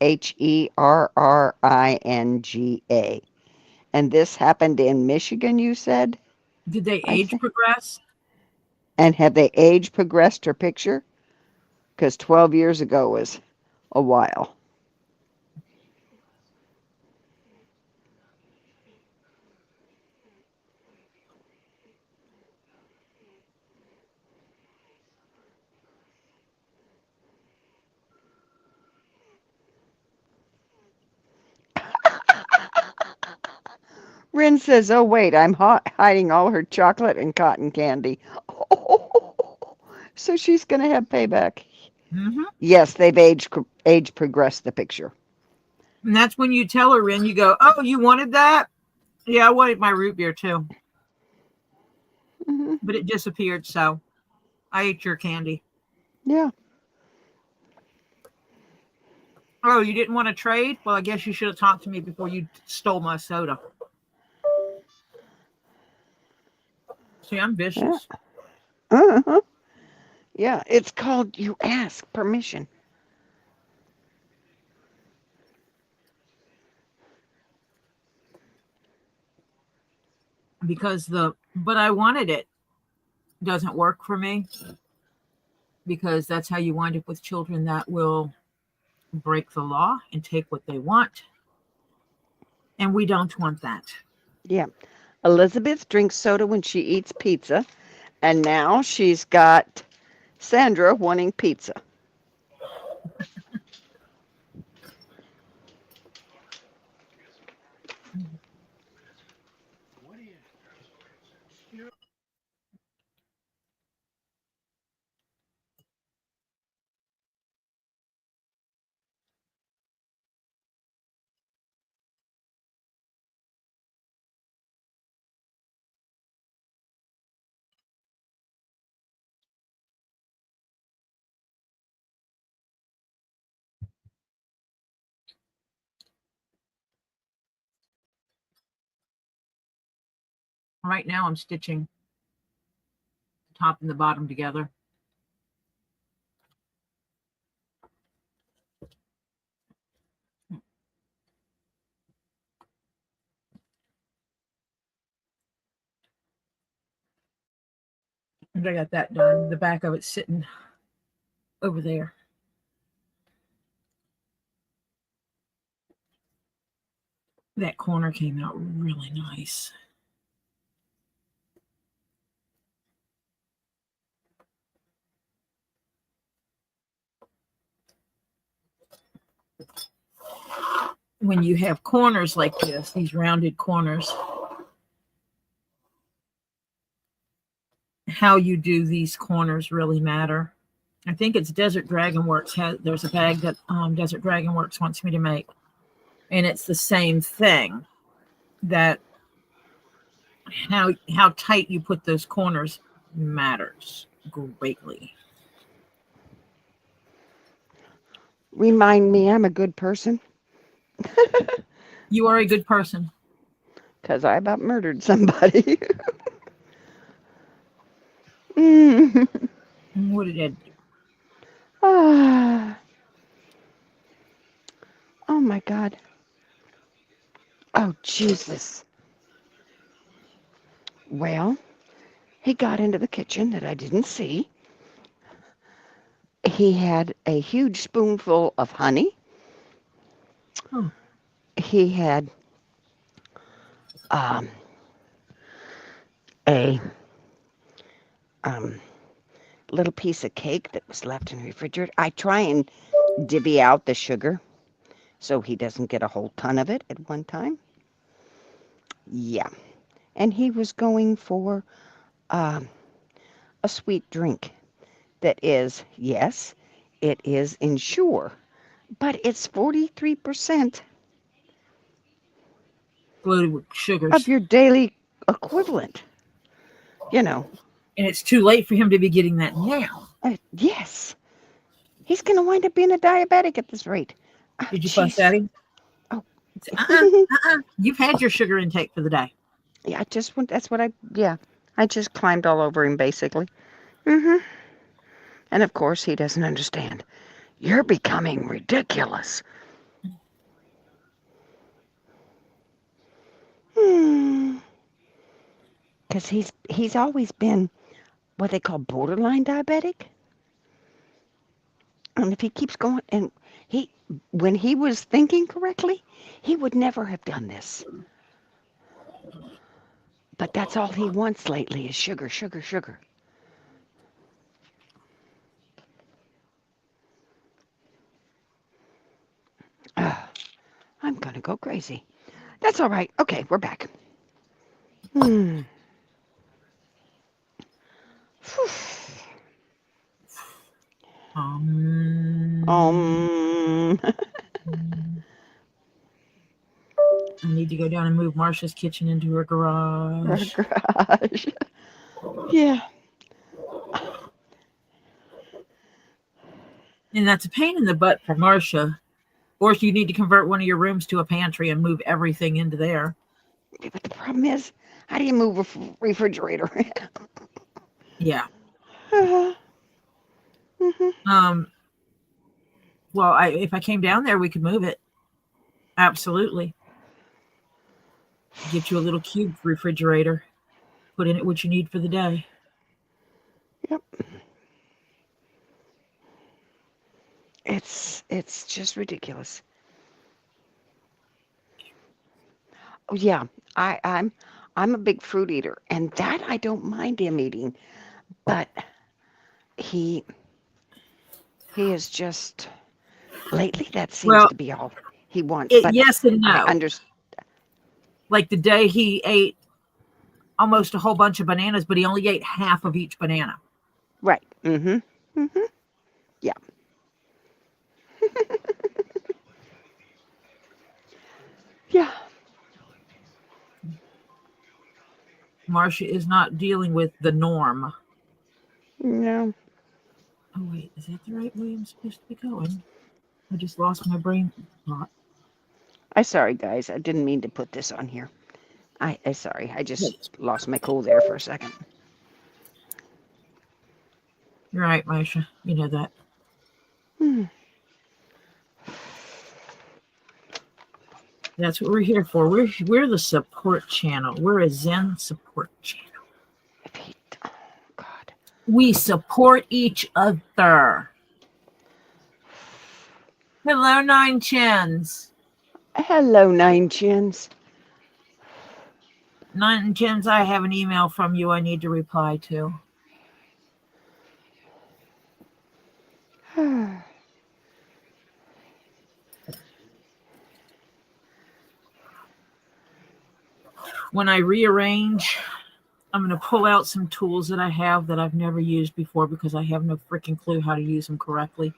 Herringa. And this happened in Michigan, you said? Did they I age think. progress? And have they age progressed her picture? Because 12 years ago was a while. Rin says, oh, wait, I'm hiding all her chocolate and cotton candy. So she's going to have payback. Mm-hmm. Yes, they've age progressed the picture. And that's when you tell her, Rin, you go, oh, you wanted that? Yeah, I wanted my root beer too. Mm-hmm. But it disappeared, so I ate your candy. Yeah. Oh, you didn't want to trade? Well, I guess you should have talked to me before you stole my soda. See, I'm Yeah. vicious. Uh-huh. Yeah, it's called you ask permission. Because but I wanted it doesn't work for me, because that's how you wind up with children that will break the law and take what they want. And we don't want that. Yeah. Elizabeth drinks soda when she eats pizza, and now she's got Sandra wanting pizza. Right now, I'm stitching the top and the bottom together. And I got that done. The back of it's sitting over there. That corner came out really nice. When you have corners like this, these rounded corners, how you do these corners really matter. I think it's Desert Dragonworkz. There's a bag that Desert Dragonworkz wants me to make. And it's the same thing, that how tight you put those corners matters greatly. Remind me I'm a good person. You are a good person. Because I about murdered somebody. Mm. What did Ed do? Ah. Oh my God. Oh, Jesus. Well, he got into the kitchen that I didn't see. He had a huge spoonful of honey. Oh. He had a little piece of cake that was left in the refrigerator. I try and divvy out the sugar so he doesn't get a whole ton of it at one time. Yeah. And he was going for a sweet drink that is, yes, it is Ensure, but it's 43% Loaded with sugars. of your daily equivalent. You know. And it's too late for him to be getting that now. Yes. He's going to wind up being a diabetic at this rate. Did you fuss at him? Oh. You've had your sugar intake for the day. Yeah, I just climbed all over him, basically. And of course, he doesn't understand. You're becoming ridiculous. Because he's always been what they call borderline diabetic. And if he keeps going, and when he was thinking correctly, he would never have done this. But that's all he wants lately is sugar, sugar, sugar. I'm going to go crazy. That's all right. Okay, we're back. I need to go down and move Marsha's kitchen into her garage. Yeah. And that's a pain in the butt for Marsha. Or you need to convert one of your rooms to a pantry and move everything into there. But the problem is, how do you move a refrigerator? Yeah. Mm-hmm. Well, if I came down there, we could move it. Absolutely. Get you a little cube refrigerator. Put in it what you need for the day. Yep. It's just ridiculous. Oh yeah, I'm a big fruit eater, and that I don't mind him eating, but he is just lately that seems to be all he wants. But yes and no. I understand. Like the day he ate almost a whole bunch of bananas, but he only ate half of each banana. Right. Mm-hmm. Mm-hmm. Yeah. Yeah. Marsha is not dealing with the norm. No. Oh, wait. Is that the right way I'm supposed to be going? I just lost my brain thought. I'm sorry, guys. I didn't mean to put this on here. I sorry. I just lost my cool there for a second. You're right, Marsha. You know that. That's what we're here for. We're the support channel. We're a Zen support channel. Oh, God. We support each other. Hello, Nine Chins. Hello, Nine Chins. Nine Chins, I have an email from you I need to reply to. When I rearrange, I'm going to pull out some tools that I have that I've never used before because I have no freaking clue how to use them correctly.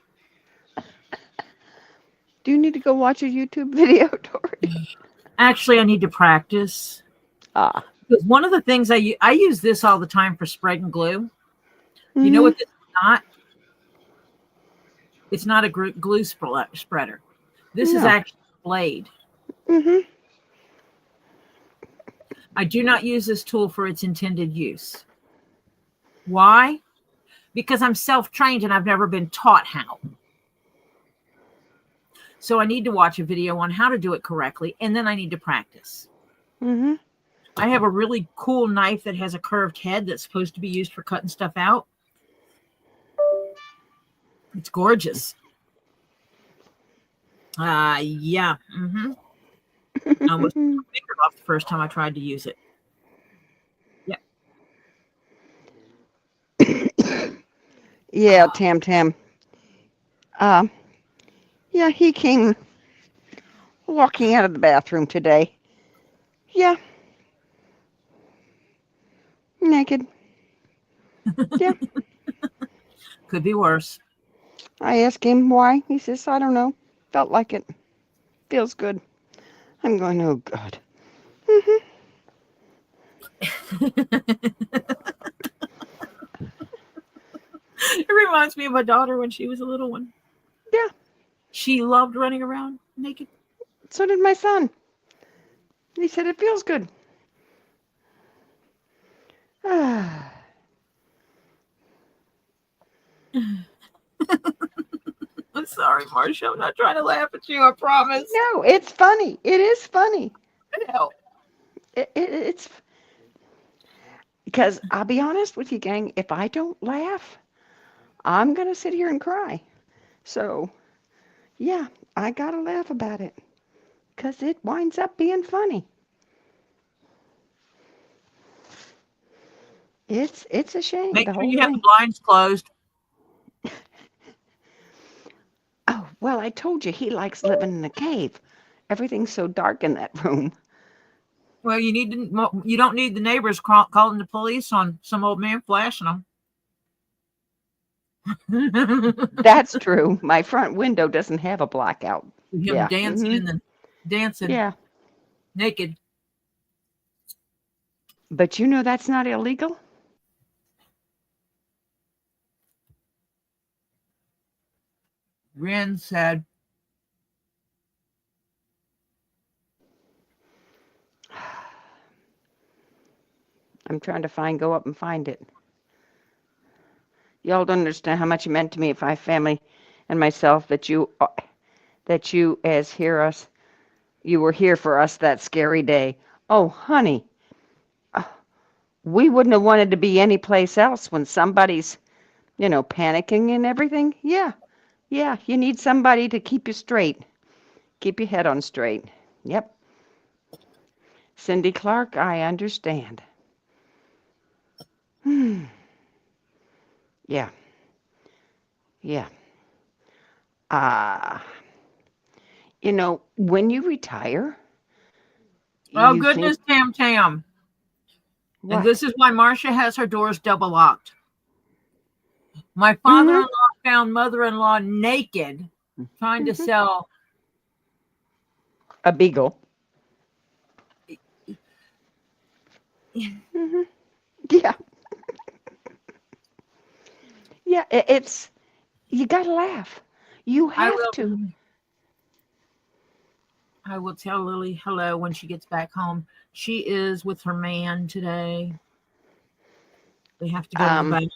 Do you need to go watch a YouTube video, Tori? Actually, I need to practice. Because one of the things I use this all the time for spreading glue. Mm-hmm. You know what this is not? It's not a glue spreader. This is actually a blade. Mm-hmm. I do not use this tool for its intended use. Why? Because I'm self-trained and I've never been taught how. So I need to watch a video on how to do it correctly, and then I need to practice. Mm-hmm. I have a really cool knife that has a curved head that's supposed to be used for cutting stuff out. It's gorgeous. Yeah. Mm-hmm. I almost took my finger off the first time I tried to use it. Yeah. Yeah, Tam. Yeah, he came walking out of the bathroom today. Yeah. Naked. Yeah. Could be worse. I asked him why. He says, I don't know. Felt like it. Feels good. I'm going, oh, God. Mm-hmm. It reminds me of my daughter when she was a little one. Yeah. She loved running around naked. So did my son. He said it feels good. I'm sorry, Marsha. I'm not trying to laugh at you, I promise. No, it's funny. It is funny. Hell. It's because I'll be honest with you, gang, if I don't laugh, I'm going to sit here and cry. So, yeah, I got to laugh about it because it winds up being funny. It's a shame, Make the sure whole you have the thing. blinds closed. Oh, well, I told you he likes living in a cave. Everything's so dark in that room. Well, you don't need the neighbors calling the police on some old man flashing them. That's true. My front window doesn't have a blackout. Him Yeah. dancing Mhm. in the dancing Yeah. naked. But you know that's not illegal? Ren said, I'm trying to go up and find it. Y'all don't understand how much it meant to me if my family and myself that you as hear us, you were here for us that scary day. Oh, honey, we wouldn't have wanted to be anyplace else when somebody's, panicking and everything. Yeah, you need somebody to keep you straight, keep your head on straight. Yep. Cindy Clark, I understand. Yeah. Yeah. Uh, when you retire, "Oh you think, goodness, Tam Tam!" And what? this is why Marcia has her doors double locked. My Mm-hmm. father-in-law found mother-in-law naked, trying to sell. A beagle. Mm-hmm. Yeah. Yeah, it's, you gotta laugh. You have to. I will tell Lily hello when she gets back home. She is with her man today. They have to go to the bank.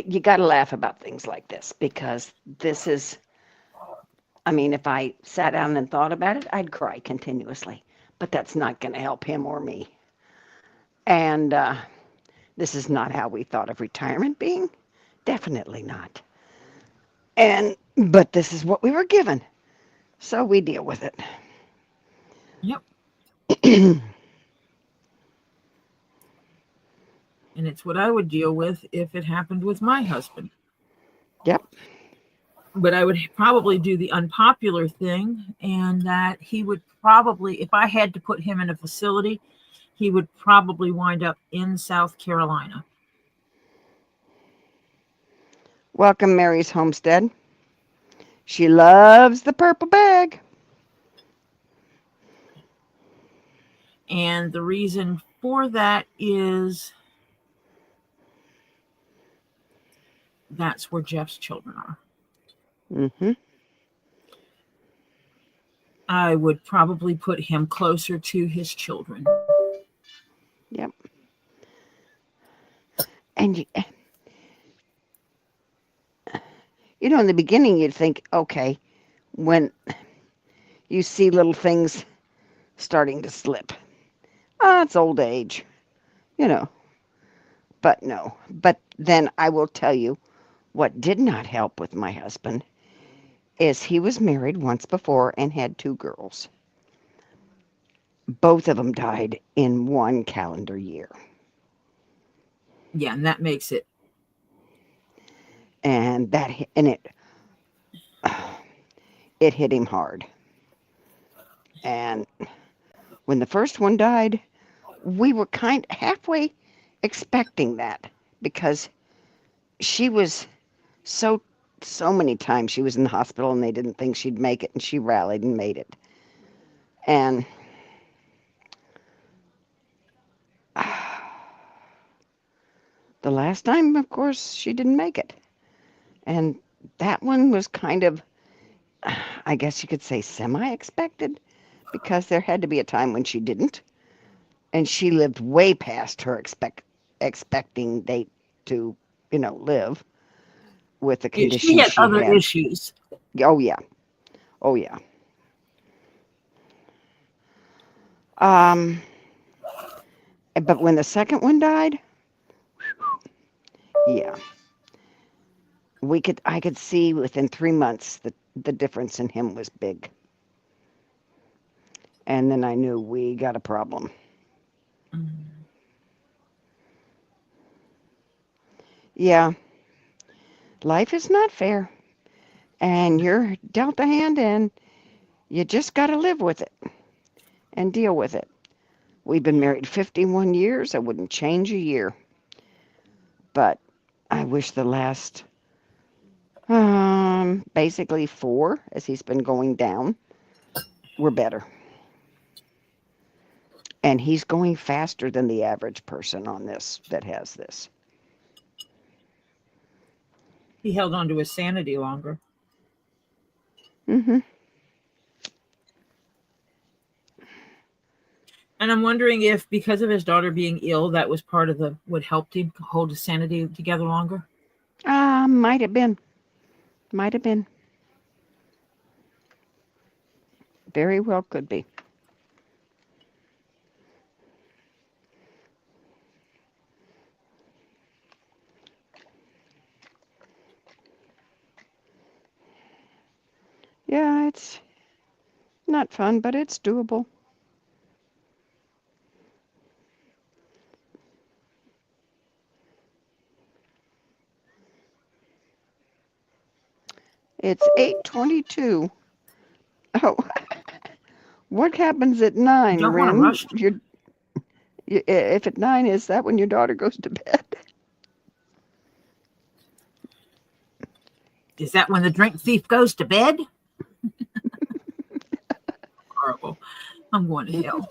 You gotta laugh about things like this because this is, if I sat down and thought about it, I'd cry continuously. But that's not gonna help him or me. And this is not how we thought of retirement being. Definitely not. But this is what we were given. So we deal with it. Yep. And it's what I would deal with if it happened with my husband. Yep. But I would probably do the unpopular thing, and that he would probably, if I had to put him in a facility, he would probably wind up in South Carolina. Welcome, Mary's Homestead. She loves the purple bag. And the reason for that is that's where Jeff's children are. Mm-hmm. I would probably put him closer to his children. Yep. And in the beginning you'd think, okay, when you see little things starting to slip, it's old age, But no. But then I will tell you what did not help with my husband is he was married once before and had 2 girls. Both of them died in 1 calendar year. Yeah, and that makes it. And it hit him hard. And when the first one died, we were kind of halfway expecting that because she was so many times she was in the hospital and they didn't think she'd make it, and she rallied and made it. And the last time, of course, she didn't make it. And that one was kind of, I guess you could say, semi-expected, because there had to be a time when she didn't. And she lived way past her expecting date to, live with the condition She had she other had. issues. Oh, yeah. Oh, yeah. But when the second one died, yeah, I could see within 3 months that the difference in him was big. And then I knew we got a problem. Yeah, life is not fair. And you're dealt a hand and you just got to live with it and deal with it. We've been married 51 years. I wouldn't change a year. But I wish the last, basically 4, as he's been going down, were better. And he's going faster than the average person on this that has this. He held on to his sanity longer. Mm-hmm. And I'm wondering if, because of his daughter being ill, that was part of what helped him hold his sanity together longer. Might have been. Might have been. Very well could be. Yeah, it's not fun, but it's doable. It's 8:22. Oh, what happens at 9, Don't want to Ren? rush. If at 9, is that when your daughter goes to bed? Is that when the drink thief goes to bed? Horrible. I'm going to hell.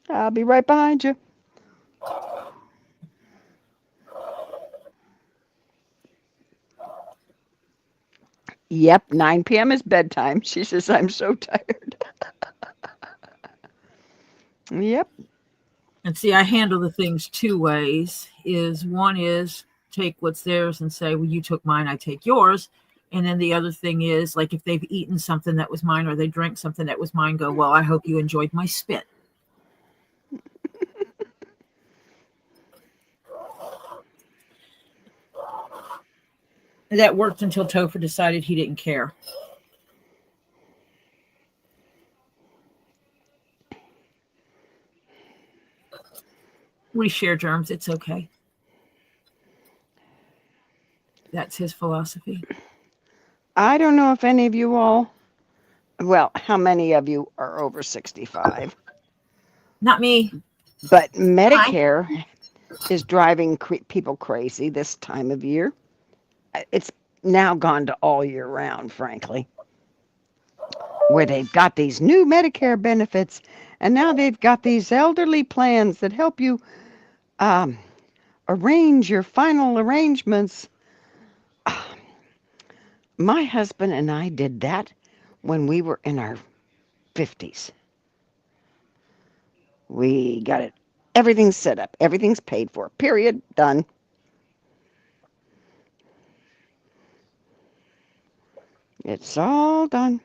I'll be right behind you. Yep, 9 p.m. is bedtime. She says, I'm so tired. Yep. And see, I handle the things 2 ways. One is take what's theirs and say, well, you took mine, I take yours. And then the other thing is, like, if they've eaten something that was mine or they drank something that was mine, go, well, I hope you enjoyed my spit. That worked until Topher decided he didn't care. We share germs. It's okay. That's his philosophy. I don't know if any of you all, well, how many of you are over 65? Not me. But Medicare is driving people crazy this time of year. It's now gone to all year round, frankly, where they've got these new Medicare benefits, and now they've got these elderly plans that help you arrange your final arrangements. My husband and I did that when we were in our 50s. We got it. Everything's set up. Everything's paid for. Period. Done. It's all done.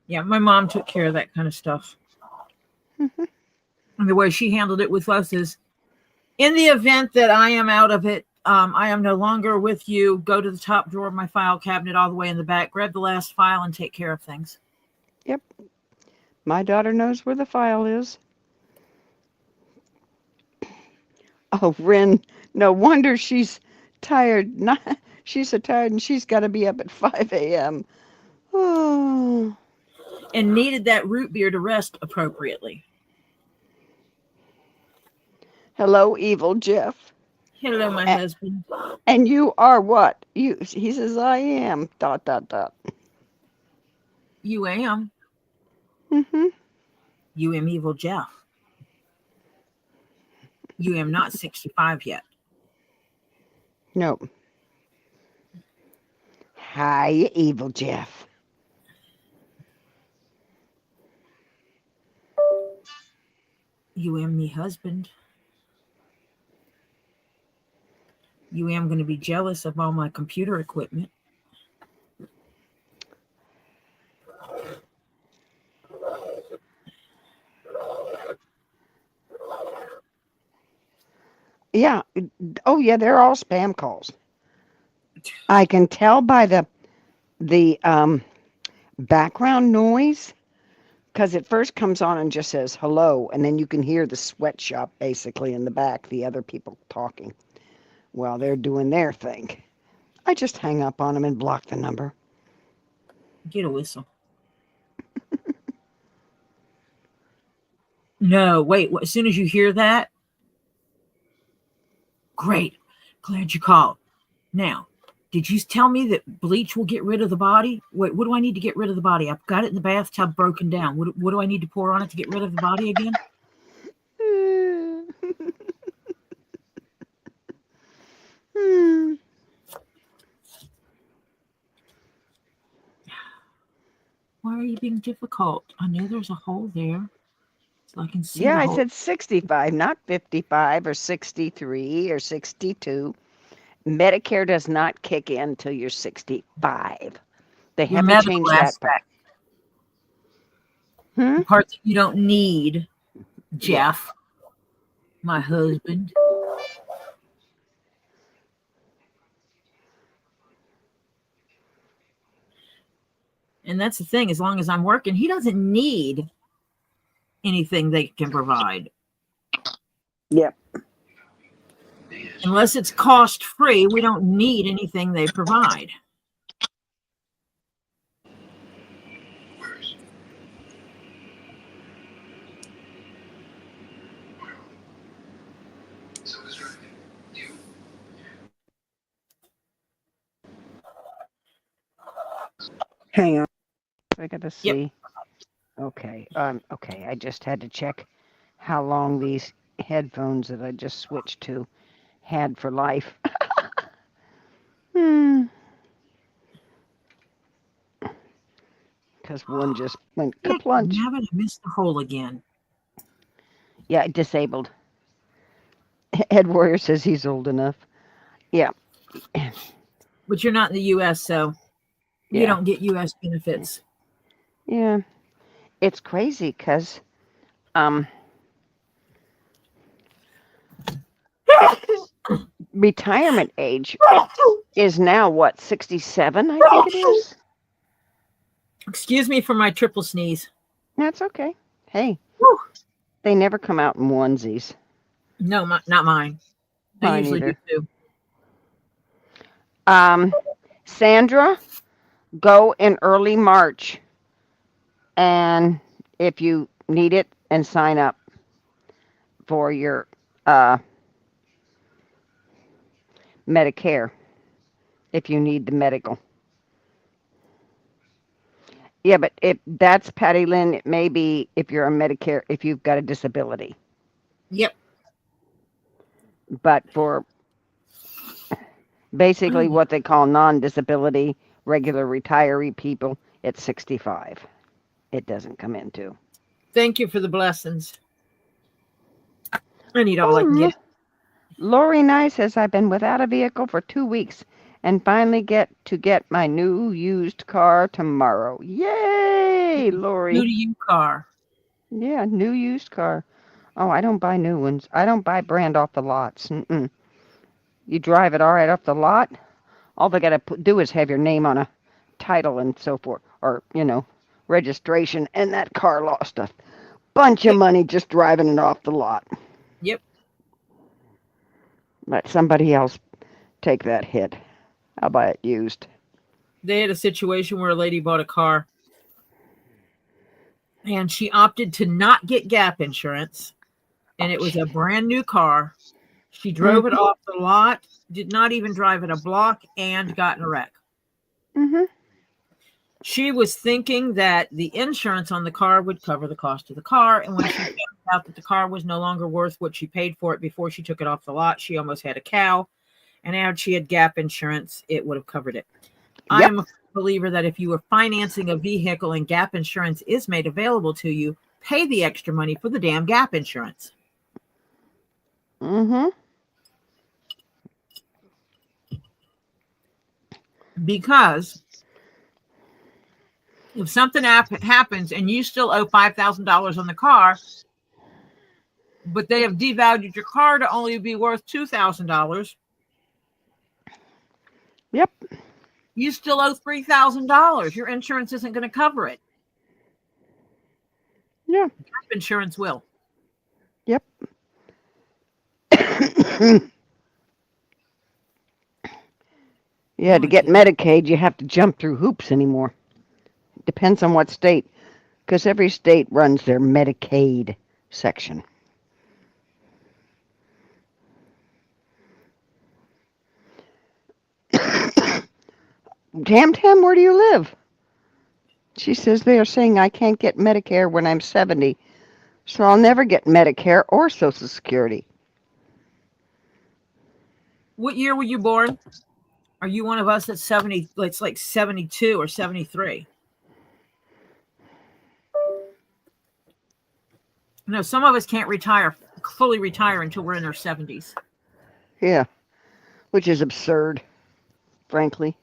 Yeah, my mom took care of that kind of stuff. Mm-hmm. And the way she handled it with us is, in the event that I am out of it, I am no longer with you, go to the top drawer of my file cabinet all the way in the back, grab the last file, and take care of things. Yep. My daughter knows where the file is. Oh, Ren, no wonder she's tired. She's so tired and she's got to be up at 5 a.m. Oh. And needed that root beer to rest appropriately. Hello, evil Jeff. Hello, my husband. And you are what? He says, I am, ... You am. Mm-hmm. You am evil Jeff. You am not 65 yet. Nope. Hi, evil Jeff. You am me husband. You am going to be jealous of all my computer equipment. Yeah. Oh, yeah, they're all spam calls. I can tell by the background noise because it first comes on and just says hello, and then you can hear the sweatshop basically in the back, the other people talking while they're doing their thing. I just hang up on them and block the number. Get a whistle. No, wait. As soon as you hear that, great. Glad you called. Now, did you tell me that bleach will get rid of the body? Wait, what do I need to get rid of the body? I've got it in the bathtub broken down. What do I need to pour on it to get rid of the body again? Why are you being difficult? I know there's a hole there, so I can see. Yeah, the I hole. said 65, not 55 or 63 or 62. Medicare does not kick in until you're 65. They Your haven't medical changed that part. aspect. The part that you don't need, Jeff, my husband. And that's the thing. As long as I'm working, he doesn't need anything they can provide. Yep. Unless it's cost free, we don't need anything they provide. Hang on. I gotta see. Yep. Okay. Okay. I just had to check how long these headphones that I just switched to had for life. Because one just went kaplunch. Now I missed the hole again. Yeah, disabled. Ed Warrior says he's old enough. Yeah. But you're not in the U.S., so you don't get U.S. benefits. Yeah. It's crazy because retirement age is now what, 67, I think it is? Excuse me for my triple sneeze. That's okay. Hey, Whew. they never come out in onesies. No, not mine. I Mine usually either. do too. Sandra, go in early March, and if you need it, and sign up for your Medicare if you need the medical. Yeah, but if that's Patty Lynn, it may be if you're on Medicare, if you've got a disability. Yep. But for basically what they call non-disability, regular retiree people, it's 65. It doesn't come into. Thank you for the blessings. I need all I can get. Lori Nye says, I've been without a vehicle for 2 weeks and finally get my new used car tomorrow. Yay, Lori. New to you car. Yeah, new used car. Oh, I don't buy new ones. I don't buy brand off the lots. You drive it all right off the lot. All they got to do is have your name on a title and so forth, or, registration, and that car lost a bunch of money just driving it off the lot. Yep. Let somebody else take that hit. I'll buy it used. They had a situation where a lady bought a car and she opted to not get gap insurance, and it was a brand new car. She drove it off the lot, did not even drive it a block, and got in a wreck. She was thinking that the insurance on the car would cover the cost of the car, and when she found out that the car was no longer worth what she paid for it before she took it off the lot, she almost had a cow, and now she had gap insurance, it would have covered it. Yep. I am a believer that if you are financing a vehicle and gap insurance is made available to you, pay the extra money for the damn gap insurance. Because if something happens and you still owe $5,000 on the car, but they have devalued your car to only be worth $2,000. Yep. You still owe $3,000. Your insurance isn't going to cover it. Yeah. Life insurance will. Yep. Yeah, to get Medicaid, you have to jump through hoops anymore. Depends on what state, because every state runs their Medicaid section. Tam Tam, where do you live? She says they are saying I can't get Medicare when I'm 70, so I'll never get Medicare or Social Security. What year were you born? Are you one of us that's 70? It's like 72 or 73. No, some of us can't fully retire until we're in our 70s. Yeah, which is absurd, frankly.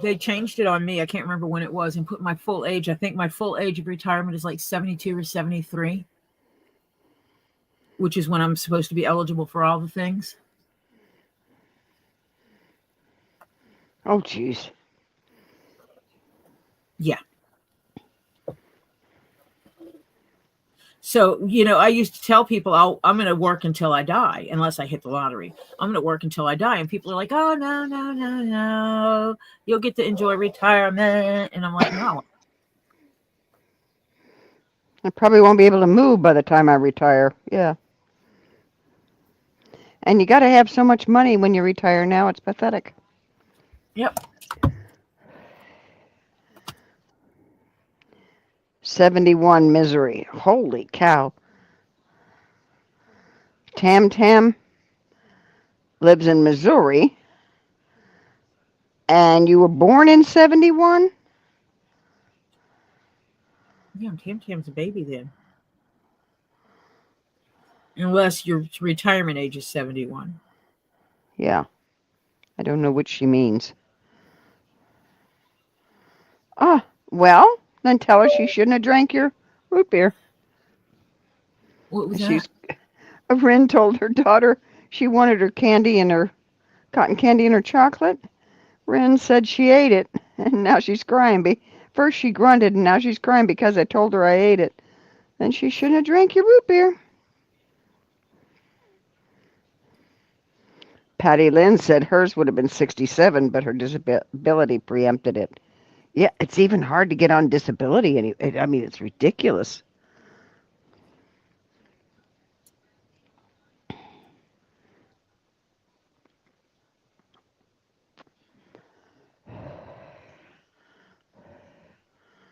They changed it on me. I can't remember when it was, and put my full age. I think my full age of retirement is like 72 or 73, which is when I'm supposed to be eligible for all the things. Oh, geez. Yeah. So, I used to tell people, I'm going to work until I die, unless I hit the lottery. I'm going to work until I die. And people are like, oh, no. You'll get to enjoy retirement. And I'm like, no. I probably won't be able to move by the time I retire. Yeah. And you got to have so much money when you retire now. It's pathetic. Yep. 71 misery. Holy cow. Tam Tam lives in Missouri. And you were born in 71? Yeah, Tam Tam's a baby then. Unless your retirement age is 71. Yeah. I don't know what she means. Well, then tell her she shouldn't have drank your root beer. What was that? A friend told her daughter she wanted her candy and her cotton candy and her chocolate. Ren said she ate it, and now she's crying. First she grunted, and now she's crying because I told her I ate it. Then she shouldn't have drank your root beer. Patty Lynn said hers would have been 67, but her disability preempted it. Yeah, it's even hard to get on disability. I mean, it's ridiculous.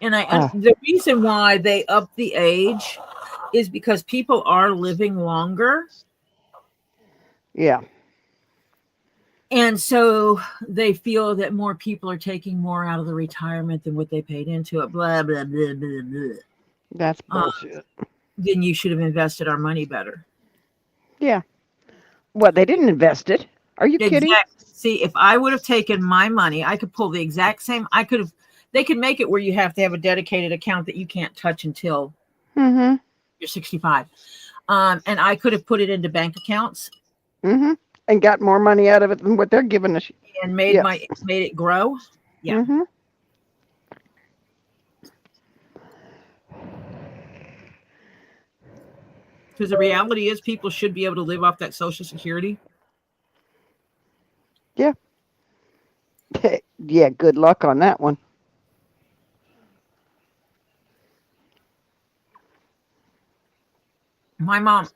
And the reason why they up the age is because people are living longer. Yeah. And so they feel that more people are taking more out of the retirement than what they paid into it. Blah, blah, blah, blah, blah. That's bullshit. Then you should have invested our money better. Yeah. Well, they didn't invest it. Are you kidding? See, if I would have taken my money, I could pull the exact same. They could make it where you have to have a dedicated account that you can't touch until you're 65. And I could have put it into bank accounts. And got more money out of it than what they're giving us. And made it grow. Yeah. Because the reality is people should be able to live off that Social Security. Yeah. Yeah, good luck on that one. My mom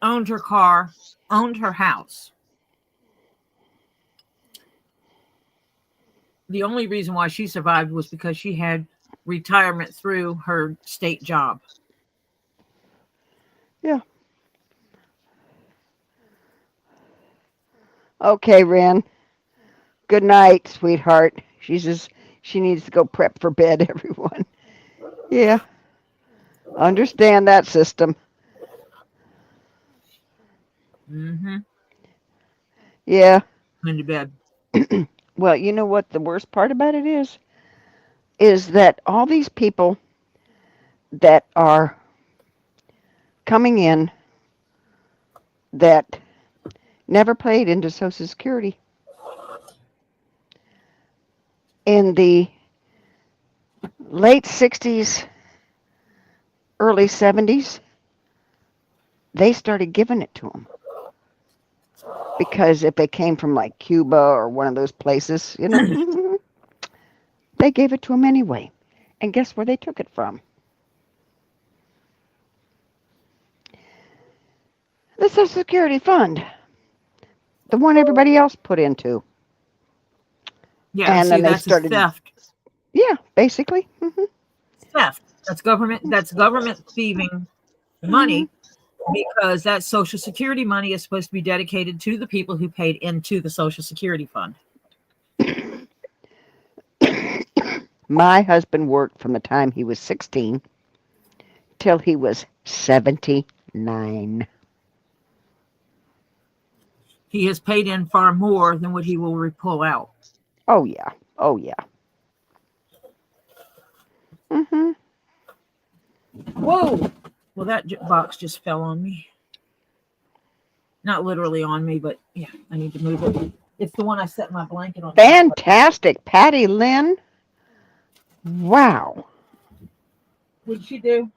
owned her car, owned her house. The only reason why she survived was because she had retirement through her state job. Yeah. Okay, Ren. Good night, sweetheart. She says she needs to go prep for bed, everyone. Yeah. Understand that system. Yeah. Into bed. Well, you know what the worst part about it is? is that all these people that are coming in that never paid into Social Security in the late 60s, early 70s, they started giving it to them. Because if they came from like Cuba or one of those places, they gave it to them anyway. And guess where they took it from? The Social Security fund, the one everybody else put into. Yeah, And see, then they that's a started, theft. yeah, basically. Theft. That's government thieving money because that Social Security money is supposed to be dedicated to the people who paid into the Social Security fund. My husband worked from the time he was 16 till he was 79. He has paid in far more than what he will pull out. Oh, yeah. Oh, yeah. Whoa! Well, that box just fell on me. Not literally on me, but yeah, I need to move it. It's the one I set my blanket on. Fantastic. Patty Lynn. Wow. What did she do?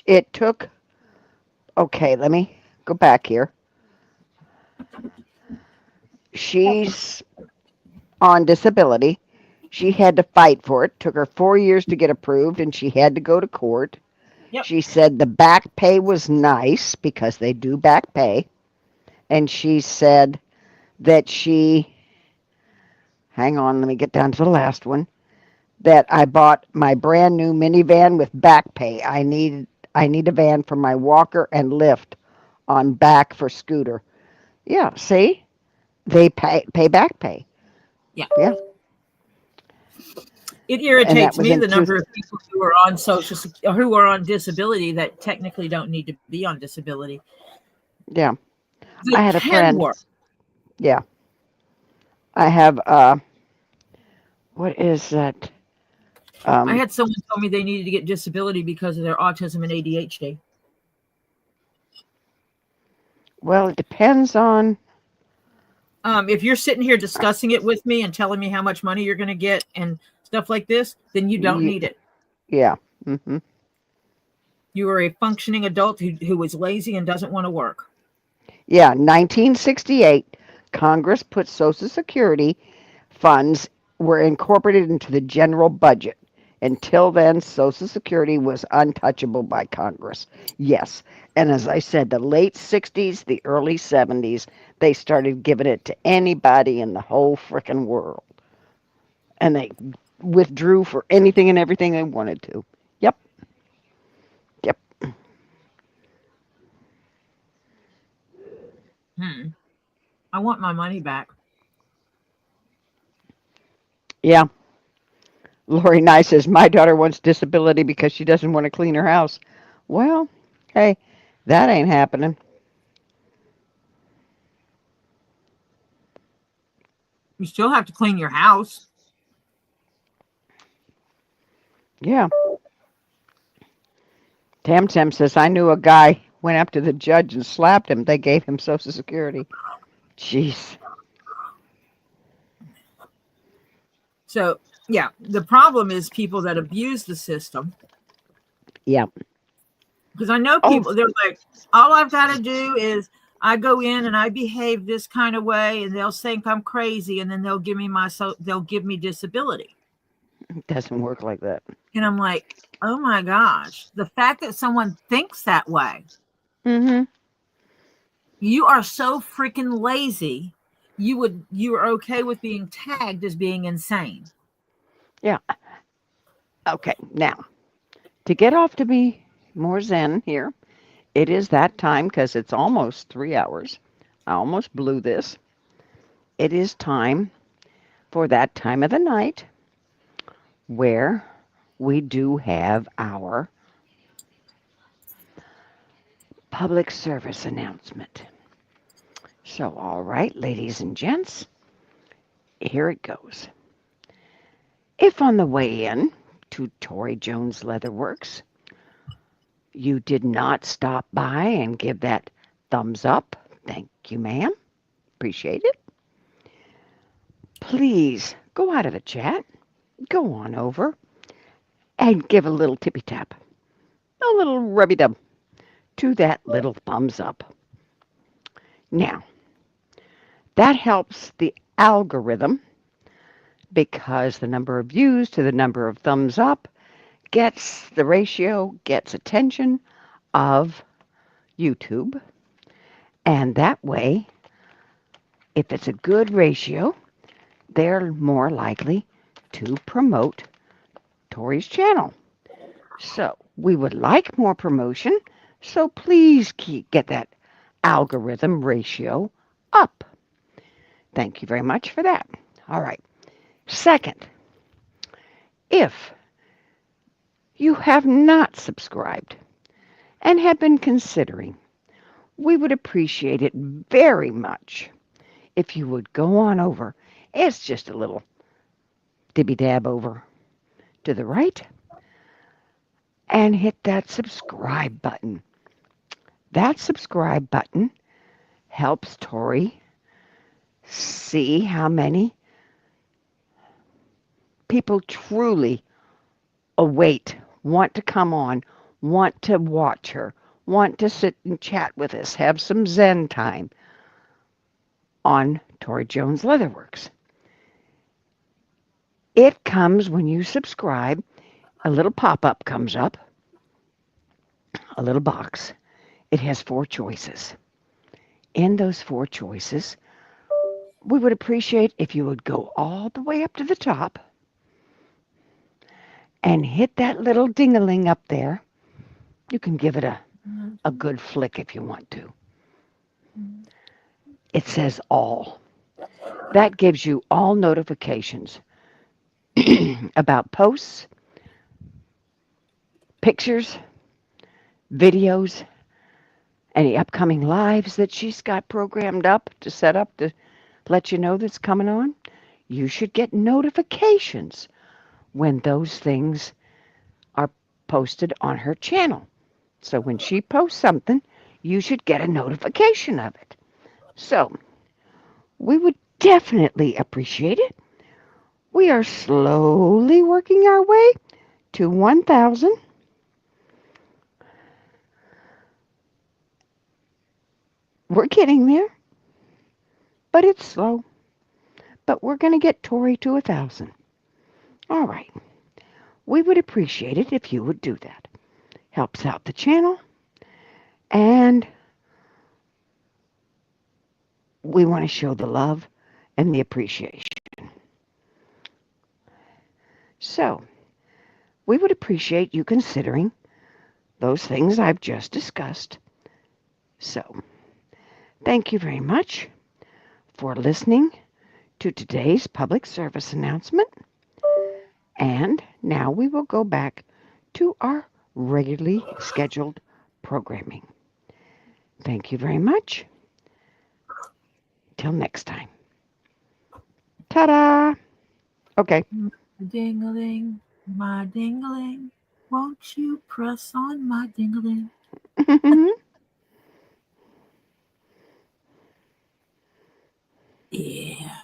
It took, okay, let me go back here. She's on disability. She had to fight for it. Took her 4 years to get approved, and she had to go to court. Yep. She said the back pay was nice because they do back pay. And she said that hang on, let me get down to the last one, that I bought my brand new minivan with back pay. I need a van for my walker and lift on back for scooter. Yeah, see? They pay back pay. Yeah. Yeah. It irritates was me in the number of people who are on who are on disability that technically don't need to be on disability. Yeah. They I had a can friend. work. Yeah. I have what is that? I had someone tell me they needed to get disability because of their autism and ADHD. Well, it depends on. If you're sitting here discussing it with me and telling me how much money you're going to get and stuff like this, then you don't need it. Yeah. Mm-hmm. You are a functioning adult who is lazy and doesn't want to work. Yeah. 1968, Congress put Social Security funds were incorporated into the general budget. Until then, Social Security was untouchable by Congress. Yes. And as I said, the late 60s, the early 70s, they started giving it to anybody in the whole frickin' world. And they withdrew for anything and everything they wanted to. Yep. Yep. I want my money back. Yeah. Lori Nye says, my daughter wants disability because she doesn't want to clean her house. Well, hey, that ain't happening. You still have to clean your house. Yeah. Tam Tam says, I knew a guy went up to the judge and slapped him. They gave him Social Security. Jeez. So, yeah, the problem is people that abuse the system. Yeah. Because I know people, they're like, all I've got to do is I go in and I behave this kind of way, and they'll think I'm crazy, and then they'll give me disability. It doesn't work like that. And I'm like, oh my gosh, the fact that someone thinks that way. Mm-hmm. You are so freaking lazy. You are okay with being tagged as being insane. Yeah. Okay. Now, to get off to be more zen here, it is that time because it's almost 3 hours. I almost blew this. It is time for that time of the night where we do have our public service announcement. So, all right, ladies and gents, here it goes. If on the way in to ToriJones Leatherworks, you did not stop by and give that thumbs up, thank you, ma'am. Appreciate it. Please go out of the chat, go on over, and give a little tippy tap, a little rubby dub to that little thumbs up. Now, that helps the algorithm because the number of views to the number of thumbs up gets the ratio, gets attention of YouTube. And that way, if it's a good ratio, they're more likely to promote Tori's channel. So we would like more promotion, so please get that algorithm ratio up. Thank you very much for that. All right. Second, if you have not subscribed and have been considering, we would appreciate it very much if you would go on over. It's just a little dibby-dab over to the right and hit that subscribe button. That subscribe button helps Tori see how many people truly await, want to come on, want to watch her, want to sit and chat with us, have some Zen time on ToriJones Leatherworks. It comes when you subscribe, a little pop-up comes up, a little box. It has 4 choices. In those 4 choices, we would appreciate if you would go all the way up to the top and hit that little ding-a-ling up there. You can give it a good flick if you want to. It says all. That gives you all notifications about posts, pictures, videos, any upcoming lives that she's got programmed up to set up to let you know that's coming on. You should get notifications when those things are posted on her channel. So when she posts something, you should get a notification of it. So we would definitely appreciate it. We are slowly working our way to 1,000. We're getting there, but it's slow. But we're going to get Tori to 1,000. All right. We would appreciate it if you would do that. Helps out the channel, and we want to show the love and the appreciation. So, we would appreciate you considering those things I've just discussed. So, thank you very much for listening to today's public service announcement. And now we will go back to our regularly scheduled programming. Thank you very much. Till next time. Ta-da! Okay. Ding-a-ling, my ding-a-ling. Won't you press on my ding-a-ling? Yeah.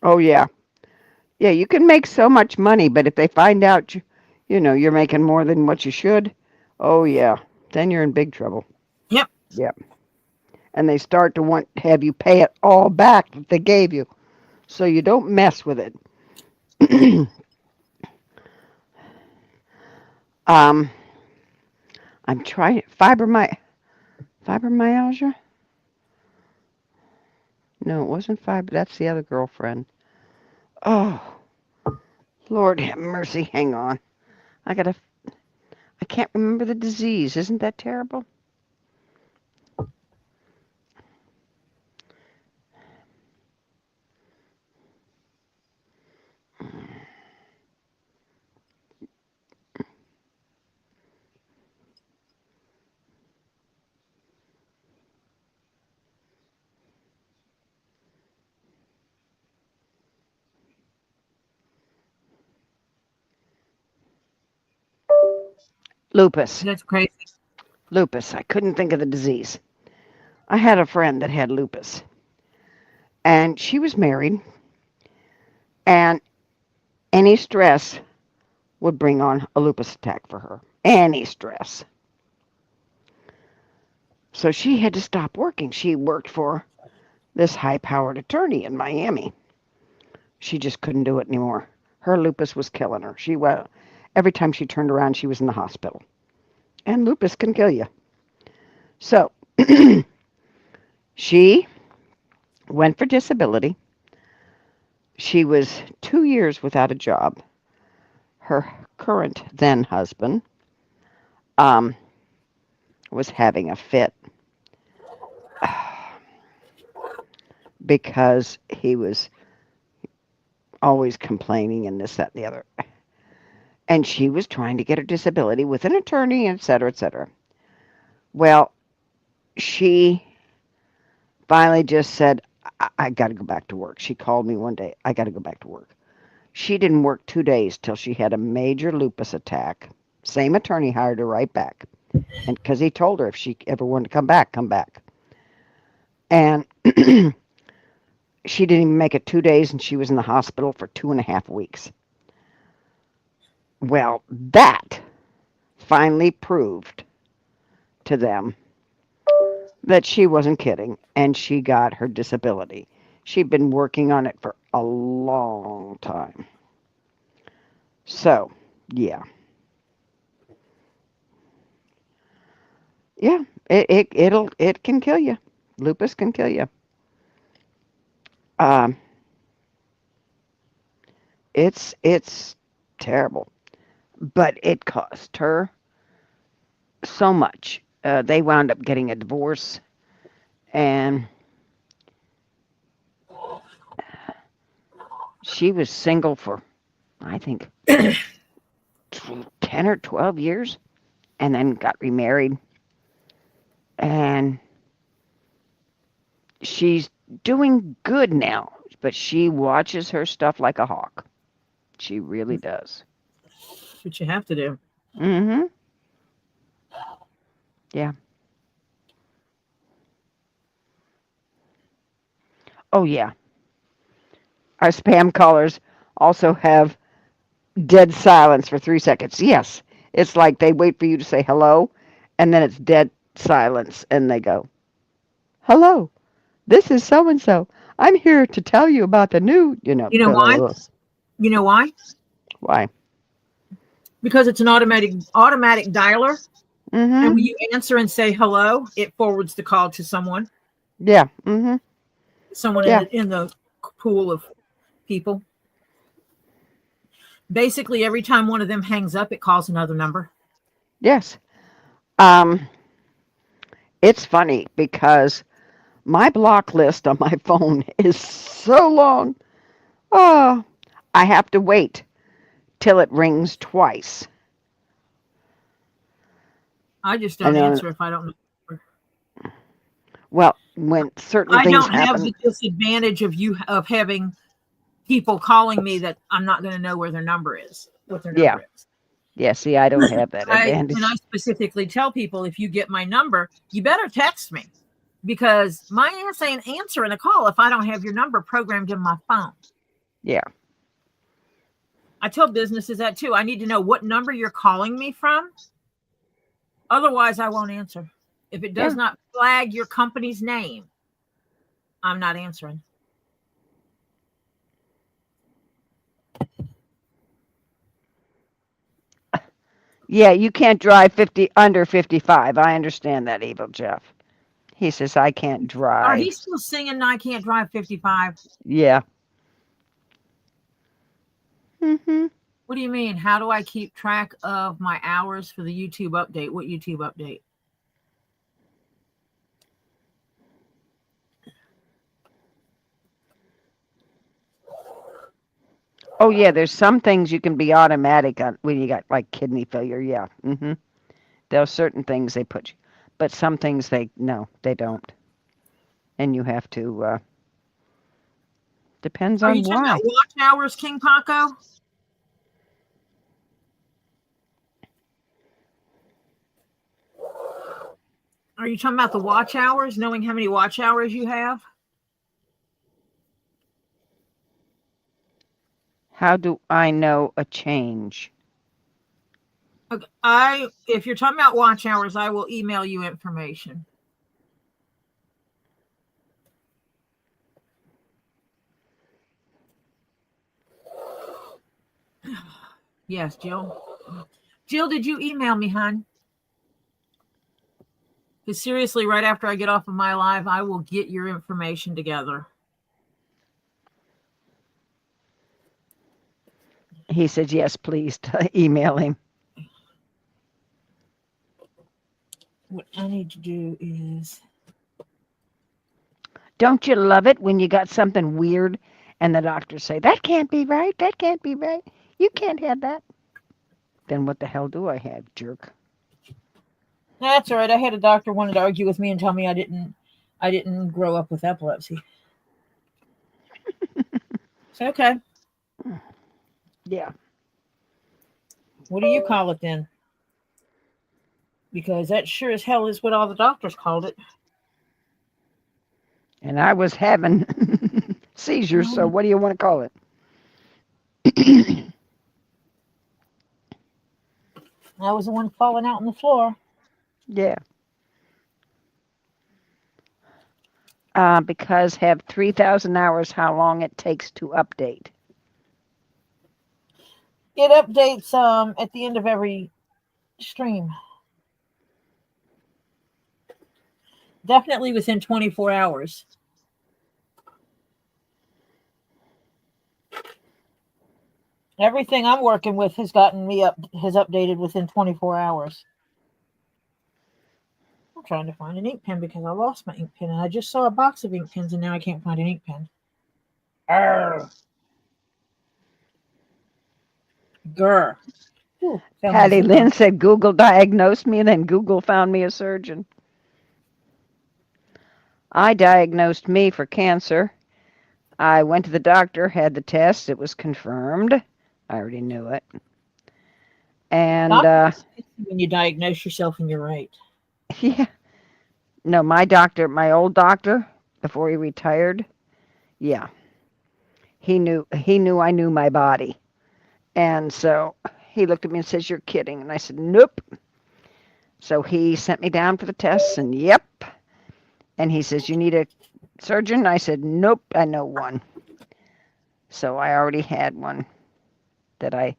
Oh, yeah. Yeah, you can make so much money, but if they find out, you're making more than what you should, oh, yeah, then you're in big trouble. Yep. Yep. And they start to want to have you pay it all back that they gave you. So you don't mess with it. I'm trying fibromyalgia. No, it wasn't fiber. That's the other girlfriend. Oh, Lord have mercy. Hang on. I can't remember the disease. Isn't that terrible? Lupus. That's crazy. Lupus. I couldn't think of the disease. I had a friend that had lupus. And she was married. And any stress would bring on a lupus attack for her. Any stress. So she had to stop working. She worked for this high-powered attorney in Miami. She just couldn't do it anymore. Her lupus was killing her. Every time she turned around, she was in the hospital. And lupus can kill you. So she went for disability. She was 2 years without a job. Her current then husband was having a fit because he was always complaining and this, that, and the other. And she was trying to get her disability with an attorney, et cetera, et cetera. Well, she finally just said, I got to go back to work. She called me one day, I got to go back to work. She didn't work 2 days till she had a major lupus attack. Same attorney hired her right back. And because he told her if she ever wanted to come back, come back. And she didn't even make it 2 days, and she was in the hospital for 2.5 weeks. Well, that finally proved to them that she wasn't kidding, and she got her disability. She'd been working on it for a long time. So, yeah. Yeah, it can kill you. Lupus can kill you. It's terrible, but it cost her so much. They wound up getting a divorce, and she was single for, I think, 10 or 12 years, and then got remarried. And she's doing good now, but she watches her stuff like a hawk. She really does. That's what you have to do. Mm-hmm. Yeah. Oh, yeah. Our spam callers also have dead silence for 3 seconds. Yes. It's like they wait for you to say hello, and then it's dead silence, and they go, hello, this is so-and-so. I'm here to tell you about the new, You know why? You know why? Why? Because it's an automatic dialer. Mm-hmm. And when you answer and say hello, it forwards the call to someone. Yeah. Mm-hmm. Someone Yeah. in the pool of people. Basically, every time one of them hangs up, it calls another number. Yes. It's funny because my block list on my phone is so long. Oh, I have to wait till it rings twice. I just don't answer if I don't know. Well, when certain I things don't have happen, the disadvantage of having people calling me that I'm not going to know where their number is, what their number is. Yeah, see, I don't have that advantage. And I specifically tell people, if you get my number, you better text me, because my ass ain't answering a call if I don't have your number programmed in my phone. Yeah. I tell businesses that too. I need to know what number you're calling me from. Otherwise, I won't answer. If it does not flag your company's name, I'm not answering. Yeah, you can't drive under 55. I understand that, Evil Jeff. He says, I can't drive. Are he still singing I Can't Drive 55? Yeah. Mm-hmm. What do you mean? How do I keep track of my hours for the YouTube update? What YouTube update? Oh, yeah, there's some things you can be automatic on when you got like kidney failure. Yeah. Mm-hmm. There are certain things they put you, but some things they don't. And you have to, depends on Are you talking about watch hours, KingPaco? Are you talking about the watch hours, knowing how many watch hours you have? How do I know a change? Okay. If you're talking about watch hours, I will email you information. Yes, Jill. Jill, did you email me, hon? Because seriously, right after I get off of my live, I will get your information together. He said, yes, please email him. What I need to do is... Don't you love it when you got something weird and the doctors say, that can't be right, that can't be right, you can't have that? Then what the hell do I have, jerk? That's all right. I had a doctor wanted to argue with me and tell me I didn't grow up with epilepsy. So, okay. Yeah. What do you call it then? Because that sure as hell is what all the doctors called it. And I was having seizures, so what do you want to call it? I was the one falling out on the floor. Yeah. Because have 3,000 hours how long it takes to update. It updates at the end of every stream. Definitely within 24 hours. Everything I'm working with has updated within 24 hours. I'm trying to find an ink pen because I lost my ink pen and I just saw a box of ink pens and now I can't find an ink pen. Arr. Grr. Ooh, Patty Lynn said Google diagnosed me and then Google found me a surgeon. I diagnosed me for cancer. I went to the doctor, had the test. It was confirmed. I already knew it. And when you diagnose yourself and you're right. Yeah. No, my old doctor, before he retired, yeah. He knew I knew my body. And so he looked at me and says, you're kidding. And I said, nope. So he sent me down for the tests and yep. And he says, you need a surgeon? I said, nope, I know one. So I already had one that I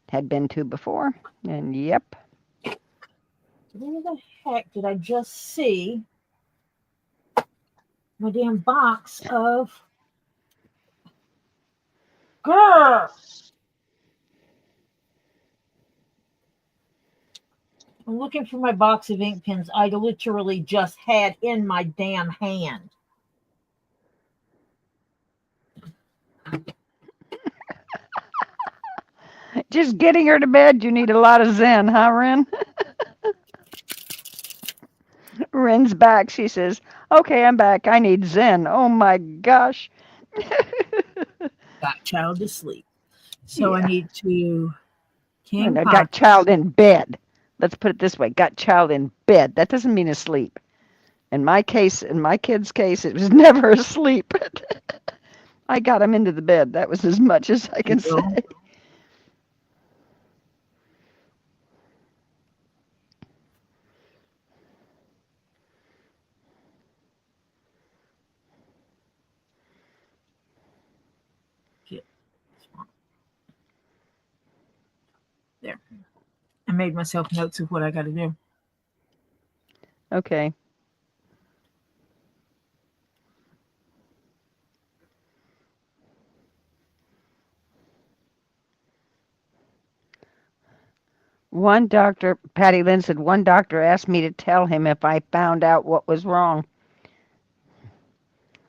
had been to before. And yep. Where the heck did I just see my damn box of... Grr! I'm looking for my box of ink pens I literally just had in my damn hand. Just getting her to bed, you need a lot of Zen, huh, Ren? Ren's back. She says, okay, I'm back. I need Zen. Oh, my gosh. Got child to sleep. So Yeah. I need to... I got child in bed. Let's put it this way. Got child in bed. That doesn't mean asleep. In my case, in my kid's case, it was never asleep. I got him into the bed. That was as much as I can say. There. I made myself notes of what I got to do. Okay. One doctor, Patty Lynn said, one doctor asked me to tell him if I found out what was wrong.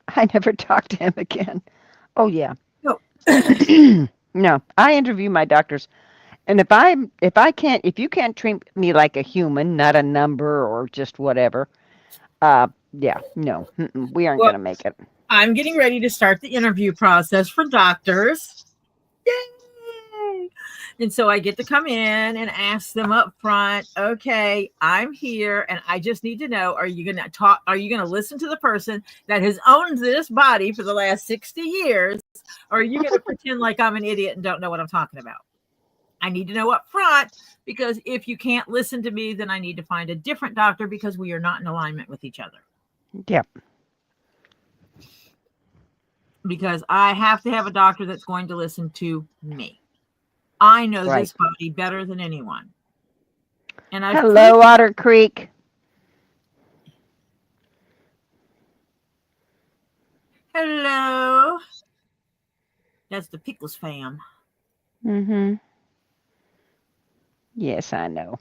I never talked to him again. Oh, yeah. No. No, I interview my doctors. And if you can't treat me like a human, not a number or just whatever, yeah, no, we aren't going to make it. I'm getting ready to start the interview process for doctors. Yay! And so I get to come in and ask them up front, okay, I'm here and I just need to know, are you going to talk? Are you going to listen to the person that has owned this body for the last 60 years? Or are you going to pretend like I'm an idiot and don't know what I'm talking about? I need to know up front, because if you can't listen to me, then I need to find a different doctor because we are not in alignment with each other. Yep. Because I have to have a doctor that's going to listen to me. I know Right. this body better than anyone. And I Hello, Otter Creek. Hello. That's the Pickles fam. Mm-hmm. Yes, I know.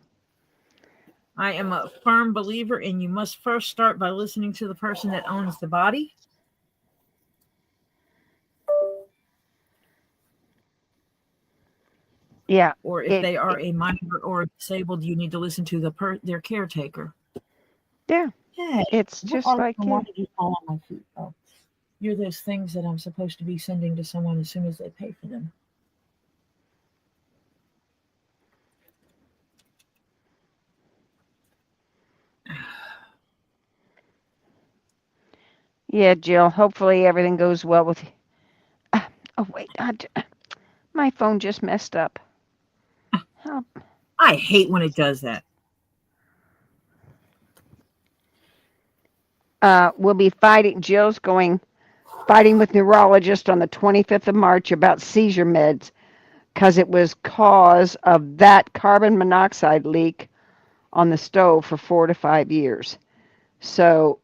I am a firm believer in you must first start by listening to the person that owns the body. Yeah. Or if they are a minor or disabled, you need to listen to their caretaker. Yeah. Hey, It's just like why you. did you fall on my feet? Oh, you're those things that I'm supposed to be sending to someone as soon as they pay for them. Yeah, Jill. Hopefully everything goes well with you. Oh, wait. My phone just messed up. Help. I hate when it does that. We'll be fighting. Jill's fighting with neurologist on the 25th of March about seizure meds because it was cause of that carbon monoxide leak on the stove for 4 to 5 years. So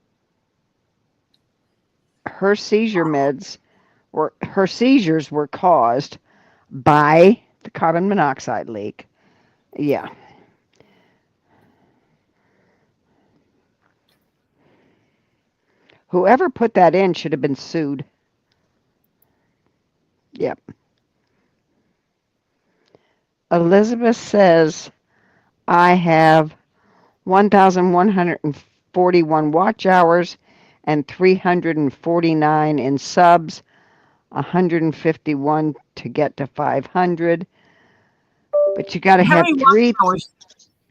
her seizures were caused by the carbon monoxide leak. Yeah. Whoever put that in should have been sued. Yep. Elizabeth says, I have 1,141 watch hours and 349 in subs, 151 to get to 500. But you got to have three.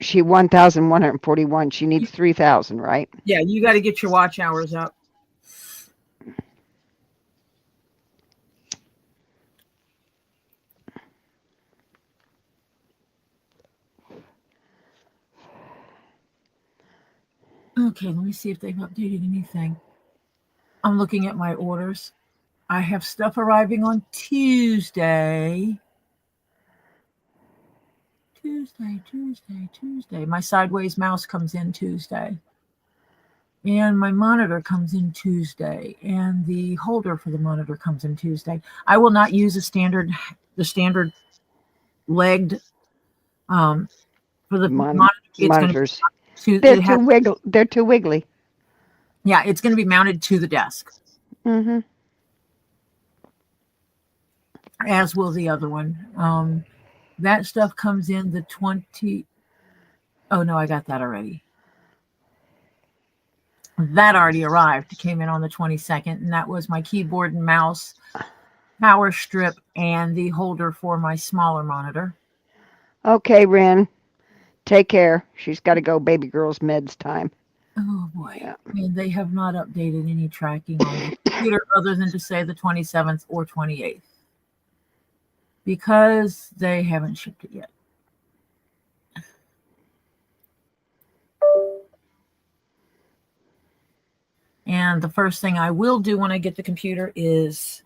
She 1,141. She needs 3,000, right? Yeah, you got to get your watch hours up. Okay, let me see if they've updated anything. I'm looking at my orders. I have stuff arriving on Tuesday. Tuesday. My sideways mouse comes in Tuesday. And my monitor comes in Tuesday. And the holder for the monitor comes in Tuesday. I will not use the standard legged for the monitor. It's monitors. They're too wiggly. Yeah, it's going to be mounted to the desk. Mm-hmm. As will the other one. That stuff comes in the 20. Oh, no, I got that already. That already arrived. It came in on the 22nd, and that was my keyboard and mouse, power strip, and the holder for my smaller monitor. Okay, Ren. Take care. She's got to go. Baby girl's meds time. Oh, boy. Yeah. And they have not updated any tracking on the computer other than to say the 27th or 28th. Because they haven't shipped it yet. And the first thing I will do when I get the computer is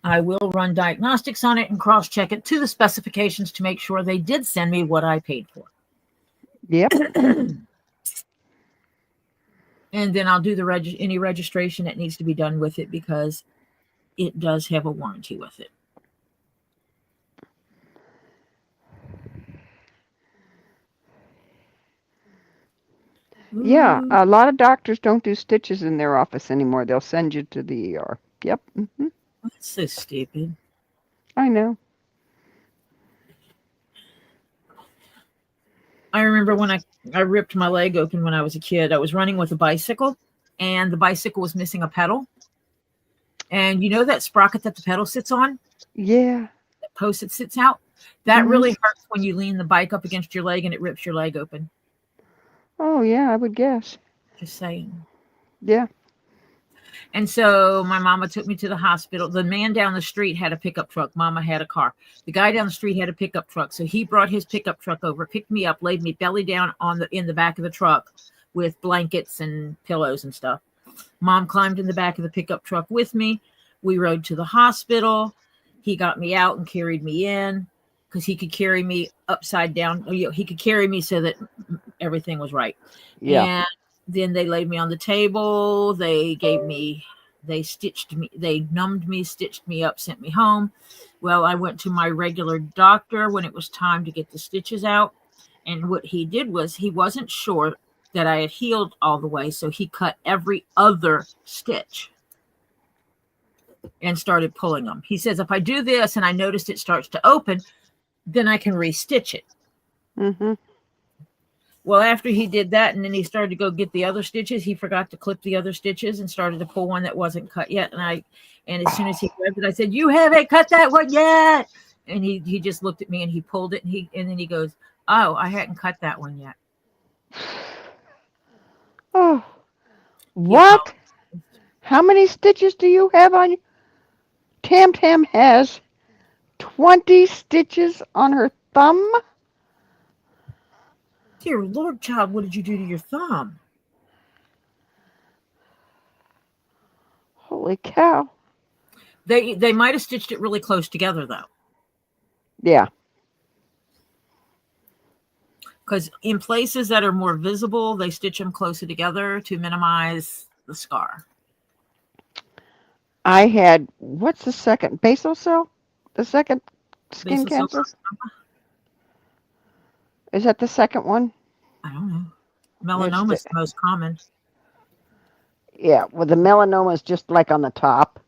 I will run diagnostics on it and cross-check it to the specifications to make sure they did send me what I paid for. Yep. And then I'll do any registration that needs to be done with it because it does have a warranty with it. Yeah, a lot of doctors don't do stitches in their office anymore. They'll send you to the ER. Yep. Mm-hmm. That's so stupid. I know. I remember when I ripped my leg open when I was a kid. I was running with a bicycle, and the bicycle was missing a pedal. And you know that sprocket that the pedal sits on? Yeah. That post it sits out? That Mhm. really hurts when you lean the bike up against your leg and it rips your leg open. Oh, yeah, I would guess. Just saying. Yeah. And so my mama took me to the hospital. The man down the street had a pickup truck. Mama had a car. The guy down the street had a pickup truck. So he brought his pickup truck over, picked me up, laid me belly down in the back of the truck with blankets and pillows and stuff. Mom climbed in the back of the pickup truck with me. We rode to the hospital. He got me out and carried me in because he could carry me upside down. He could carry me so that everything was right. Yeah. And then they laid me on the table. They stitched me, they numbed me, stitched me up, sent me home. Well, I went to my regular doctor when it was time to get the stitches out. And what he did was he wasn't sure that I had healed all the way. So he cut every other stitch and started pulling them. He says, if I do this and I noticed it starts to open, then I can restitch it. Mm-hmm. Well, after he did that and then he started to go get the other stitches, he forgot to clip the other stitches and started to pull one that wasn't cut yet. And as soon as he grabbed it, I said, you haven't cut that one yet. And he just looked at me and he pulled it and then he goes, oh, I hadn't cut that one yet. Oh, what? How many stitches do you have on you? Tam Tam has 20 stitches on her thumb. Dear Lord, child, what did you do to your thumb? Holy cow. They might have stitched it really close together, though. Yeah. Because in places that are more visible, they stitch them closer together to minimize the scar. I had, what's the second? Basal cell? The second skin Basal cell cancer? Is that the second one? I don't know. Melanoma is the most common. Yeah, well, the melanoma is just like on the top.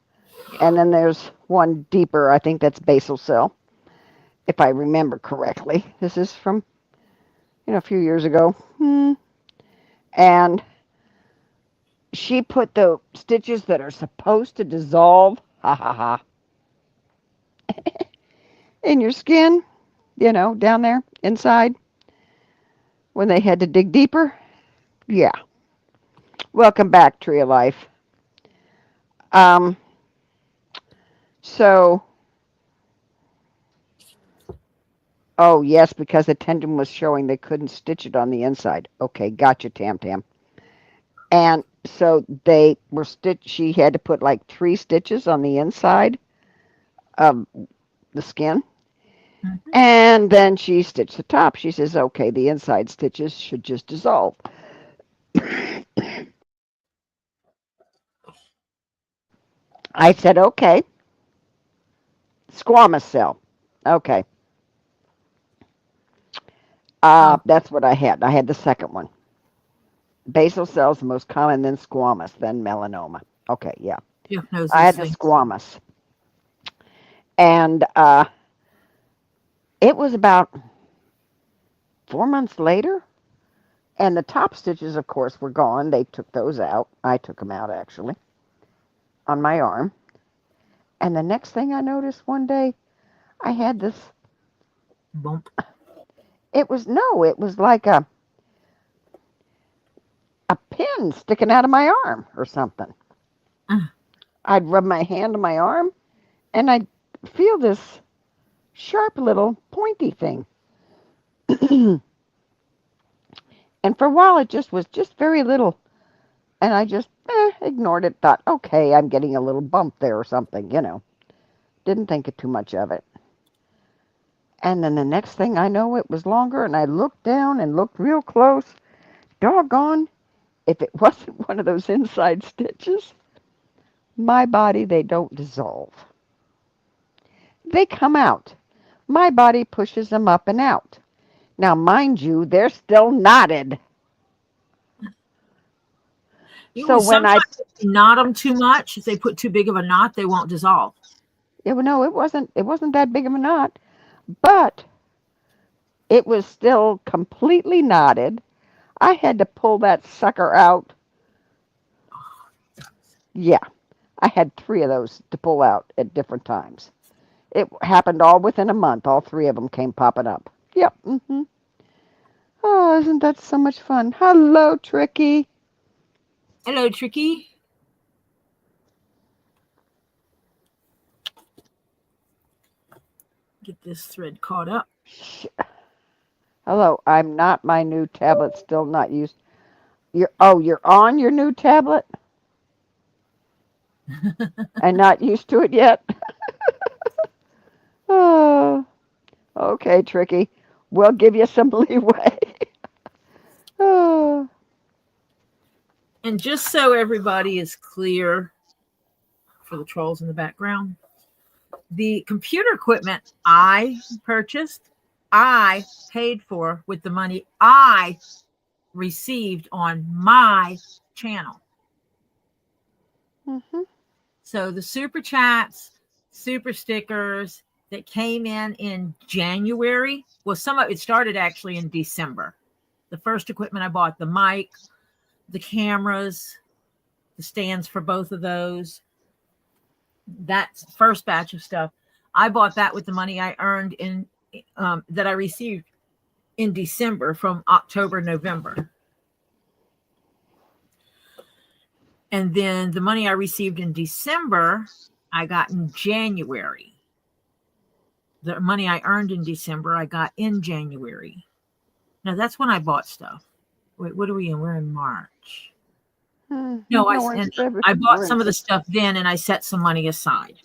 And then there's one deeper, I think that's basal cell, if I remember correctly. This is from, a few years ago. And she put the stitches that are supposed to dissolve, in your skin, down there inside, when they had to dig deeper. Yeah. Welcome back, Tree of Life. So, oh, yes, because the tendon was showing they couldn't stitch it on the inside. Okay, gotcha, Tam Tam. And so they were she had to put like 3 stitches on the inside of the skin. Mm-hmm. And then she stitched the top. She says, okay, the inside stitches should just dissolve. I said, okay. Squamous cell. Okay. That's what I had. I had the second one. Basal cell is the most common, then squamous, then melanoma. Okay, yeah. I had the squamous. And it was about 4 months later, and the top stitches, of course, were gone. They took those out. I took them out, actually, on my arm. And the next thing I noticed one day, I had this bump. It was like a pin sticking out of my arm or something. I'd rub my hand on my arm, and I'd feel this sharp little pointy thing. And for a while, it was just very little. And I just ignored it, thought, okay, I'm getting a little bump there or something, Didn't think too much of it. And then the next thing I know, it was longer, and I looked down and looked real close. Doggone, if it wasn't one of those inside stitches, my body, they don't dissolve. They come out. My body pushes them up and out. Now, mind you, they're still knotted. So when if you knot them too much, if they put too big of a knot, they won't dissolve. Yeah, well, no, it wasn't that big of a knot, but it was still completely knotted. I had to pull that sucker out. Yeah, I had 3 of those to pull out at different times. It happened all within a month. All three of them came popping up. Yep. Oh, isn't that so much fun? Hello, Tricky. Hello, Tricky. Get this thread caught up. Hello, I'm not. My new tablet still not used. You're on your new tablet and not used to it yet. Oh, okay, Tricky. We'll give you some leeway. Oh. And just so everybody is clear for the trolls in the background, the computer equipment I purchased, I paid for with the money I received on my channel. So the super chats, super stickers that came in January, well, some of it started actually in December. The first equipment I bought, the mic, the cameras, the stands for both of those, that first batch of stuff, I bought that with the money I earned in that I received in December from October, November. And then the money I received in December, I got in January. The money I earned in December, I got in January. Now, that's when I bought stuff. Wait, what are we in? We're in March. No, I bought some of the stuff then, and I set some money aside.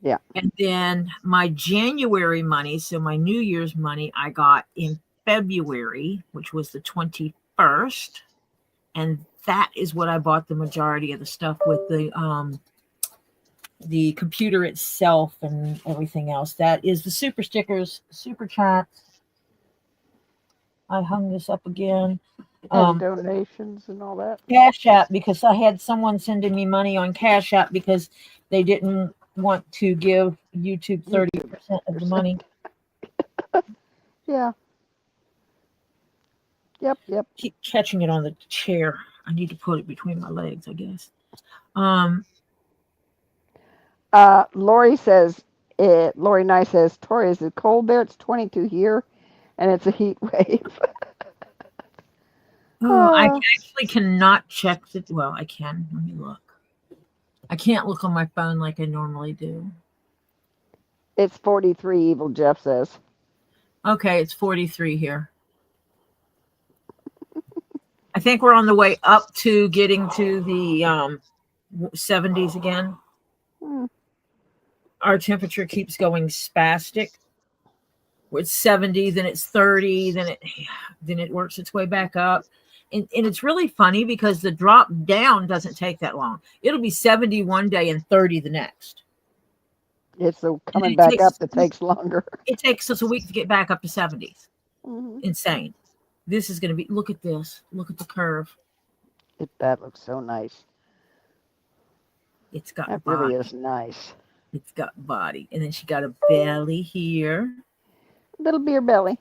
Yeah. And then my January money, so my New Year's money, I got in February, which was the 21st. And that is what I bought the majority of the stuff with, the computer itself and everything else. That is the super stickers, super chats. I hung this up again. And donations and all that. CashApp, because I had someone sending me money on CashApp because they didn't want to give YouTube 30% of the money. Yeah. Yep. Keep catching it on the chair. I need to put it between my legs, I guess. Lori says, Lori Nye says, Tori, is it cold there? It's 22 here, and it's a heat wave. I actually cannot check the. Well, I can. Let me look. I can't look on my phone like I normally do. It's 43, Evil Jeff says. Okay, it's 43 here. I think we're on the way up to getting to the 70s again. Our temperature keeps going spastic. It's 70, then it's 30, then it works its way back up. And it's really funny because the drop down doesn't take that long. It'll be 70 one day and 30 the next. It's the coming back up that takes longer. It takes us a week to get back up to 70s. Mm-hmm. Insane. This is going to be, look at this. Look at the curve. That looks so nice. It's got that body. Really is nice. It's got body. And then she got a belly here. Little beer belly.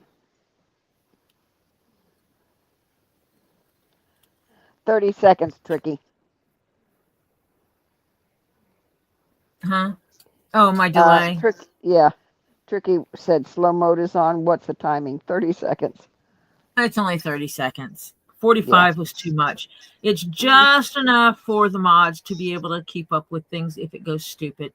30 seconds, Tricky. Huh? Oh, my delay. Tricky said slow mode is on. What's the timing? 30 seconds. It's only 30 seconds. 45 was too much. It's just enough for the mods to be able to keep up with things if it goes stupid.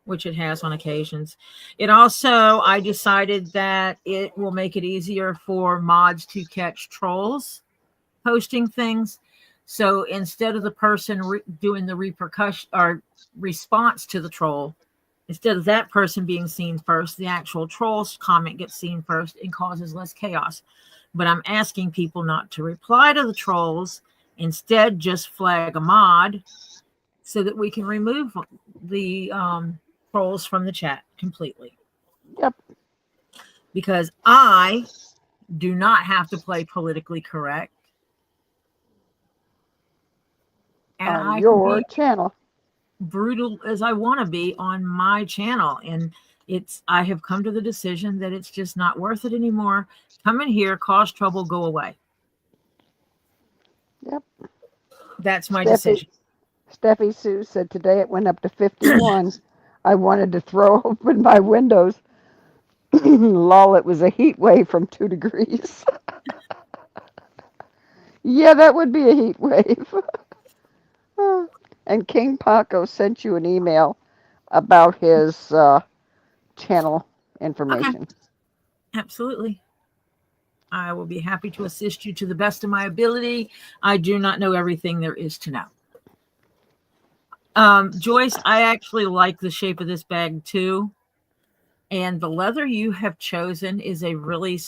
Which it has on occasions. It also, I decided that it will make it easier for mods to catch trolls posting things. So instead of the person doing the repercussion or response to the troll, instead of that person being seen first, the actual troll's comment gets seen first and causes less chaos. But I'm asking people not to reply to the trolls. Instead, just flag a mod so that we can remove the trolls from the chat completely. Yep. Because I do not have to play politically correct. And on your channel. Brutal as I want to be on my channel. And I have come to the decision that it's just not worth it anymore. Come in here, cause trouble, go away. Yep. That's my decision. Steffi Sue said today it went up to 51. I wanted to throw open my windows. Lol, it was a heat wave from 2 degrees. Yeah, that would be a heat wave. And KingPaco sent you an email about his channel Okay, information. absolutely. I will be happy to assist you to the best of my ability. I do not know everything there is to know. Joyce, I actually like the shape of this bag too. And the leather you have chosen is a really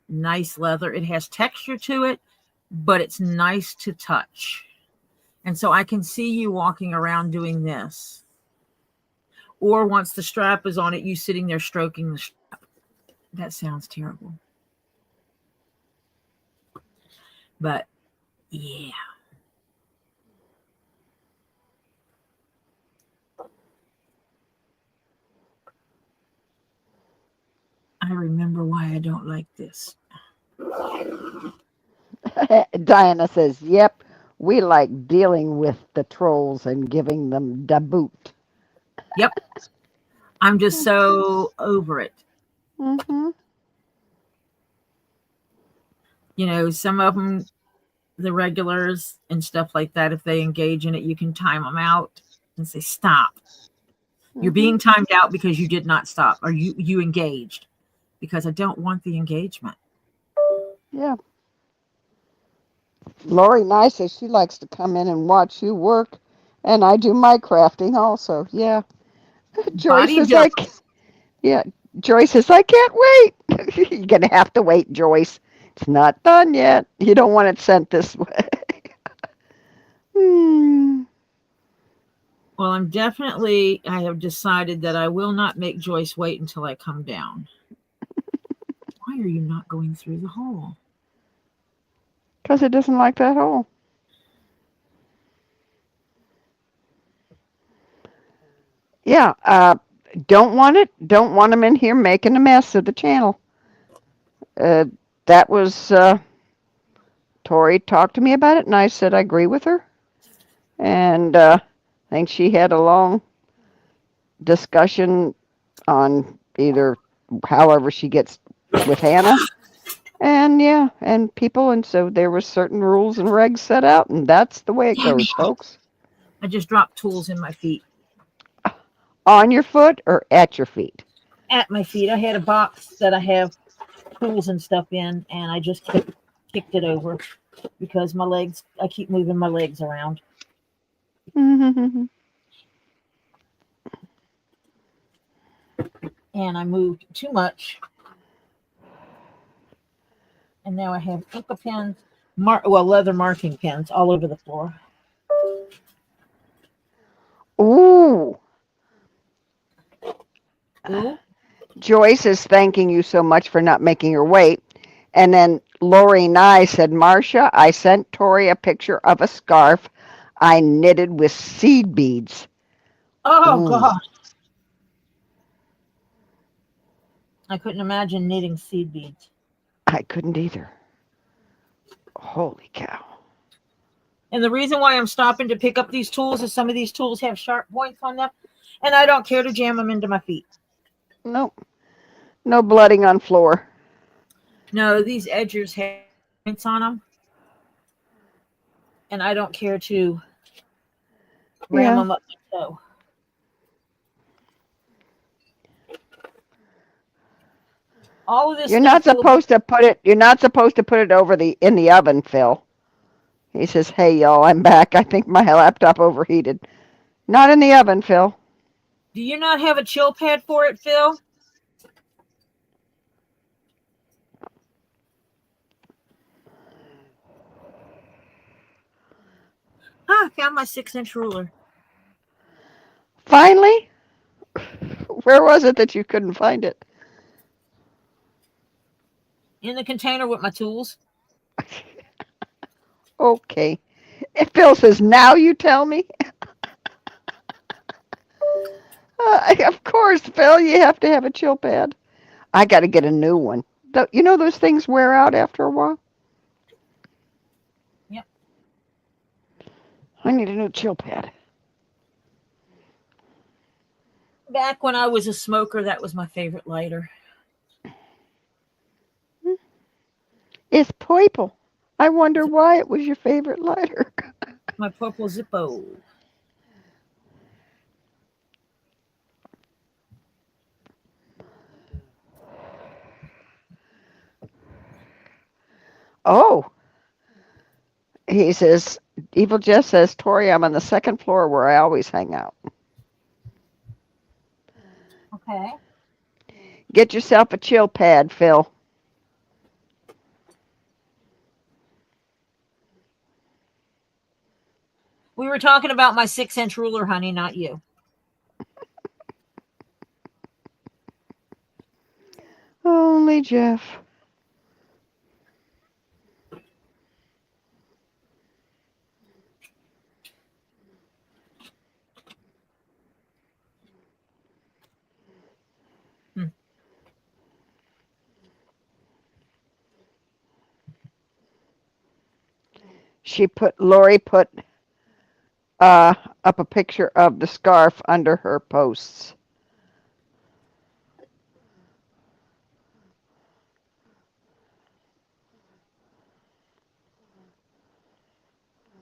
nice leather. It has texture to it, but it's nice to touch. And so I can see you walking around doing this. Or once the strap is on it, you sitting there stroking the strap. That sounds terrible. But yeah. I remember why I don't like this. Diana says, yep, we like dealing with the trolls and giving them da boot. Yep. I'm just so over it. Mm-hmm. You know, some of them, the regulars and stuff like that, if they engage in it, you can time them out and say, stop. You're being timed out because you did not stop, or you engaged, because I don't want the engagement. Yeah. Lori Nye says she likes to come in and watch you work, and I do my crafting also. Yeah. Joyce Body says build. Joyce says I can't wait. You're gonna have to wait, Joyce. It's not done yet. You don't want it sent this way. Well, I have decided that I will not make Joyce wait until I come down. Why are you not going through the hole? Because it doesn't like that hole. Yeah, don't want it. Don't want them in here making a mess of the channel. That was Tori talked to me about it, and I said I agree with her. And I think she had a long discussion on either however she gets with Hannah. And yeah, and people, and so there were certain rules and regs set out, and that's the way it goes, folks. I just dropped tools in my feet. On your foot or at your feet? At my feet. I had a box that I have tools and stuff in, and I just kicked it over because I keep moving my legs around. Mm-hmm. And I moved too much. And now I have Inca pens, leather marking pens all over the floor. Ooh. Ooh. Joyce is thanking you so much for not making her wait. And then Lori Nye said, Marcia, I sent Tori a picture of a scarf I knitted with seed beads. Oh, Ooh. God. I couldn't imagine knitting seed beads. I couldn't either. Holy cow. And the reason why I'm stopping to pick up these tools is some of these tools have sharp points on them, and I don't care to jam them into my feet. Nope. No blooding on floor. No, these edgers have points on them, and I don't care to ram them up my toe. All of this. You're not supposed to put it over in the oven, Phil. He says, hey y'all, I'm back. I think my laptop overheated. Not in the oven, Phil. Do you not have a chill pad for it, Phil? I found my 6-inch ruler. Finally? Where was it that you couldn't find it? In the container with my tools. Okay. If Phil says, now you tell me? Of course, Phil, you have to have a chill pad. I got to get a new one. You know those things wear out after a while? Yep. I need a new chill pad. Back when I was a smoker, that was my favorite lighter. It's purple. I wonder why it was your favorite lighter. My purple Zippo. Oh, he says, Evil Jeff says, Tori, I'm on the second floor where I always hang out. Okay. Get yourself a chill pad, Phil. We were talking about my 6-inch ruler, honey, not you. Only Jeff. Lori put up a picture of the scarf under her posts.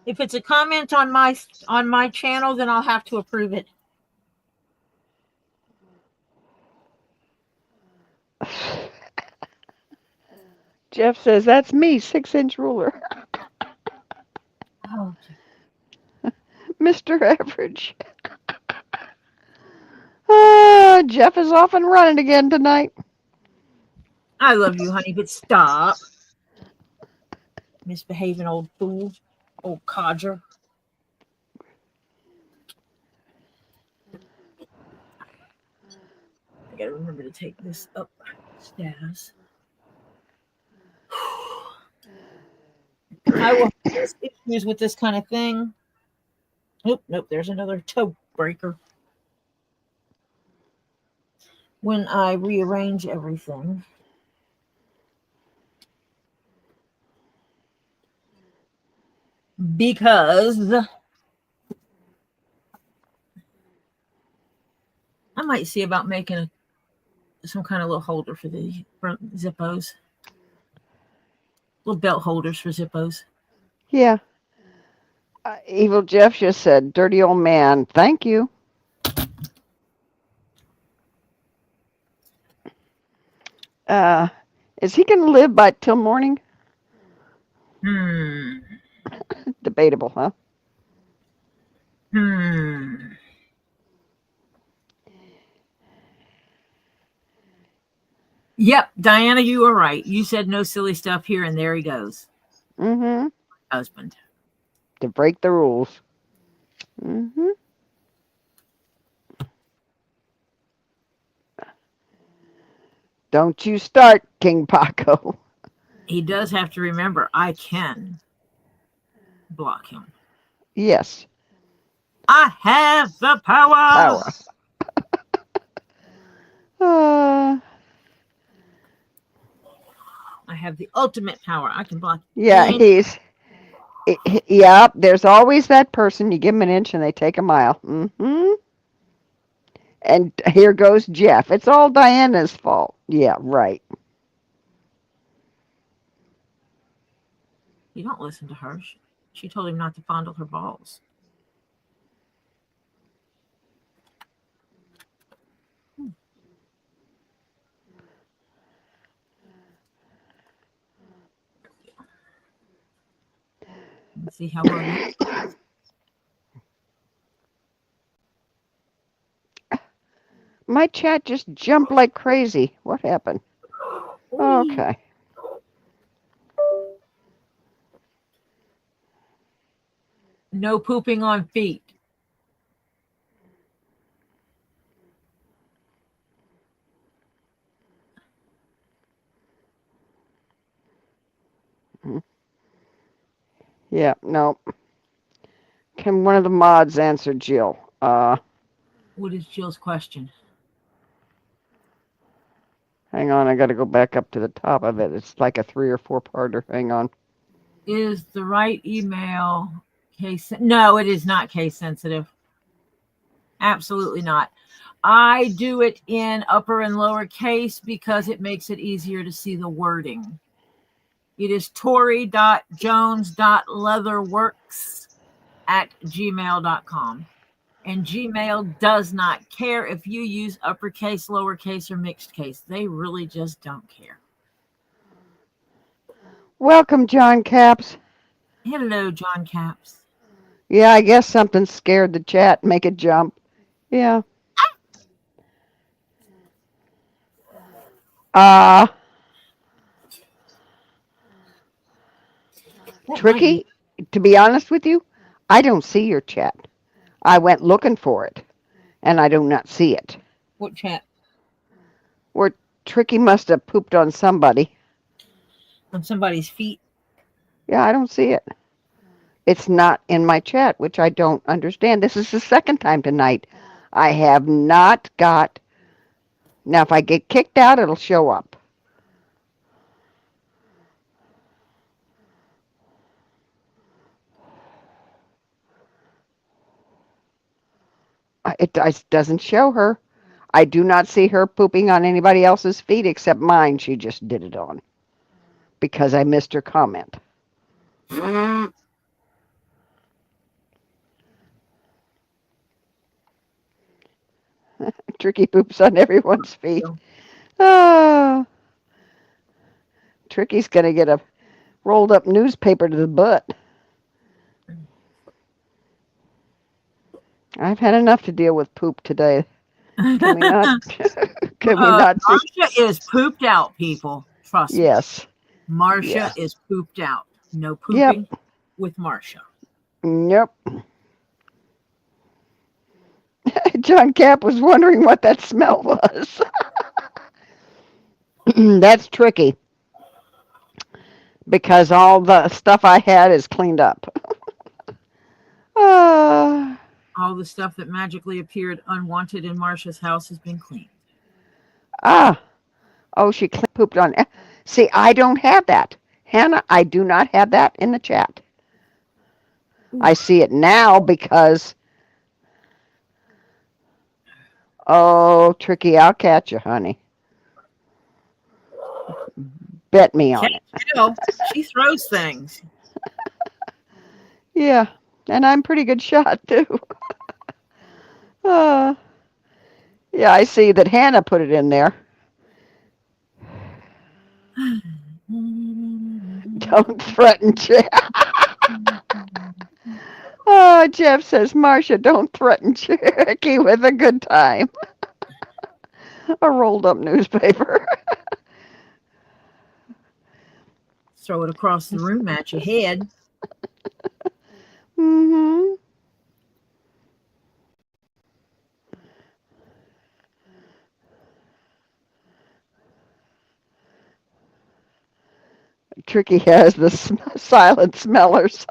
If it's a comment on my channel, then I'll have to approve it. Jeff says, that's me, 6-inch ruler. Oh, Mr. Average. Jeff is off and running again tonight. I love you, honey, but stop. Misbehaving old fool. Old codger. I gotta remember to take this upstairs. I will have issues with this kind of thing. Nope, there's another toe breaker. When I rearrange everything. Because I might see about making some kind of little holder for the front Zippos. Little belt holders for Zippos. Yeah. Evil Jeff just said, dirty old man, thank you. Is he going to live till morning? Debatable, huh? Yep, Diana, you are right. You said no silly stuff here, and there he goes. Mm-hmm. Husband. To break the rules. Mm-hmm. Don't you start, KingPaco. He does have to remember, I can block him. Yes. I have the power. I have the ultimate power. I can block. Yeah, there's always that person. You give them an inch and they take a mile. Mm-hmm. And here goes Jeff. It's all Diana's fault. Yeah, right. You don't listen to her. She told him not to fondle her balls. Let's see how well. My chat just jumped like crazy. What happened? Okay. No pooping on feet. Yeah, no. Can one of the mods answer Jill? What is Jill's question? Hang on, I got to go back up to the top of it. It's like a 3 or 4 parter. Hang on. Is the right email No, it is not case sensitive. Absolutely not. I do it in upper and lower case because it makes it easier to see the wording. It is tori.jones.leatherworks@gmail.com. And Gmail does not care if you use uppercase, lowercase, or mixed case. They really just don't care. Welcome, John Caps. Hello, John Caps. Yeah, I guess something scared the chat. Make it jump. Yeah. Tricky, to be honest with you, I don't see your chat. I went looking for it, and I do not see it. What chat? Where Tricky must have pooped on somebody. On somebody's feet? Yeah, I don't see it. It's not in my chat, which I don't understand. This is the second time tonight. I have not got... Now, if I get kicked out, it'll show up. It doesn't show her. I do not see her pooping on anybody else's feet except mine. She just did it on because I missed her comment. Tricky poops on everyone's feet. Oh, Tricky's going to get a rolled up newspaper to the butt. I've had enough to deal with poop today. Can we not? Can we not? Marcia is pooped out, people. Trust me. Yes. Marcia is pooped out. No pooping with Marcia. Yep. John Cap was wondering what that smell was. That's Tricky. Because all the stuff I had is cleaned up. All the stuff that magically appeared unwanted in Marcia's house has been cleaned. Oh, she pooped on. See, I don't have that. Hannah, I do not have that in the chat. I see it now because... Oh, Tricky, I'll catch you, honey. Bet me on it. She throws things. Yeah, and I'm pretty good shot, too. Yeah, I see that Hannah put it in there. Don't threaten Jeff. Oh, Jeff says, Marcia, don't threaten Cherokee with a good time. A rolled up newspaper. Throw it across the room at your head. Mm-hmm. Tricky has the silent smellers.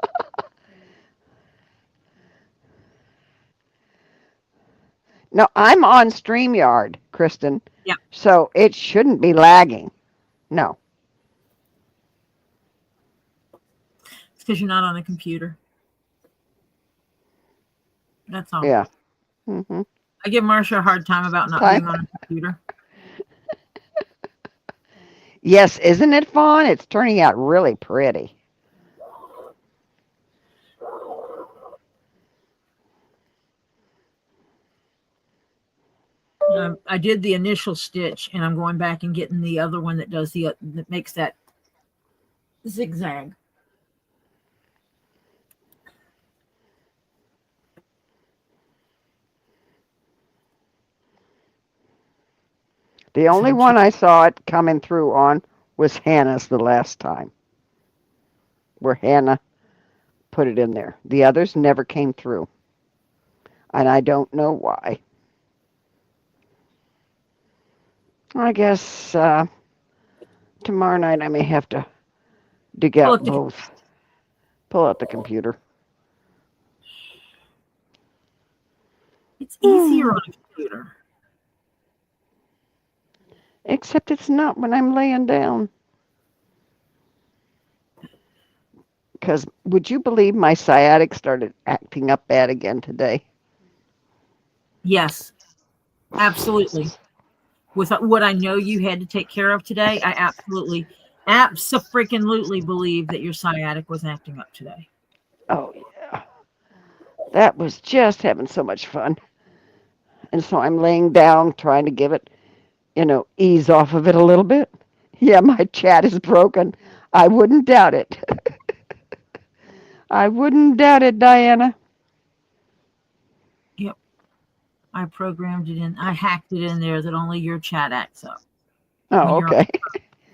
No, I'm on StreamYard, Kristen. Yeah. So it shouldn't be lagging. No. It's because you're not on a computer. That's all. Yeah. Mm-hmm. I give Marcia a hard time about not being on a computer. Yes, isn't it fun? It's turning out really pretty. I did the initial stitch, and I'm going back and getting the other one that does that makes that zigzag. The only one I saw it coming through on was Hannah's the last time, where Hannah put it in there. The others never came through, and I don't know why. I guess tomorrow night I may have to dig out both. Pull out the computer. It's easier on a computer. Except it's not when I'm laying down. Because would you believe my sciatic started acting up bad again today? Yes, absolutely. With what I know you had to take care of today, I absolutely believe that your sciatic was acting up today. Oh, yeah. That was just having so much fun. And so I'm laying down trying to give it, ease off of it a little bit. Yeah, my chat is broken. I wouldn't doubt it. I wouldn't doubt it, Diana. Yep. I programmed it in. I hacked it in there that only your chat acts up. Oh, okay.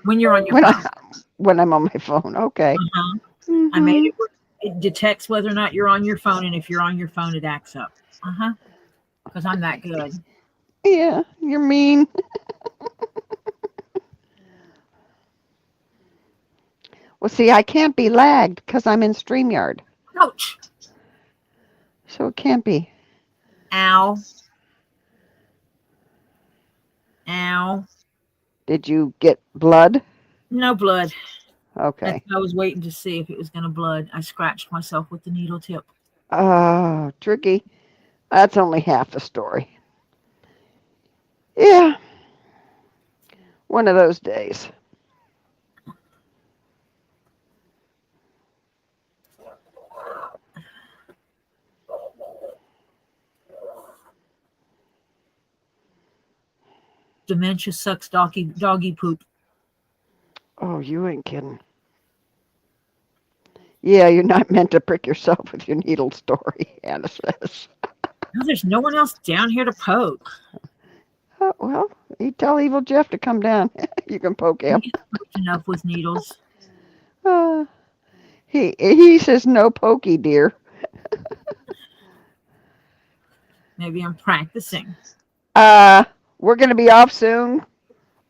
When you're on your phone. When I'm on my phone, okay. Uh-huh. Mm-hmm. I made it where it detects whether or not you're on your phone, and if you're on your phone, it acts up. Because I'm that good. Yeah, you're mean. Well, see, I can't be lagged because I'm in StreamYard. Ouch. So it can't be. Ow. Ow. Did you get blood? No blood. Okay. I was waiting to see if it was going to blood. I scratched myself with the needle tip. Oh, tricky. That's only half the story. Yeah. One of those days. Dementia sucks doggy poop. Oh, you ain't kidding. Yeah, you're not meant to prick yourself with your needle story, Anna says. No, there's no one else down here to poke. Oh, well, you tell Evil Jeff to come down. You can poke him. He's poked enough with needles. He says no pokey, dear. Maybe I'm practicing. We're going to be off soon.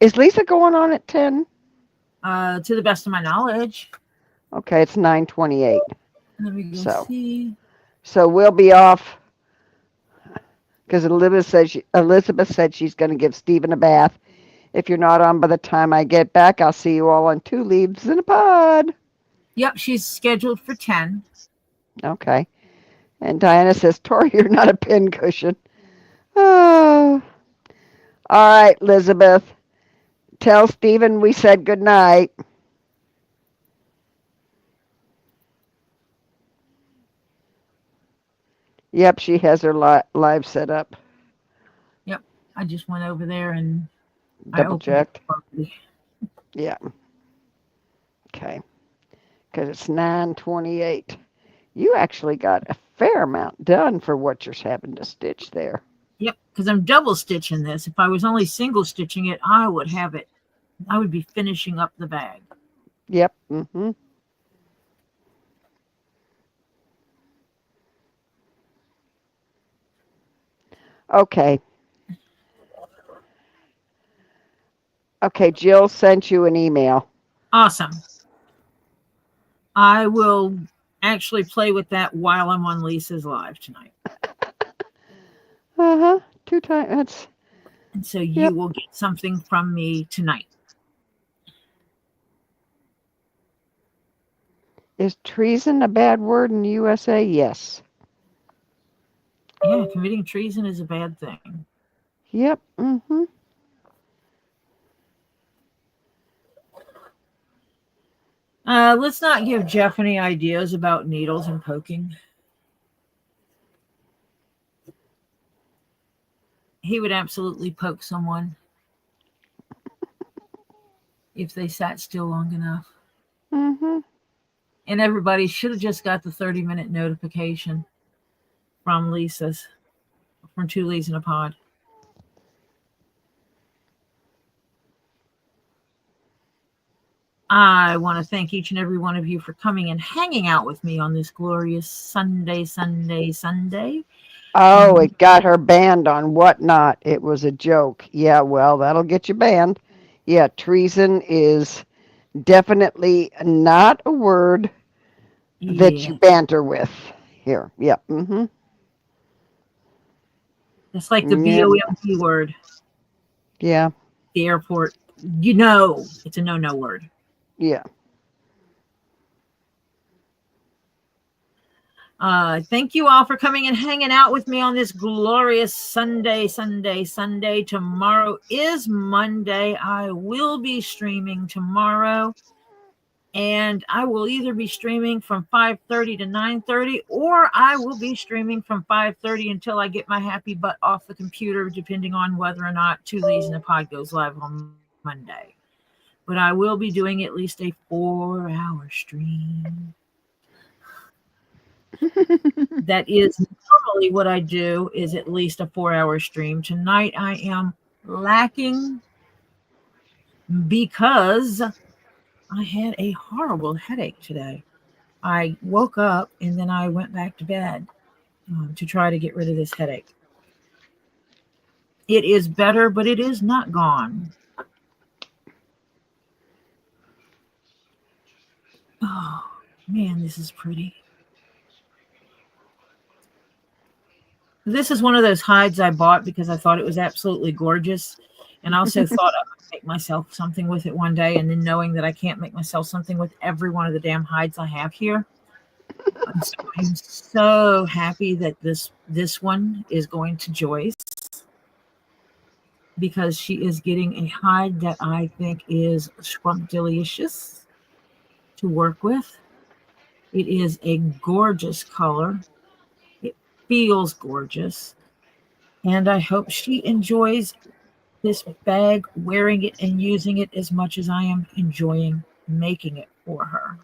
Is Lisa going on at 10? To the best of my knowledge. Okay, it's 9:28. Let me go see. So we'll be off because Elizabeth said she's going to give Stephen a bath. If you're not on by the time I get back, I'll see you all on 2 Leaves in a Pod. Yep, she's scheduled for 10. Okay. And Diana says, Tori, you're not a pincushion. Oh. All right, Elizabeth. Tell Stephen we said good night. Yep, she has her live set up. Yep, I just went over there and double checked. Yeah. Okay. Because it's 9:28. You actually got a fair amount done for what you're having to stitch there. Yep, because I'm double stitching this. If I was only single stitching it, I would be finishing up the bag. Yep. Mm-hmm. Okay. Okay, Jill sent you an email. Awesome. I will actually play with that while I'm on Lisa's live tonight. Uh-huh. 2 times. And so you will get something from me tonight. Is treason a bad word in the USA? Yes. Yeah, committing treason is a bad thing. Yep. Mm-hmm. Let's not give Jeff any ideas about needles and poking. He would absolutely poke someone if they sat still long enough. Mm-hmm. And everybody should have just got the 30-minute notification from 2 Leaves in a Pod. I want to thank each and every one of you for coming and hanging out with me on this glorious Sunday. Oh, it got her banned on Whatnot. It was a joke. Yeah, well, that'll get you banned. Yeah, treason is definitely not a word that you banter with here. Yep. Mm-hmm. It's like the BOMP word. Yeah. The airport. It's a no-no word. Yeah. Thank you all for coming and hanging out with me on this glorious Sunday. Tomorrow is Monday. I will be streaming tomorrow. And I will either be streaming from 5:30 to 9:30, or I will be streaming from 5:30 until I get my happy butt off the computer, depending on whether or not Two Leaves in a Pod goes live on Monday. But I will be doing at least a 4-hour stream. That is normally what I do, is at least a 4-hour stream. Tonight I am lacking because I had a horrible headache today. I woke up and then I went back to bed to try to get rid of this headache. It is better, but it is not gone. Oh, man, this is pretty. This is one of those hides I bought because I thought it was absolutely gorgeous. And I also thought I would make myself something with it one day. And then knowing that I can't make myself something with every one of the damn hides I have here. I'm so happy that this one is going to Joyce, because she is getting a hide that I think is scrumptious to work with. It is a gorgeous color. It feels gorgeous. And I hope she enjoys this bag, wearing it and using it as much as I am enjoying making it for her.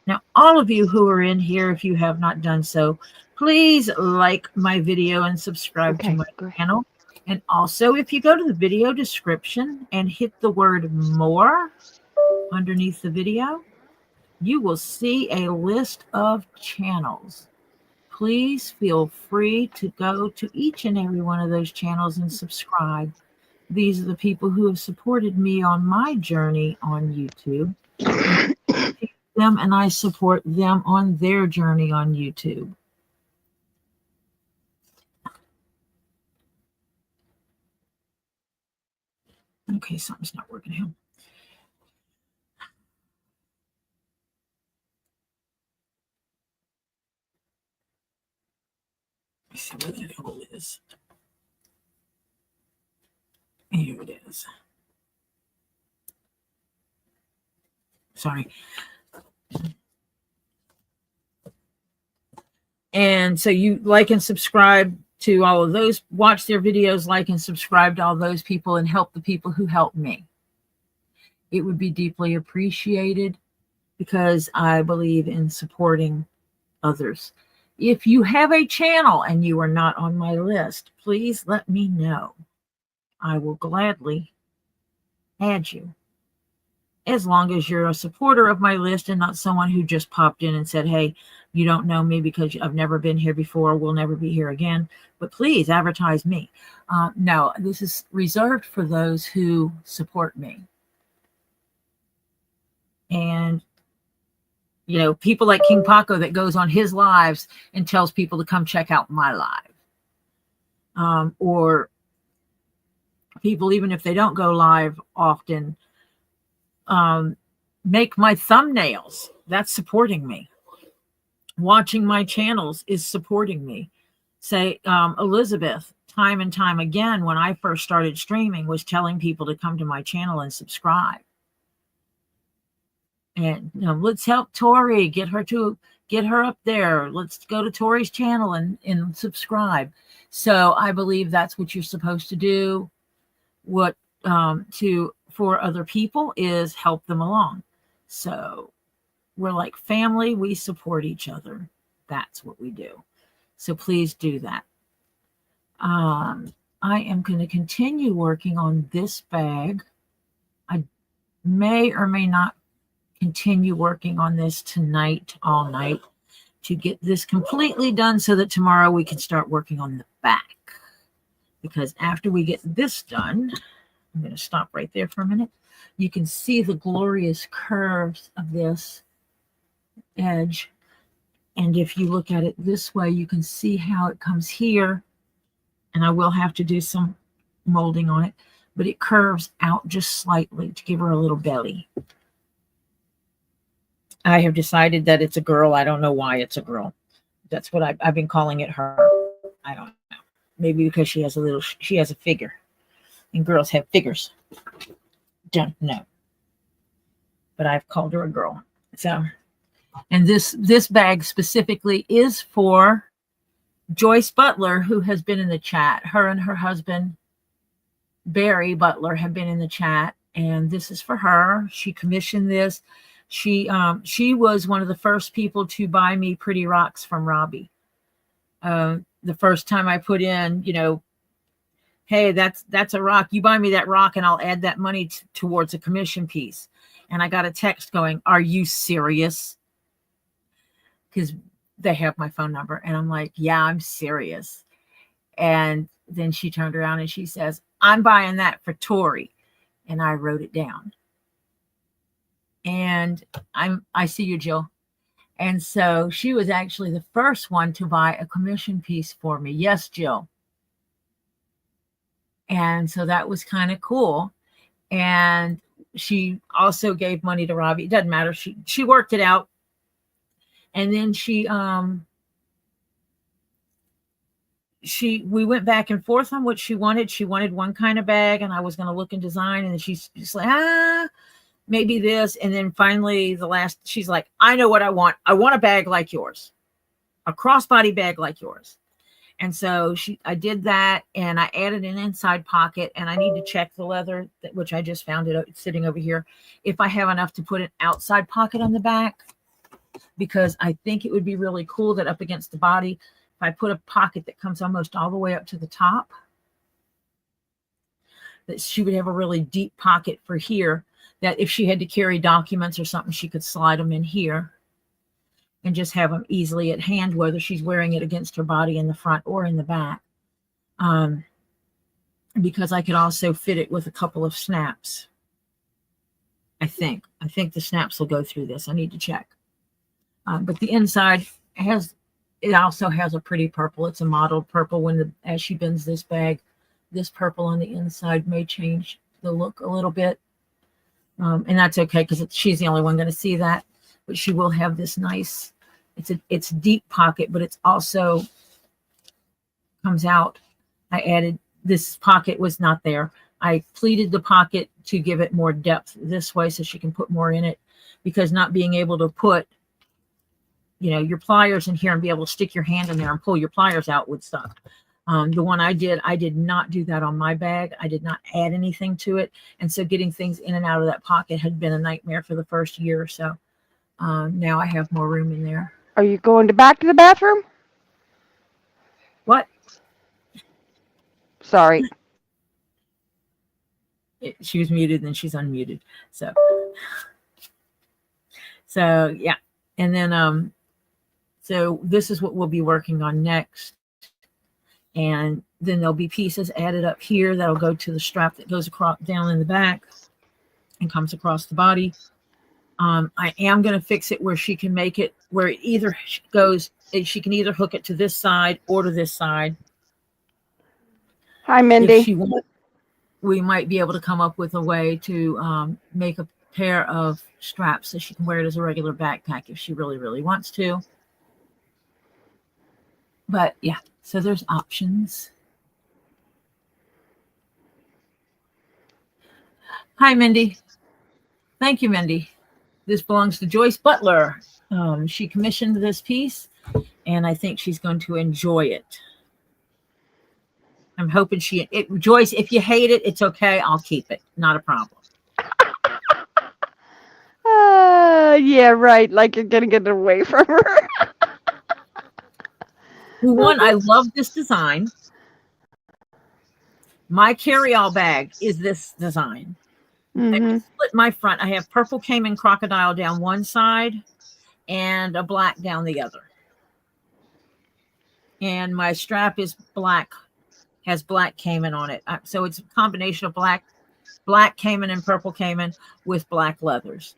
Now, all of you who are in here, if you have not done so, please like my video and subscribe to my channel. And also, if you go to the video description and hit the word more underneath the video, you will see a list of channels. Please feel free to go to each and every one of those channels and subscribe. These are the people who have supported me on my journey on YouTube. Them, and I support them on their journey on YouTube. Okay, something's not working here. Let's see where that hole is. Here it is. Sorry. And so you like and subscribe to all of those, watch their videos, like and subscribe to all those people, and help the people who help me. It would be deeply appreciated, because I believe in supporting others. If you have a channel and you are not on my list, please let me know. I will gladly add you, as long as you're a supporter of my list and not someone who just popped in and said, hey, you don't know me because I've never been here before, we'll never be here again, but please advertise me. No, this is reserved for those who support me. And, you know, people like KingPaco that goes on his lives and tells people to come check out my live. Or people, even if they don't go live often, make my thumbnails. That's supporting me. Watching my channels is supporting me. Say, Elizabeth, time and time again, when I first started streaming, was telling people to come to my channel and subscribe. And, you know, let's help Tori, get her up there. Let's go to Tori's channel and subscribe. So I believe that's what you're supposed to do. What for other people is help them along. So we're like family. We support each other. That's what we do. So please do that. I am going to continue working on this bag. I may or may not continue working on this tonight, all night, to get this completely done so that tomorrow we can start working on the back. Because after we get this done, I'm going to stop right there for a minute. You can see the glorious curves of this edge. And if you look at it this way, you can see how it comes here. And I will have to do some molding on it, but it curves out just slightly to give her a little belly. I have decided that it's a girl. I don't know why it's a girl. That's what I've been calling it her. I don't know. Maybe because she has a figure, and girls have figures. Don't know. But I've called her a girl. So, and this bag specifically is for Joyce Butler, who has been in the chat. Her and her husband, Barry Butler, have been in the chat, and this is for her. She commissioned this. She was one of the first people to buy me pretty rocks from Robbie. The first time I put in, hey, that's a rock. You buy me that rock, and I'll add that money towards a commission piece. And I got a text going, "Are you serious?" Because they have my phone number, and I'm like, "Yeah, I'm serious." And then she turned around and she says, "I'm buying that for Tori," and I wrote it down. And I see you, Jill. And so she was actually the first one to buy a commission piece for me. Yes, Jill. And so that was kind of cool. And she also gave money to Robbie. It doesn't matter. She worked it out. And then we went back and forth on what she wanted. She wanted one kind of bag, and I was going to look and design. And then she's just like, maybe this. And then finally she's like, "I know what I want. I want a bag like yours, a crossbody bag like yours." And so I did that, and I added an inside pocket, and I need to check the leather, which I just found it sitting over here, if I have enough to put an outside pocket on the back, because I think it would be really cool that up against the body, if I put a pocket that comes almost all the way up to the top, that she would have a really deep pocket for here, that if she had to carry documents or something, she could slide them in here and just have them easily at hand, whether she's wearing it against her body in the front or in the back. Because I could also fit it with a couple of snaps. I think the snaps will go through this. I need to check. But the inside also has a pretty purple. It's a mottled purple. As she bends this bag, this purple on the inside may change the look a little bit. And that's okay, because she's the only one going to see that. But she will have this nice, it's deep pocket, but it's also comes out. I added, this pocket was not there. I pleated the pocket to give it more depth this way so she can put more in it, because not being able to put, your pliers in here and be able to stick your hand in there and pull your pliers out would suck. The one I did not do that on my bag. I did not add anything to it. And so getting things in and out of that pocket had been a nightmare for the first year or so. Now I have more room in there. Are you going back to the bathroom? What? Sorry. She was muted and she's unmuted. So yeah. And then, so this is what we'll be working on next. And then there'll be pieces added up here that'll go to the strap that goes across down in the back and comes across the body. I am going to fix it where she can make it where it either goes, she can either hook it to this side or to this side. Hi, Mindy. If she wants, we might be able to come up with a way to make a pair of straps so she can wear it as a regular backpack if she really, really wants to. But yeah, so there's options. Hi, Mindy. Thank you, Mindy. This belongs to Joyce Butler. She commissioned this piece, and I think she's going to enjoy it. I'm hoping Joyce, if you hate it, it's okay. I'll keep it. Not a problem. Yeah, right. Like you're going to get it away from her. One, I love this design. My carry-all bag is this design. Mm-hmm. I split my front. I have purple caiman crocodile down one side and a black down the other. And my strap is black, has black caiman on it. So it's a combination of black caiman and purple caiman with black leathers.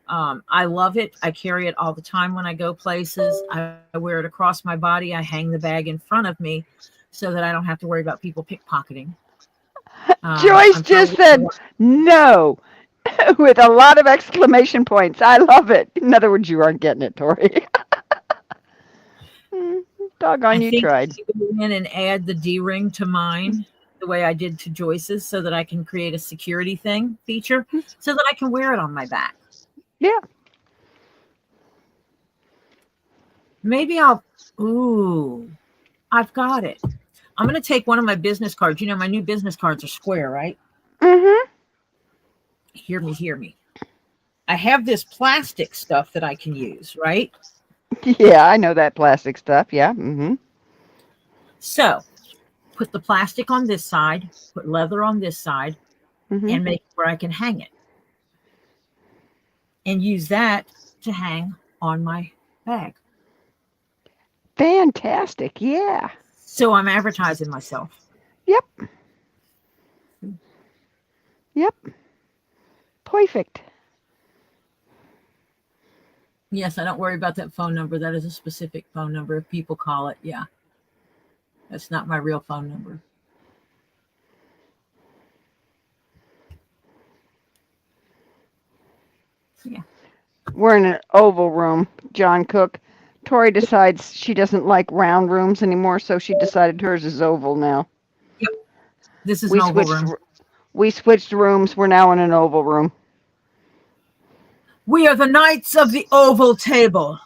I love it. I carry it all the time when I go places. I wear it across my body. I hang the bag in front of me so that I don't have to worry about people pickpocketing. Joyce just said no. With a lot of exclamation points. I love it. In other words, you aren't getting it, Tori. Doggone, I you think tried. I go in and add the D-ring to mine the way I did to Joyce's so that I can create a security feature so that I can wear it on my back. Yeah. Maybe I've got it. I'm going to take one of my business cards. You know, my new business cards are square, right? Mm-hmm. Hear me. I have this plastic stuff that I can use, right? Yeah, I know that plastic stuff. Yeah. Mm-hmm. So put the plastic on this side, put leather on this side, Mm-hmm. and make it where I can hang it. And use that to hang on my bag. Fantastic. Yeah. So I'm advertising myself. Yep. Yep. Perfect. Yes, I don't worry about that phone number. That is a specific phone number. If people call it, yeah. That's not my real phone number. Yeah. We're in an oval room, John Cook. Tori decides she doesn't like round rooms anymore, so she decided hers is oval now. Yep. This is an oval room. We switched rooms. We're now in an oval room. We are the knights of the oval table.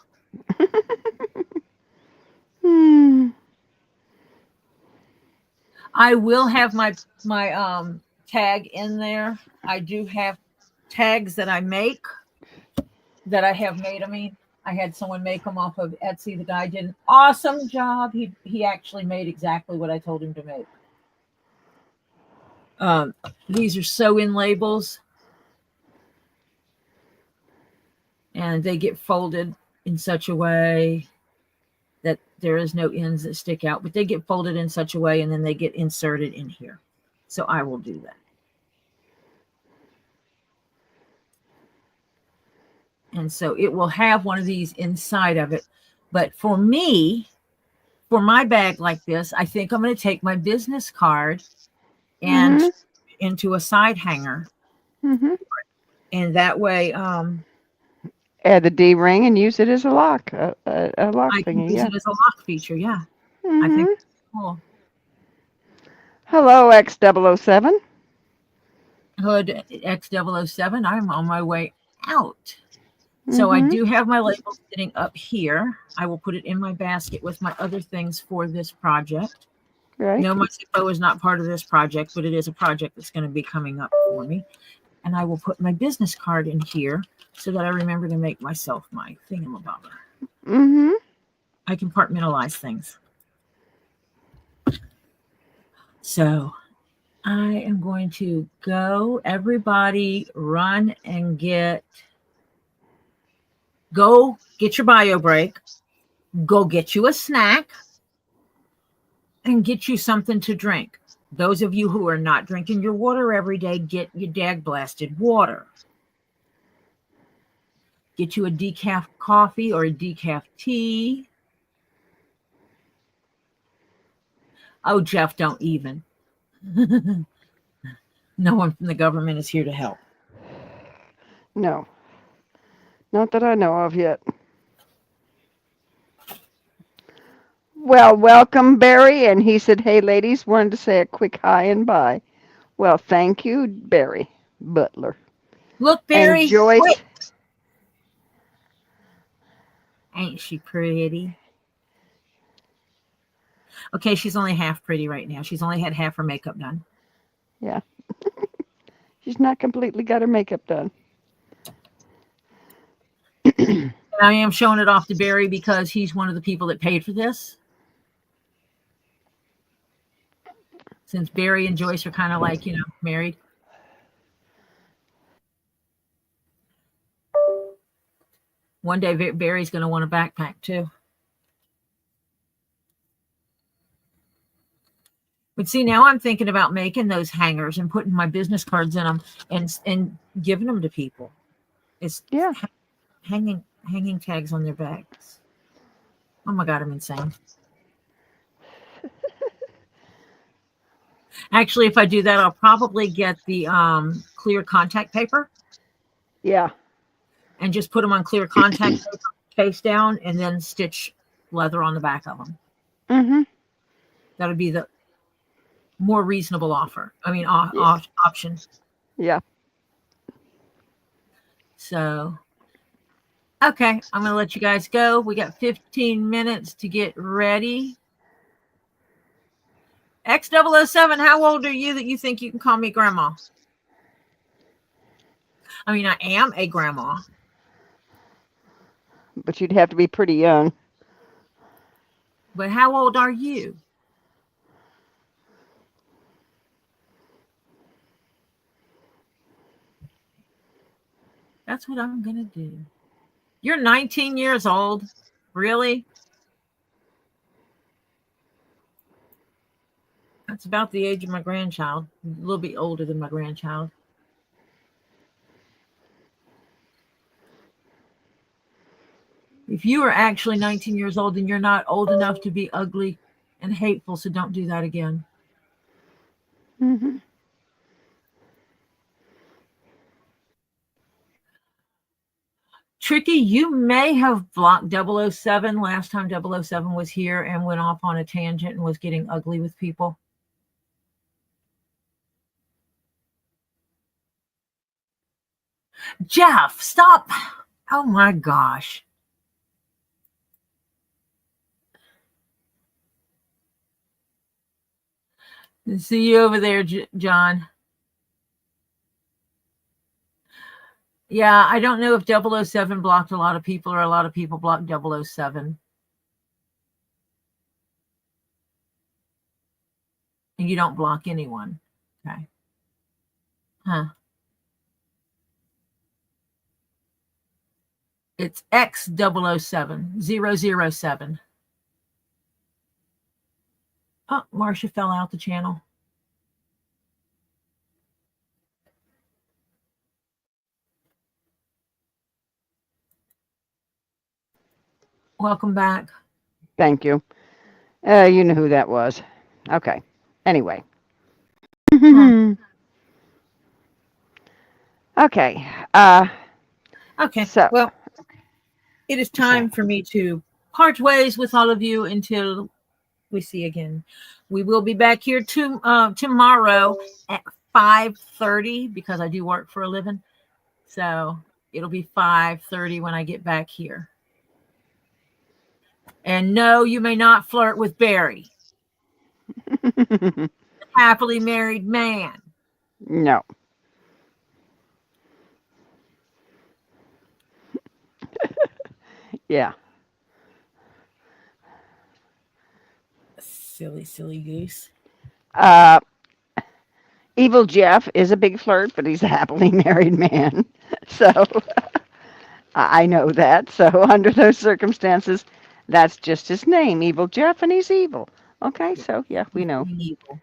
I will have my tag in there. I do have tags that I make, that I have made. I mean, I had someone make them off of Etsy. The guy did an awesome job. He actually made exactly what I told him to make. These are sew-in labels, and they get folded in such a way that there is no ends that stick out, but they get folded in such a way, and then they get inserted in here. So I will do that. And so it will have one of these inside of it. But for me, for my bag like this, I think I'm going to take my business card and into a side hanger. Mm-hmm. And that way, add the D ring and use it as a lock, a lock I can thingy. use Yeah. it as a lock feature. Yeah. Mm-hmm. I think that's cool. Hello, X007. Hood X007. I'm on my way out. So I do have my label sitting up here. I will put it in my basket with my other things for this project. Right. No, my CPO is not part of this project, but it is a project that's going to be coming up for me. And I will put my business card in here so that I remember to make myself my thingamabobber. Mm-hmm. I compartmentalize things. So I am going to go. Everybody run and go get your bio break. Go get you a snack and get you something to drink. Those of you who are not drinking your water every day, get your dag blasted water. Get you a decaf coffee or a decaf tea. Oh, Jeff, don't even. No one from the government is here to help. No. Not that I know of yet. Well, welcome, Barry. And he said, hey, ladies, wanted to say a quick hi and bye. Well, thank you, Barry Butler. Look, Barry. And Joyce. Wait. Ain't she pretty? Okay, she's only half pretty right now. She's only had half her makeup done. Yeah. She's not completely got her makeup done. I am showing it off to Barry because he's one of the people that paid for this. Since Barry and Joyce are kind of like, married. One day Barry's going to want a backpack too. But see, now I'm thinking about making those hangers and putting my business cards in them and giving them to people. It's hanging tags on their bags. Oh my God, I'm insane. Actually, if I do that, I'll probably get the clear contact paper Yeah. and just put them on clear contact face down and then stitch leather on the back of them. Mm-hmm. That would be the more reasonable offer. I mean, Yeah. option. Yeah. So, okay, I'm going to let you guys go. We got 15 minutes to get ready. X007, how old are you that you think you can call me grandma? I mean, I am a grandma. But you'd have to be pretty young. But how old are you? That's what I'm going to do. You're 19 years old? Really? That's about the age of my grandchild. A little bit older than my grandchild. If you are actually 19 years old, then you're not old enough to be ugly and hateful, so don't do that again. Mm-hmm. Tricky, you may have blocked 007 last time 007 was here and went off on a tangent and was getting ugly with people. Jeff, stop. Oh my gosh. See you over there, John. Yeah, I don't know if 007 blocked a lot of people or a lot of people blocked 007. And you don't block anyone. Okay. Huh. It's X007, 007. Oh, Marcia fell out the channel. Welcome back. Thank you. You know who that was. Okay. Anyway. Okay. Okay. So, well, it is time for me to part ways with all of you until we see again. We will be back here tomorrow at 5:30 because I do work for a living. So it'll be 5:30 when I get back here. And no, you may not flirt with Barry. Happily married man. No. Yeah. Silly goose. Evil Jeff is a big flirt, but he's a happily married man. So I know that. So under those circumstances, that's just his name, Evil Jeff, and he's evil. Okay, so yeah, we know. Evil.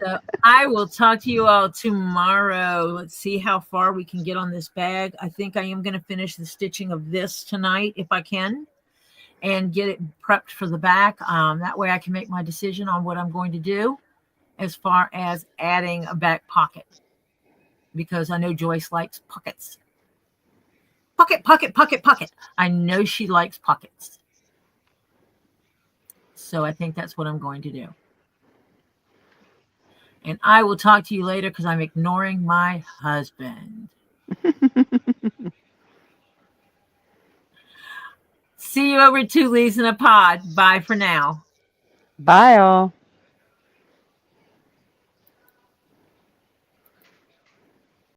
So I will talk to you all tomorrow. Let's see how far we can get on this bag. I think I am going to finish the stitching of this tonight if I can and get it prepped for the back. That way I can make my decision on what I'm going to do as far as adding a back pocket, because I know Joyce likes pockets. Pocket. I know she likes pockets. So I think that's what I'm going to do. And I will talk to you later because I'm ignoring my husband. See you over 2 leaves in a pod. Bye for now. Bye, all.